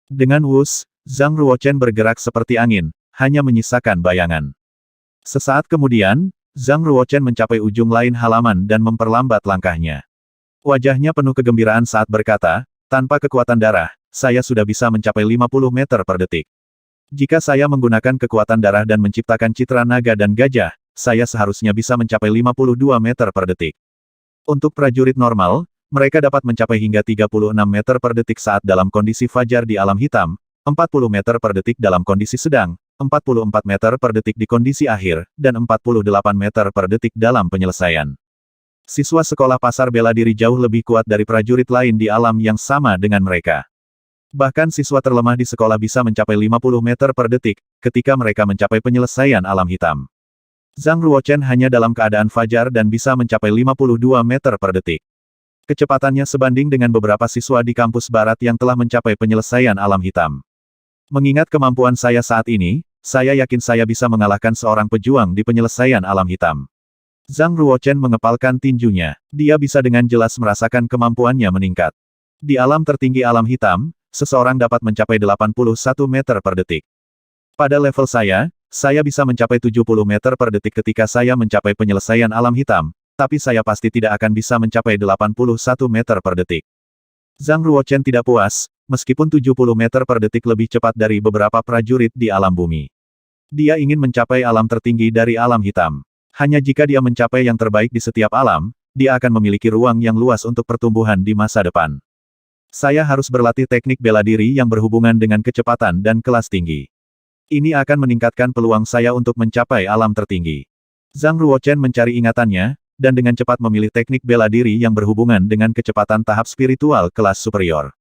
Dengan wus, Zhang Ruochen bergerak seperti angin, hanya menyisakan bayangan. Sesaat kemudian, Zhang Ruochen mencapai ujung lain halaman dan memperlambat langkahnya. Wajahnya penuh kegembiraan saat berkata, tanpa kekuatan darah, saya sudah bisa mencapai 50 meter per detik. Jika saya menggunakan kekuatan darah dan menciptakan citra naga dan gajah, saya seharusnya bisa mencapai 52 meter per detik. Untuk prajurit normal, mereka dapat mencapai hingga 36 meter per detik saat dalam kondisi fajar di alam hitam, 40 meter per detik dalam kondisi sedang, 44 meter per detik di kondisi akhir, dan 48 meter per detik dalam penyelesaian. Siswa sekolah pasar bela diri jauh lebih kuat dari prajurit lain di alam yang sama dengan mereka. Bahkan siswa terlemah di sekolah bisa mencapai 50 meter per detik, ketika mereka mencapai penyelesaian alam hitam. Zhang Ruochen hanya dalam keadaan fajar dan bisa mencapai 52 meter per detik. Kecepatannya sebanding dengan beberapa siswa di kampus barat yang telah mencapai penyelesaian alam hitam. Mengingat kemampuan saya saat ini, saya yakin saya bisa mengalahkan seorang pejuang di penyelesaian alam hitam. Zhang Ruochen mengepalkan tinjunya. Dia bisa dengan jelas merasakan kemampuannya meningkat. Di alam tertinggi alam hitam, seseorang dapat mencapai 81 meter per detik. Pada level saya bisa mencapai 70 meter per detik ketika saya mencapai penyelesaian alam hitam, tapi saya pasti tidak akan bisa mencapai 81 meter per detik. Zhang Ruochen tidak puas, meskipun 70 meter per detik lebih cepat dari beberapa prajurit di alam bumi. Dia ingin mencapai alam tertinggi dari alam hitam. Hanya jika dia mencapai yang terbaik di setiap alam, dia akan memiliki ruang yang luas untuk pertumbuhan di masa depan. Saya harus berlatih teknik bela diri yang berhubungan dengan kecepatan dan kelas tinggi. Ini akan meningkatkan peluang saya untuk mencapai alam tertinggi. Zhang Ruochen mencari ingatannya, dan dengan cepat memilih teknik bela diri yang berhubungan dengan kecepatan tahap spiritual kelas superior.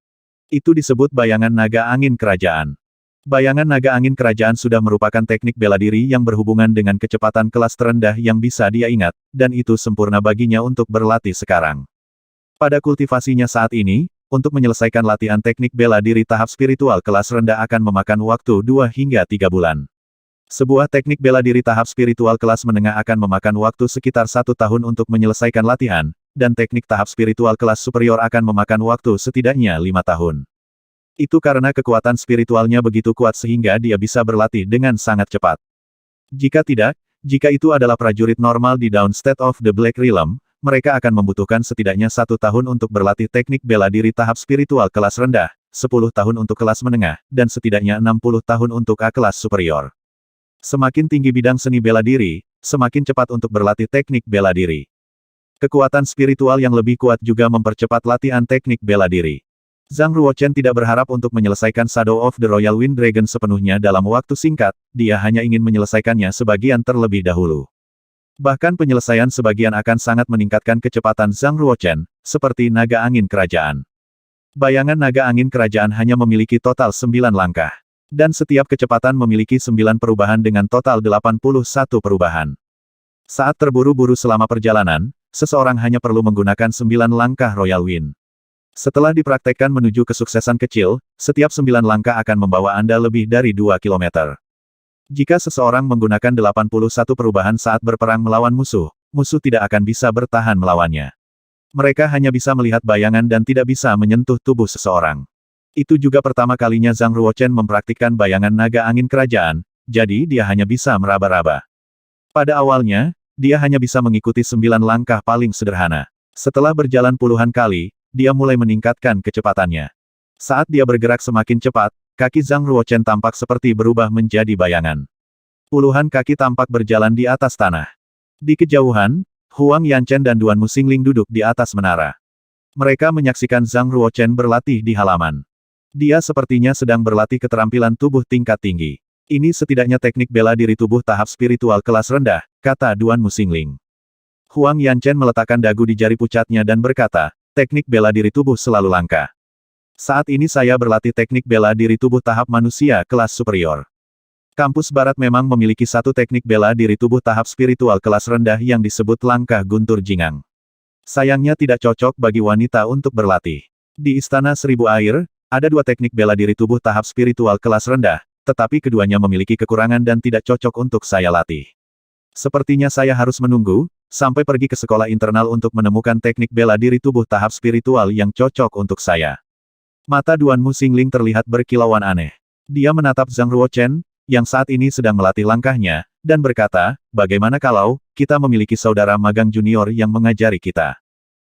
Itu disebut bayangan naga angin kerajaan. Bayangan naga angin kerajaan sudah merupakan teknik bela diri yang berhubungan dengan kecepatan kelas terendah yang bisa dia ingat, dan itu sempurna baginya untuk berlatih sekarang. Pada kultivasinya saat ini, untuk menyelesaikan latihan teknik bela diri tahap spiritual kelas rendah akan memakan waktu 2 hingga 3 bulan. Sebuah teknik bela diri tahap spiritual kelas menengah akan memakan waktu sekitar 1 tahun untuk menyelesaikan latihan, dan teknik tahap spiritual kelas superior akan memakan waktu setidaknya 5 tahun. Itu karena kekuatan spiritualnya begitu kuat sehingga dia bisa berlatih dengan sangat cepat. Jika tidak, jika itu adalah prajurit normal di Dawn State of the Black Realm, mereka akan membutuhkan setidaknya 1 tahun untuk berlatih teknik bela diri tahap spiritual kelas rendah, 10 tahun untuk kelas menengah, dan setidaknya 60 tahun untuk A kelas superior. Semakin tinggi bidang seni bela diri, semakin cepat untuk berlatih teknik bela diri. Kekuatan spiritual yang lebih kuat juga mempercepat latihan teknik bela diri. Zhang Ruochen tidak berharap untuk menyelesaikan Shadow of the Royal Wind Dragon sepenuhnya dalam waktu singkat, dia hanya ingin menyelesaikannya sebagian terlebih dahulu. Bahkan penyelesaian sebagian akan sangat meningkatkan kecepatan Zhang Ruochen, seperti naga angin kerajaan. Bayangan naga angin kerajaan hanya memiliki total 9 langkah. Dan setiap kecepatan memiliki 9 perubahan dengan total 81 perubahan. Saat terburu-buru selama perjalanan, seseorang hanya perlu menggunakan 9 langkah Royal Wind. Setelah dipraktekkan menuju kesuksesan kecil, setiap 9 langkah akan membawa Anda lebih dari 2 kilometer. Jika seseorang menggunakan 81 perubahan saat berperang melawan musuh, musuh tidak akan bisa bertahan melawannya. Mereka hanya bisa melihat bayangan dan tidak bisa menyentuh tubuh seseorang. Itu juga pertama kalinya Zhang Ruochen mempraktikkan bayangan naga angin kerajaan, jadi dia hanya bisa meraba-raba. Pada awalnya, dia hanya bisa mengikuti 9 langkah paling sederhana. Setelah berjalan puluhan kali, dia mulai meningkatkan kecepatannya. Saat dia bergerak semakin cepat, kaki Zhang Ruochen tampak seperti berubah menjadi bayangan. Puluhan kaki tampak berjalan di atas tanah. Di kejauhan, Huang Yanchen dan Duan Muxingling duduk di atas menara. Mereka menyaksikan Zhang Ruochen berlatih di halaman. Dia sepertinya sedang berlatih keterampilan tubuh tingkat tinggi. Ini setidaknya teknik bela diri tubuh tahap spiritual kelas rendah, kata Duan Muxingling. Huang Yanchen meletakkan dagu di jari pucatnya dan berkata, teknik bela diri tubuh selalu langka. Saat ini saya berlatih teknik bela diri tubuh tahap manusia kelas superior. Kampus Barat memang memiliki satu teknik bela diri tubuh tahap spiritual kelas rendah yang disebut langkah guntur jingang. Sayangnya tidak cocok bagi wanita untuk berlatih. Di Istana Seribu Air, ada 2 teknik bela diri tubuh tahap spiritual kelas rendah, tetapi keduanya memiliki kekurangan dan tidak cocok untuk saya latih. Sepertinya saya harus menunggu, sampai pergi ke sekolah internal untuk menemukan teknik bela diri tubuh tahap spiritual yang cocok untuk saya. Mata Duan Muxingling terlihat berkilauan aneh. Dia menatap Zhang Ruochen, yang saat ini sedang melatih langkahnya, dan berkata, bagaimana kalau kita memiliki saudara magang junior yang mengajari kita?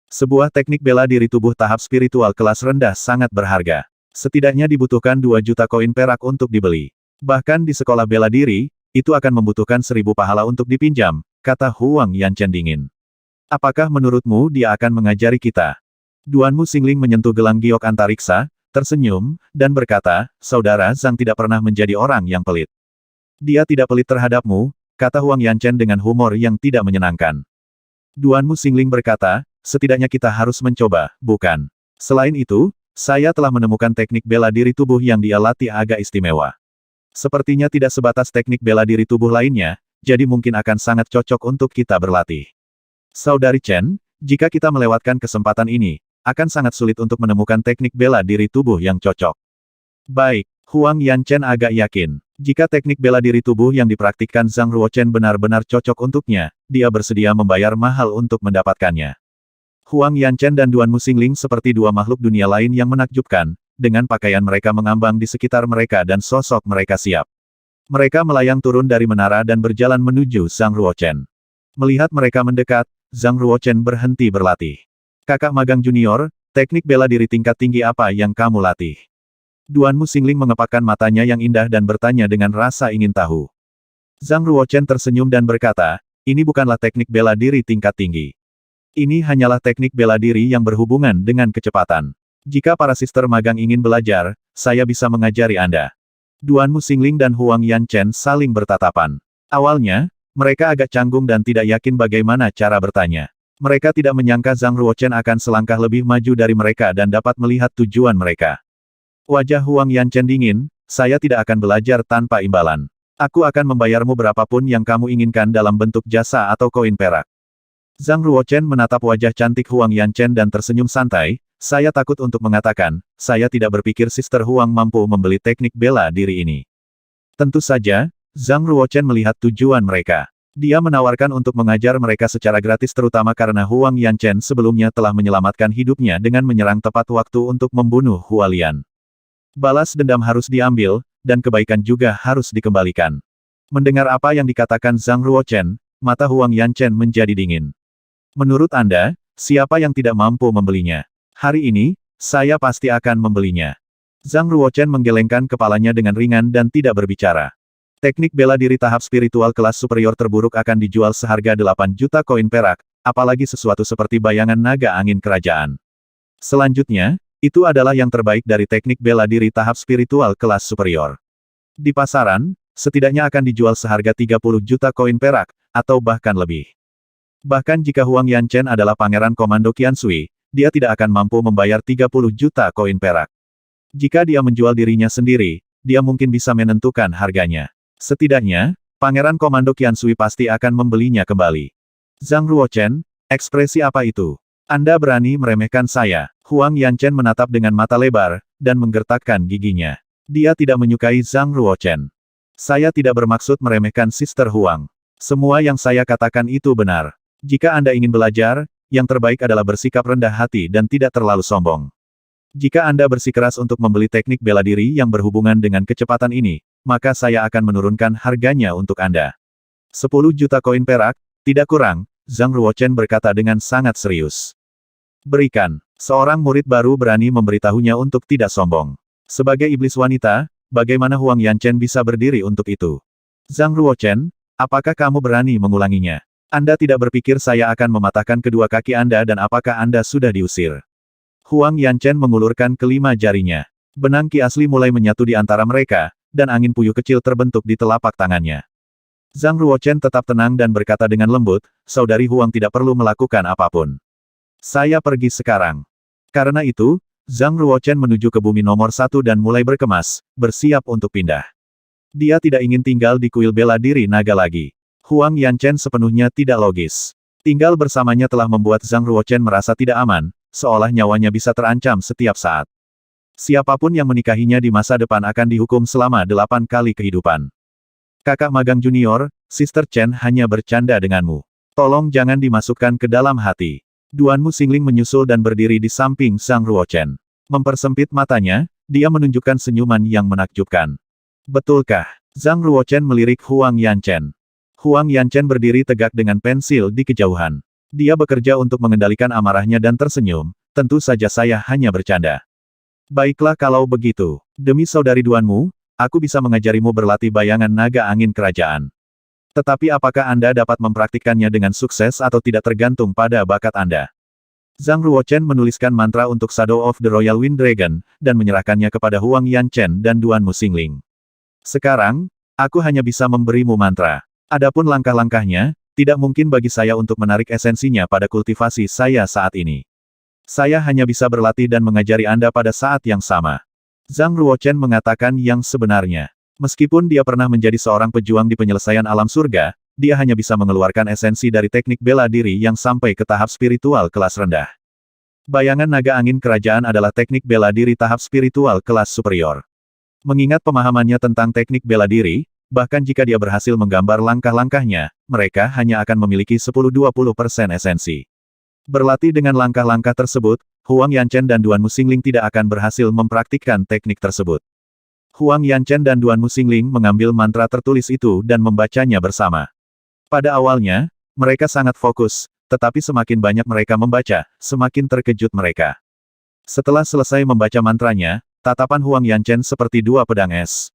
Sebuah teknik bela diri tubuh tahap spiritual kelas rendah sangat berharga. Setidaknya dibutuhkan 2 juta koin perak untuk dibeli. Bahkan di sekolah bela diri, itu akan membutuhkan 1000 pahala untuk dipinjam, kata Huang Yanchen dingin. Apakah menurutmu dia akan mengajari kita? Duan Muxingling menyentuh gelang giok antariksa, tersenyum, dan berkata, saudara Zhang tidak pernah menjadi orang yang pelit. Dia tidak pelit terhadapmu, kata Huang Yanchen dengan humor yang tidak menyenangkan. Duan Muxingling berkata, setidaknya kita harus mencoba, bukan? Selain itu, saya telah menemukan teknik bela diri tubuh yang dia latih agak istimewa. Sepertinya tidak sebatas teknik bela diri tubuh lainnya, jadi mungkin akan sangat cocok untuk kita berlatih. Saudari Chen, jika kita melewatkan kesempatan ini, akan sangat sulit untuk menemukan teknik bela diri tubuh yang cocok. Baik, Huang Yanchen agak yakin. Jika teknik bela diri tubuh yang dipraktikkan Zhang Ruochen benar-benar cocok untuknya, dia bersedia membayar mahal untuk mendapatkannya. Huang Yanchen dan Duan Muxingling seperti 2 makhluk dunia lain yang menakjubkan, dengan pakaian mereka mengambang di sekitar mereka dan sosok mereka siap. Mereka melayang turun dari menara dan berjalan menuju Zhang Ruochen. Melihat mereka mendekat, Zhang Ruochen berhenti berlatih. Kakak magang junior, teknik bela diri tingkat tinggi apa yang kamu latih? Duan Muxingling mengepakkan matanya yang indah dan bertanya dengan rasa ingin tahu. Zhang Ruochen tersenyum dan berkata, ini bukanlah teknik bela diri tingkat tinggi. Ini hanyalah teknik bela diri yang berhubungan dengan kecepatan. Jika para sister magang ingin belajar, saya bisa mengajari Anda. Duan Muxingling dan Huang Yanchen saling bertatapan. Awalnya, mereka agak canggung dan tidak yakin bagaimana cara bertanya. Mereka tidak menyangka Zhang Ruochen akan selangkah lebih maju dari mereka dan dapat melihat tujuan mereka. Wajah Huang Yanchen dingin, saya tidak akan belajar tanpa imbalan. Aku akan membayarmu berapapun yang kamu inginkan dalam bentuk jasa atau koin perak. Zhang Ruochen menatap wajah cantik Huang Yanchen dan tersenyum santai. Saya takut untuk mengatakan, saya tidak berpikir Sister Huang mampu membeli teknik bela diri ini. Tentu saja, Zhang Ruochen melihat tujuan mereka. Dia menawarkan untuk mengajar mereka secara gratis terutama karena Huang Yanchen sebelumnya telah menyelamatkan hidupnya dengan menyerang tepat waktu untuk membunuh Hualian. Balas dendam harus diambil, dan kebaikan juga harus dikembalikan. Mendengar apa yang dikatakan Zhang Ruochen, mata Huang Yanchen menjadi dingin. Menurut Anda, siapa yang tidak mampu membelinya? Hari ini, saya pasti akan membelinya. Zhang Ruochen menggelengkan kepalanya dengan ringan dan tidak berbicara. Teknik bela diri tahap spiritual kelas superior terburuk akan dijual seharga 8 juta koin perak, apalagi sesuatu seperti bayangan naga angin kerajaan. Selanjutnya, itu adalah yang terbaik dari teknik bela diri tahap spiritual kelas superior. Di pasaran, setidaknya akan dijual seharga 30 juta koin perak, atau bahkan lebih. Bahkan jika Huang Yanchen adalah pangeran komando Qiansui, dia tidak akan mampu membayar 30 juta koin perak. Jika dia menjual dirinya sendiri, dia mungkin bisa menentukan harganya. Setidaknya, pangeran komando Qiansui pasti akan membelinya kembali. Zhang Ruochen, ekspresi apa itu? Anda berani meremehkan saya? Huang Yanchen menatap dengan mata lebar, dan menggertakkan giginya. Dia tidak menyukai Zhang Ruochen. Saya tidak bermaksud meremehkan Sister Huang. Semua yang saya katakan itu benar. Jika Anda ingin belajar, yang terbaik adalah bersikap rendah hati dan tidak terlalu sombong. Jika Anda bersikeras untuk membeli teknik bela diri yang berhubungan dengan kecepatan ini, maka saya akan menurunkan harganya untuk Anda. 10 juta koin perak, tidak kurang, Zhang Ruochen berkata dengan sangat serius. Berikan. Seorang murid baru berani memberitahunya untuk tidak sombong. Sebagai iblis wanita, bagaimana Huang Yanchen bisa berdiri untuk itu? Zhang Ruochen, apakah kamu berani mengulanginya? Anda tidak berpikir saya akan mematahkan kedua kaki Anda dan apakah Anda sudah diusir? Huang Yanchen mengulurkan kelima jarinya. Benang ki asli mulai menyatu di antara mereka, dan angin puyuh kecil terbentuk di telapak tangannya. Zhang Ruochen tetap tenang dan berkata dengan lembut, Saudari Huang tidak perlu melakukan apapun. Saya pergi sekarang. Karena itu, Zhang Ruochen menuju ke bumi nomor 1 dan mulai berkemas, bersiap untuk pindah. Dia tidak ingin tinggal di kuil bela diri naga lagi. Huang Yanchen sepenuhnya tidak logis. Tinggal bersamanya telah membuat Zhang Ruochen merasa tidak aman, seolah nyawanya bisa terancam setiap saat. Siapapun yang menikahinya di masa depan akan dihukum selama 8 kali kehidupan. Kakak magang junior, Sister Chen hanya bercanda denganmu. Tolong jangan dimasukkan ke dalam hati. Duan Muxingling menyusul dan berdiri di samping Zhang Ruochen. Mempersempit matanya, dia menunjukkan senyuman yang menakjubkan. Betulkah? Zhang Ruochen melirik Huang Yanchen. Huang Yanchen berdiri tegak dengan pensil di kejauhan. Dia bekerja untuk mengendalikan amarahnya dan tersenyum, tentu saja saya hanya bercanda. Baiklah kalau begitu. Demi saudari Duanmu, aku bisa mengajarimu berlatih bayangan naga angin kerajaan. Tetapi apakah Anda dapat mempraktikkannya dengan sukses atau tidak tergantung pada bakat Anda? Zhang Ruochen menuliskan mantra untuk Shadow of the Royal Wind Dragon, dan menyerahkannya kepada Huang Yanchen dan Duan Muxingling. Sekarang, aku hanya bisa memberimu mantra. Adapun langkah-langkahnya, tidak mungkin bagi saya untuk menarik esensinya pada kultivasi saya saat ini. Saya hanya bisa berlatih dan mengajari Anda pada saat yang sama. Zhang Ruochen mengatakan yang sebenarnya. Meskipun dia pernah menjadi seorang pejuang di penyelesaian alam surga, dia hanya bisa mengeluarkan esensi dari teknik bela diri yang sampai ke tahap spiritual kelas rendah. Bayangan naga angin kerajaan adalah teknik bela diri tahap spiritual kelas superior. Mengingat pemahamannya tentang teknik bela diri, bahkan jika dia berhasil menggambar langkah-langkahnya, mereka hanya akan memiliki 10-20% esensi. Berlatih dengan langkah-langkah tersebut, Huang Yanchen dan Duan Muxingling tidak akan berhasil mempraktikkan teknik tersebut. Huang Yanchen dan Duan Muxingling mengambil mantra tertulis itu dan membacanya bersama. Pada awalnya, mereka sangat fokus, tetapi semakin banyak mereka membaca, semakin terkejut mereka. Setelah selesai membaca mantranya, tatapan Huang Yanchen seperti dua pedang es.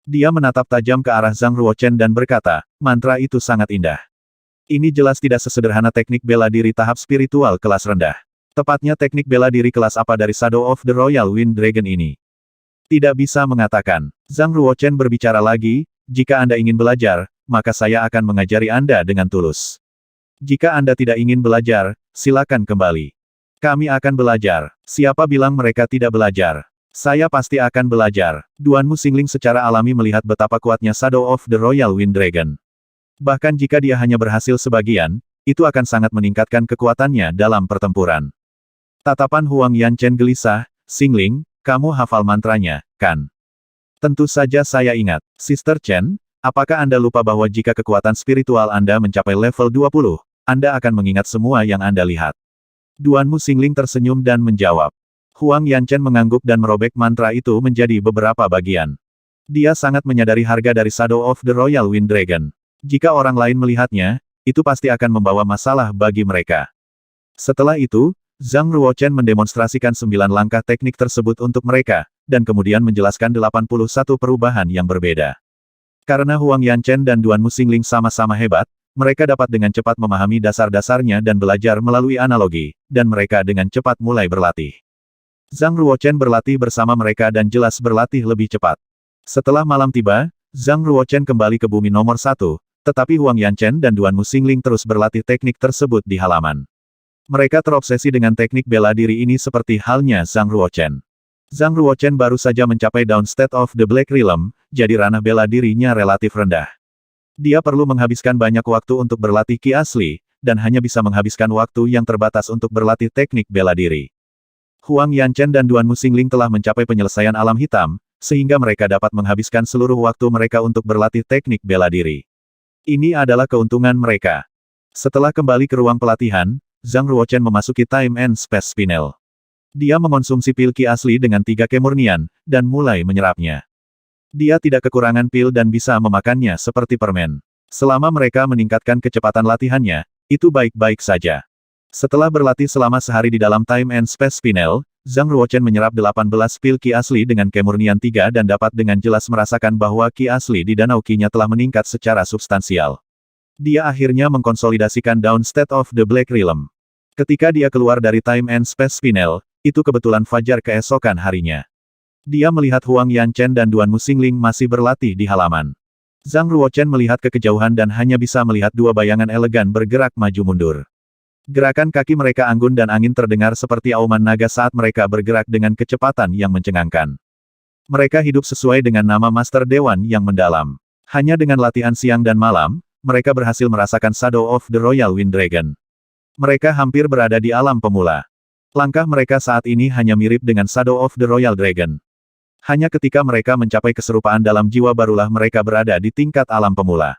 Dia menatap tajam ke arah Zhang Ruochen dan berkata, mantra itu sangat indah. Ini jelas tidak sesederhana teknik bela diri tahap spiritual kelas rendah. Tepatnya teknik bela diri kelas apa dari Shadow of the Royal Wind Dragon ini? Tidak bisa mengatakan. Zhang Ruochen berbicara lagi, jika Anda ingin belajar, maka saya akan mengajari Anda dengan tulus. Jika Anda tidak ingin belajar, silakan kembali. Kami akan belajar. Siapa bilang mereka tidak belajar? Saya pasti akan belajar. Duan Muxingling secara alami melihat betapa kuatnya Shadow of the Royal Wind Dragon. Bahkan jika dia hanya berhasil sebagian, itu akan sangat meningkatkan kekuatannya dalam pertempuran. Tatapan Huang Yanchen gelisah, Xingling, kamu hafal mantranya, kan? Tentu saja saya ingat. Sister Chen, apakah Anda lupa bahwa jika kekuatan spiritual Anda mencapai level 20, Anda akan mengingat semua yang Anda lihat? Duan Muxingling tersenyum dan menjawab. Huang Yanchen mengangguk dan merobek mantra itu menjadi beberapa bagian. Dia sangat menyadari harga dari Shadow of the Royal Wind Dragon. Jika orang lain melihatnya, itu pasti akan membawa masalah bagi mereka. Setelah itu, Zhang Ruochen mendemonstrasikan 9 langkah teknik tersebut untuk mereka, dan kemudian menjelaskan 81 perubahan yang berbeda. Karena Huang Yanchen dan Duan Muxingling sama-sama hebat, mereka dapat dengan cepat memahami dasar-dasarnya dan belajar melalui analogi, dan mereka dengan cepat mulai berlatih. Zhang Ruochen berlatih bersama mereka dan jelas berlatih lebih cepat. Setelah malam tiba, Zhang Ruochen kembali ke bumi nomor 1, tetapi Huang Yanchen dan Duan Muxingling terus berlatih teknik tersebut di halaman. Mereka terobsesi dengan teknik bela diri ini seperti halnya Zhang Ruochen. Zhang Ruochen baru saja mencapai Down State of the Black Realm, jadi ranah bela dirinya relatif rendah. Dia perlu menghabiskan banyak waktu untuk berlatih ki asli, dan hanya bisa menghabiskan waktu yang terbatas untuk berlatih teknik bela diri. Huang Yanchen dan Duan Muxingling telah mencapai penyelesaian alam hitam, sehingga mereka dapat menghabiskan seluruh waktu mereka untuk berlatih teknik bela diri. Ini adalah keuntungan mereka. Setelah kembali ke ruang pelatihan, Zhang Ruochen memasuki Time and Space Spinel. Dia mengonsumsi pil ki asli dengan 3 kemurnian, dan mulai menyerapnya. Dia tidak kekurangan pil dan bisa memakannya seperti permen. Selama mereka meningkatkan kecepatan latihannya, itu baik-baik saja. Setelah berlatih selama sehari di dalam Time and Space Spinel, Zhang Ruochen menyerap 18 pil ki asli dengan kemurnian 3 dan dapat dengan jelas merasakan bahwa ki asli di danau ki-nya telah meningkat secara substansial. Dia akhirnya mengkonsolidasikan Down State of the Black Realm. Ketika dia keluar dari Time and Space Spinel, itu kebetulan fajar keesokan harinya. Dia melihat Huang Yanchen dan Duan Muxingling masih berlatih di halaman. Zhang Ruochen melihat ke kejauhan dan hanya bisa melihat 2 bayangan elegan bergerak maju mundur. Gerakan kaki mereka anggun dan angin terdengar seperti auman naga saat mereka bergerak dengan kecepatan yang mencengangkan. Mereka hidup sesuai dengan nama Master Dewan yang mendalam. Hanya dengan latihan siang dan malam, mereka berhasil merasakan Shadow of the Royal Wind Dragon. Mereka hampir berada di alam pemula. Langkah mereka saat ini hanya mirip dengan Shadow of the Royal Dragon. Hanya ketika mereka mencapai keserupaan dalam jiwa barulah mereka berada di tingkat alam pemula.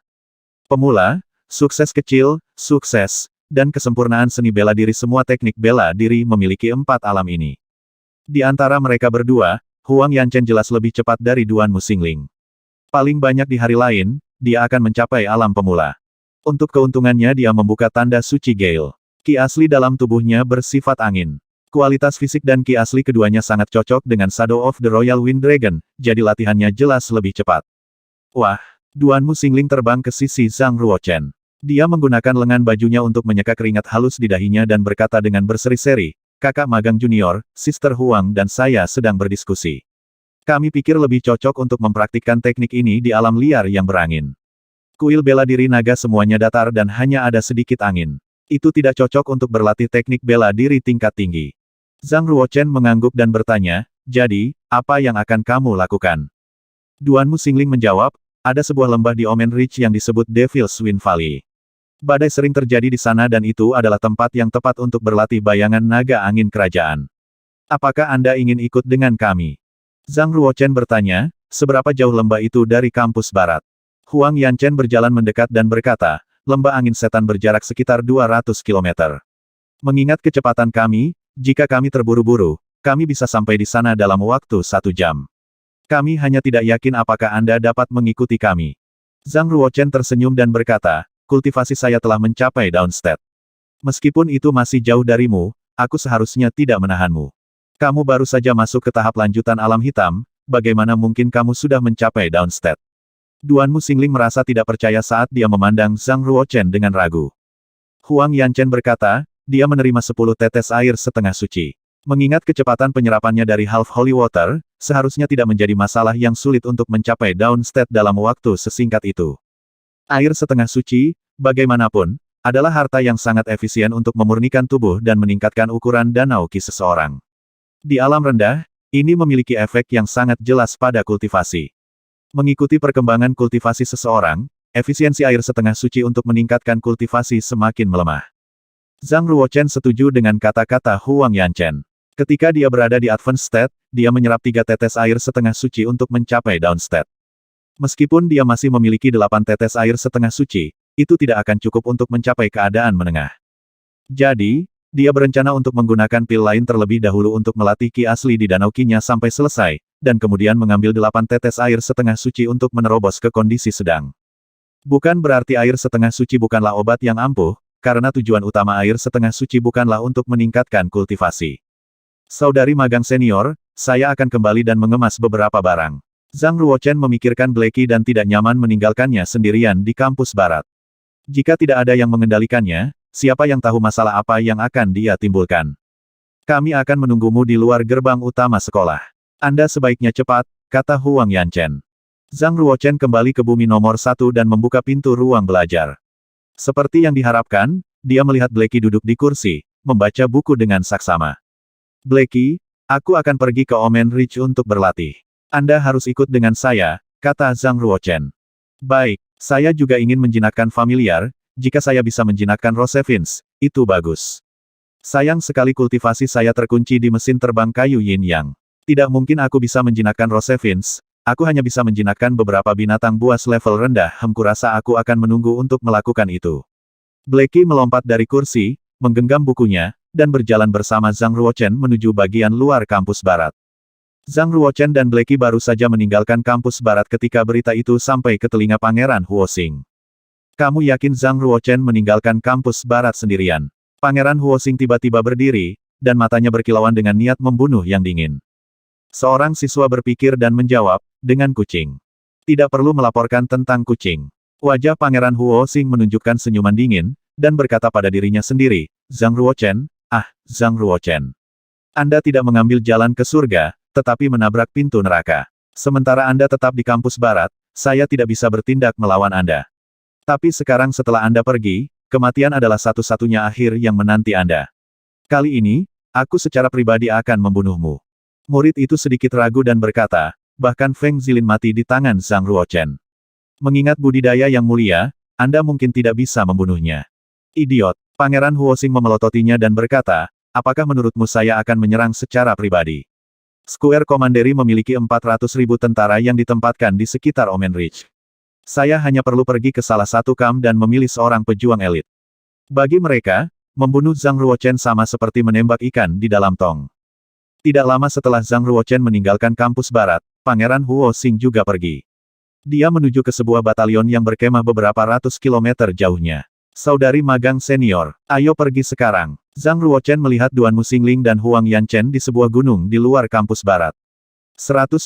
Pemula, sukses kecil, sukses, dan kesempurnaan seni bela diri. Semua teknik bela diri memiliki 4 alam ini. Di antara mereka berdua, Huang Yanchen jelas lebih cepat dari Duan Muxingling. Paling banyak di hari lain, dia akan mencapai alam pemula. Untuk keuntungannya dia membuka tanda suci Gale. Ki asli dalam tubuhnya bersifat angin. Kualitas fisik dan ki asli keduanya sangat cocok dengan Shadow of the Royal Wind Dragon, jadi latihannya jelas lebih cepat. Wah! Duan Muxingling terbang ke sisi Zhang Ruochen. Dia menggunakan lengan bajunya untuk menyeka keringat halus di dahinya dan berkata dengan berseri-seri, "Kakak magang junior, Sister Huang dan saya sedang berdiskusi. Kami pikir lebih cocok untuk mempraktikkan teknik ini di alam liar yang berangin. Kuil bela diri naga semuanya datar dan hanya ada sedikit angin. Itu tidak cocok untuk berlatih teknik bela diri tingkat tinggi." Zhang Ruochen mengangguk dan bertanya, "Jadi, apa yang akan kamu lakukan?" Duan Muxingling menjawab, "Ada sebuah lembah di Omen Ridge yang disebut Devil's Wind Valley. Badai sering terjadi di sana dan itu adalah tempat yang tepat untuk berlatih bayangan naga angin kerajaan. Apakah Anda ingin ikut dengan kami?" Zhang Ruochen bertanya, "Seberapa jauh lembah itu dari kampus barat?" Huang Yanchen berjalan mendekat dan berkata, "Lembah angin setan berjarak sekitar 200 km. Mengingat kecepatan kami, jika kami terburu-buru, kami bisa sampai di sana dalam waktu 1 jam. Kami hanya tidak yakin apakah Anda dapat mengikuti kami. Zhang Ruochen tersenyum dan berkata, kultivasi saya telah mencapai downstate. Meskipun itu masih jauh darimu, aku seharusnya tidak menahanmu. Kamu baru saja masuk ke tahap lanjutan alam hitam, bagaimana mungkin kamu sudah mencapai downstate? Duan Muxingling merasa tidak percaya saat dia memandang Zhang Ruochen dengan ragu. Huang Yanchen berkata, dia menerima 10 tetes air setengah suci. Mengingat kecepatan penyerapannya dari half holy water, seharusnya tidak menjadi masalah yang sulit untuk mencapai downstate dalam waktu sesingkat itu. Air setengah suci, bagaimanapun, adalah harta yang sangat efisien untuk memurnikan tubuh dan meningkatkan ukuran danau ki seseorang. Di alam rendah, ini memiliki efek yang sangat jelas pada kultivasi. Mengikuti perkembangan kultivasi seseorang, efisiensi air setengah suci untuk meningkatkan kultivasi semakin melemah. Zhang Ruochen setuju dengan kata-kata Huang Yanchen. Ketika dia berada di advanced state, dia menyerap 3 tetes air setengah suci untuk mencapai downstate. Meskipun dia masih memiliki 8 tetes air setengah suci, itu tidak akan cukup untuk mencapai keadaan menengah. Jadi, dia berencana untuk menggunakan pil lain terlebih dahulu untuk melatih ki asli di danau ki-nya sampai selesai, dan kemudian mengambil 8 tetes air setengah suci untuk menerobos ke kondisi sedang. Bukan berarti air setengah suci bukanlah obat yang ampuh, karena tujuan utama air setengah suci bukanlah untuk meningkatkan kultivasi. Saudari magang senior, saya akan kembali dan mengemas beberapa barang. Zhang Ruochen memikirkan Blackie dan tidak nyaman meninggalkannya sendirian di kampus barat. Jika tidak ada yang mengendalikannya, siapa yang tahu masalah apa yang akan dia timbulkan. Kami akan menunggumu di luar gerbang utama sekolah. Anda sebaiknya cepat, kata Huang Yanchen. Zhang Ruochen kembali ke bumi nomor 1 dan membuka pintu ruang belajar. Seperti yang diharapkan, dia melihat Blackie duduk di kursi, membaca buku dengan saksama. Blackie, aku akan pergi ke Omen Ridge untuk berlatih. Anda harus ikut dengan saya, kata Zhang Ruochen. Baik, saya juga ingin menjinakkan familiar, jika saya bisa menjinakkan Rosevins, itu bagus. Sayang sekali kultivasi saya terkunci di mesin terbang kayu Yin Yang. Tidak mungkin aku bisa menjinakkan Rosevins, aku hanya bisa menjinakkan beberapa binatang buas level rendah. Kurasa aku akan menunggu untuk melakukan itu. Blackie melompat dari kursi, menggenggam bukunya, dan berjalan bersama Zhang Ruochen menuju bagian luar kampus barat. Zhang Ruochen dan Blackie baru saja meninggalkan kampus barat ketika berita itu sampai ke telinga Pangeran Huoxing. Kamu yakin Zhang Ruochen meninggalkan kampus barat sendirian? Pangeran Huoxing tiba-tiba berdiri, dan matanya berkilauan dengan niat membunuh yang dingin. Seorang siswa berpikir dan menjawab, dengan kucing. Tidak perlu melaporkan tentang kucing. Wajah Pangeran Huoxing menunjukkan senyuman dingin, dan berkata pada dirinya sendiri, Zhang Ruochen, Zhang Ruochen. Anda tidak mengambil jalan ke surga, tetapi menabrak pintu neraka. Sementara Anda tetap di kampus barat, saya tidak bisa bertindak melawan Anda. Tapi sekarang setelah Anda pergi, kematian adalah satu-satunya akhir yang menanti Anda. Kali ini, aku secara pribadi akan membunuhmu. Murid itu sedikit ragu dan berkata, bahkan Feng Zilin mati di tangan Zhang Ruochen. Mengingat budidaya yang mulia, Anda mungkin tidak bisa membunuhnya. Idiot, Pangeran Huoxing memelototinya dan berkata, apakah menurutmu saya akan menyerang secara pribadi? Square Commandery memiliki 400.000 tentara yang ditempatkan di sekitar Omen Ridge. Saya hanya perlu pergi ke salah satu kamp dan memilih seorang pejuang elit. Bagi mereka, membunuh Zhang Ruochen sama seperti menembak ikan di dalam tong. Tidak lama setelah Zhang Ruochen meninggalkan kampus barat, Pangeran Huoxing juga pergi. Dia menuju ke sebuah batalion yang berkemah beberapa ratus kilometer jauhnya. Saudari magang senior, ayo pergi sekarang. Zhang Ruochen melihat Duan Muxingling dan Huang Yanchen di sebuah gunung di luar kampus barat. 120.